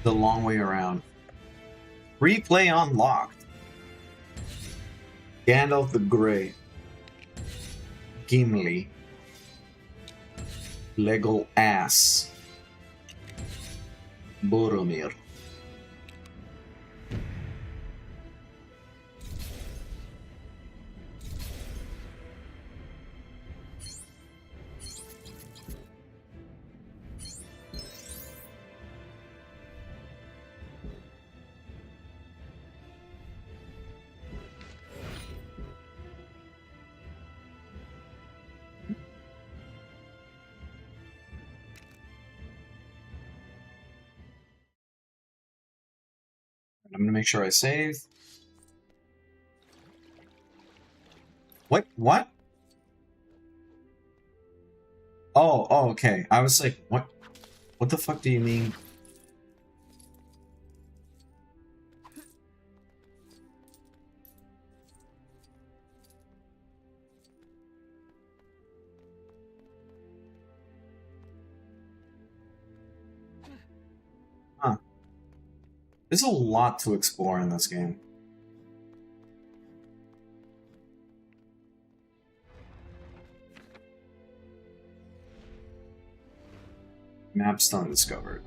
The long way around. Replay unlocked. Gandalf the Grey. Gimli. Legolas. Boromir. I'm gonna make sure I save. What? What? Oh, okay. I was like, what? What the fuck do you mean? Huh. There's a lot to explore in this game. Map stone discovered.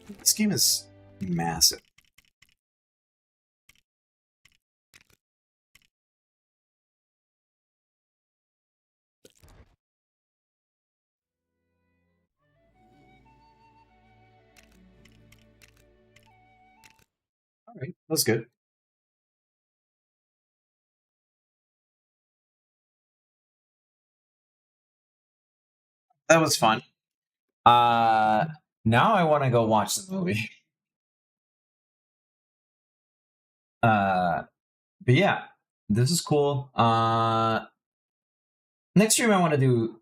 This game is massive. All right, that's good. That was fun. Now I want to go watch the movie. But yeah, this is cool. Next stream I want to do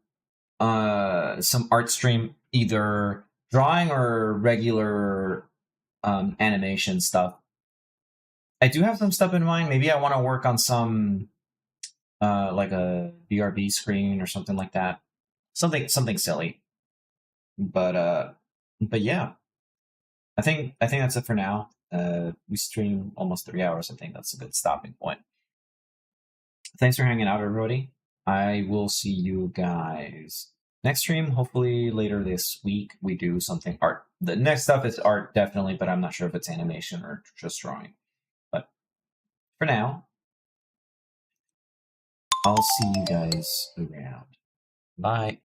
some art stream, either drawing or regular animation stuff. I do have some stuff in mind. Maybe I want to work on some like a BRB screen or something like that. Something silly. But yeah. I think that's it for now. We stream almost 3 hours. I think that's a good stopping point. Thanks for hanging out, everybody. I will see you guys next stream. Hopefully later this week we do something art. The next stuff is art, definitely, but I'm not sure if it's animation or just drawing. But for now, I'll see you guys around. Bye.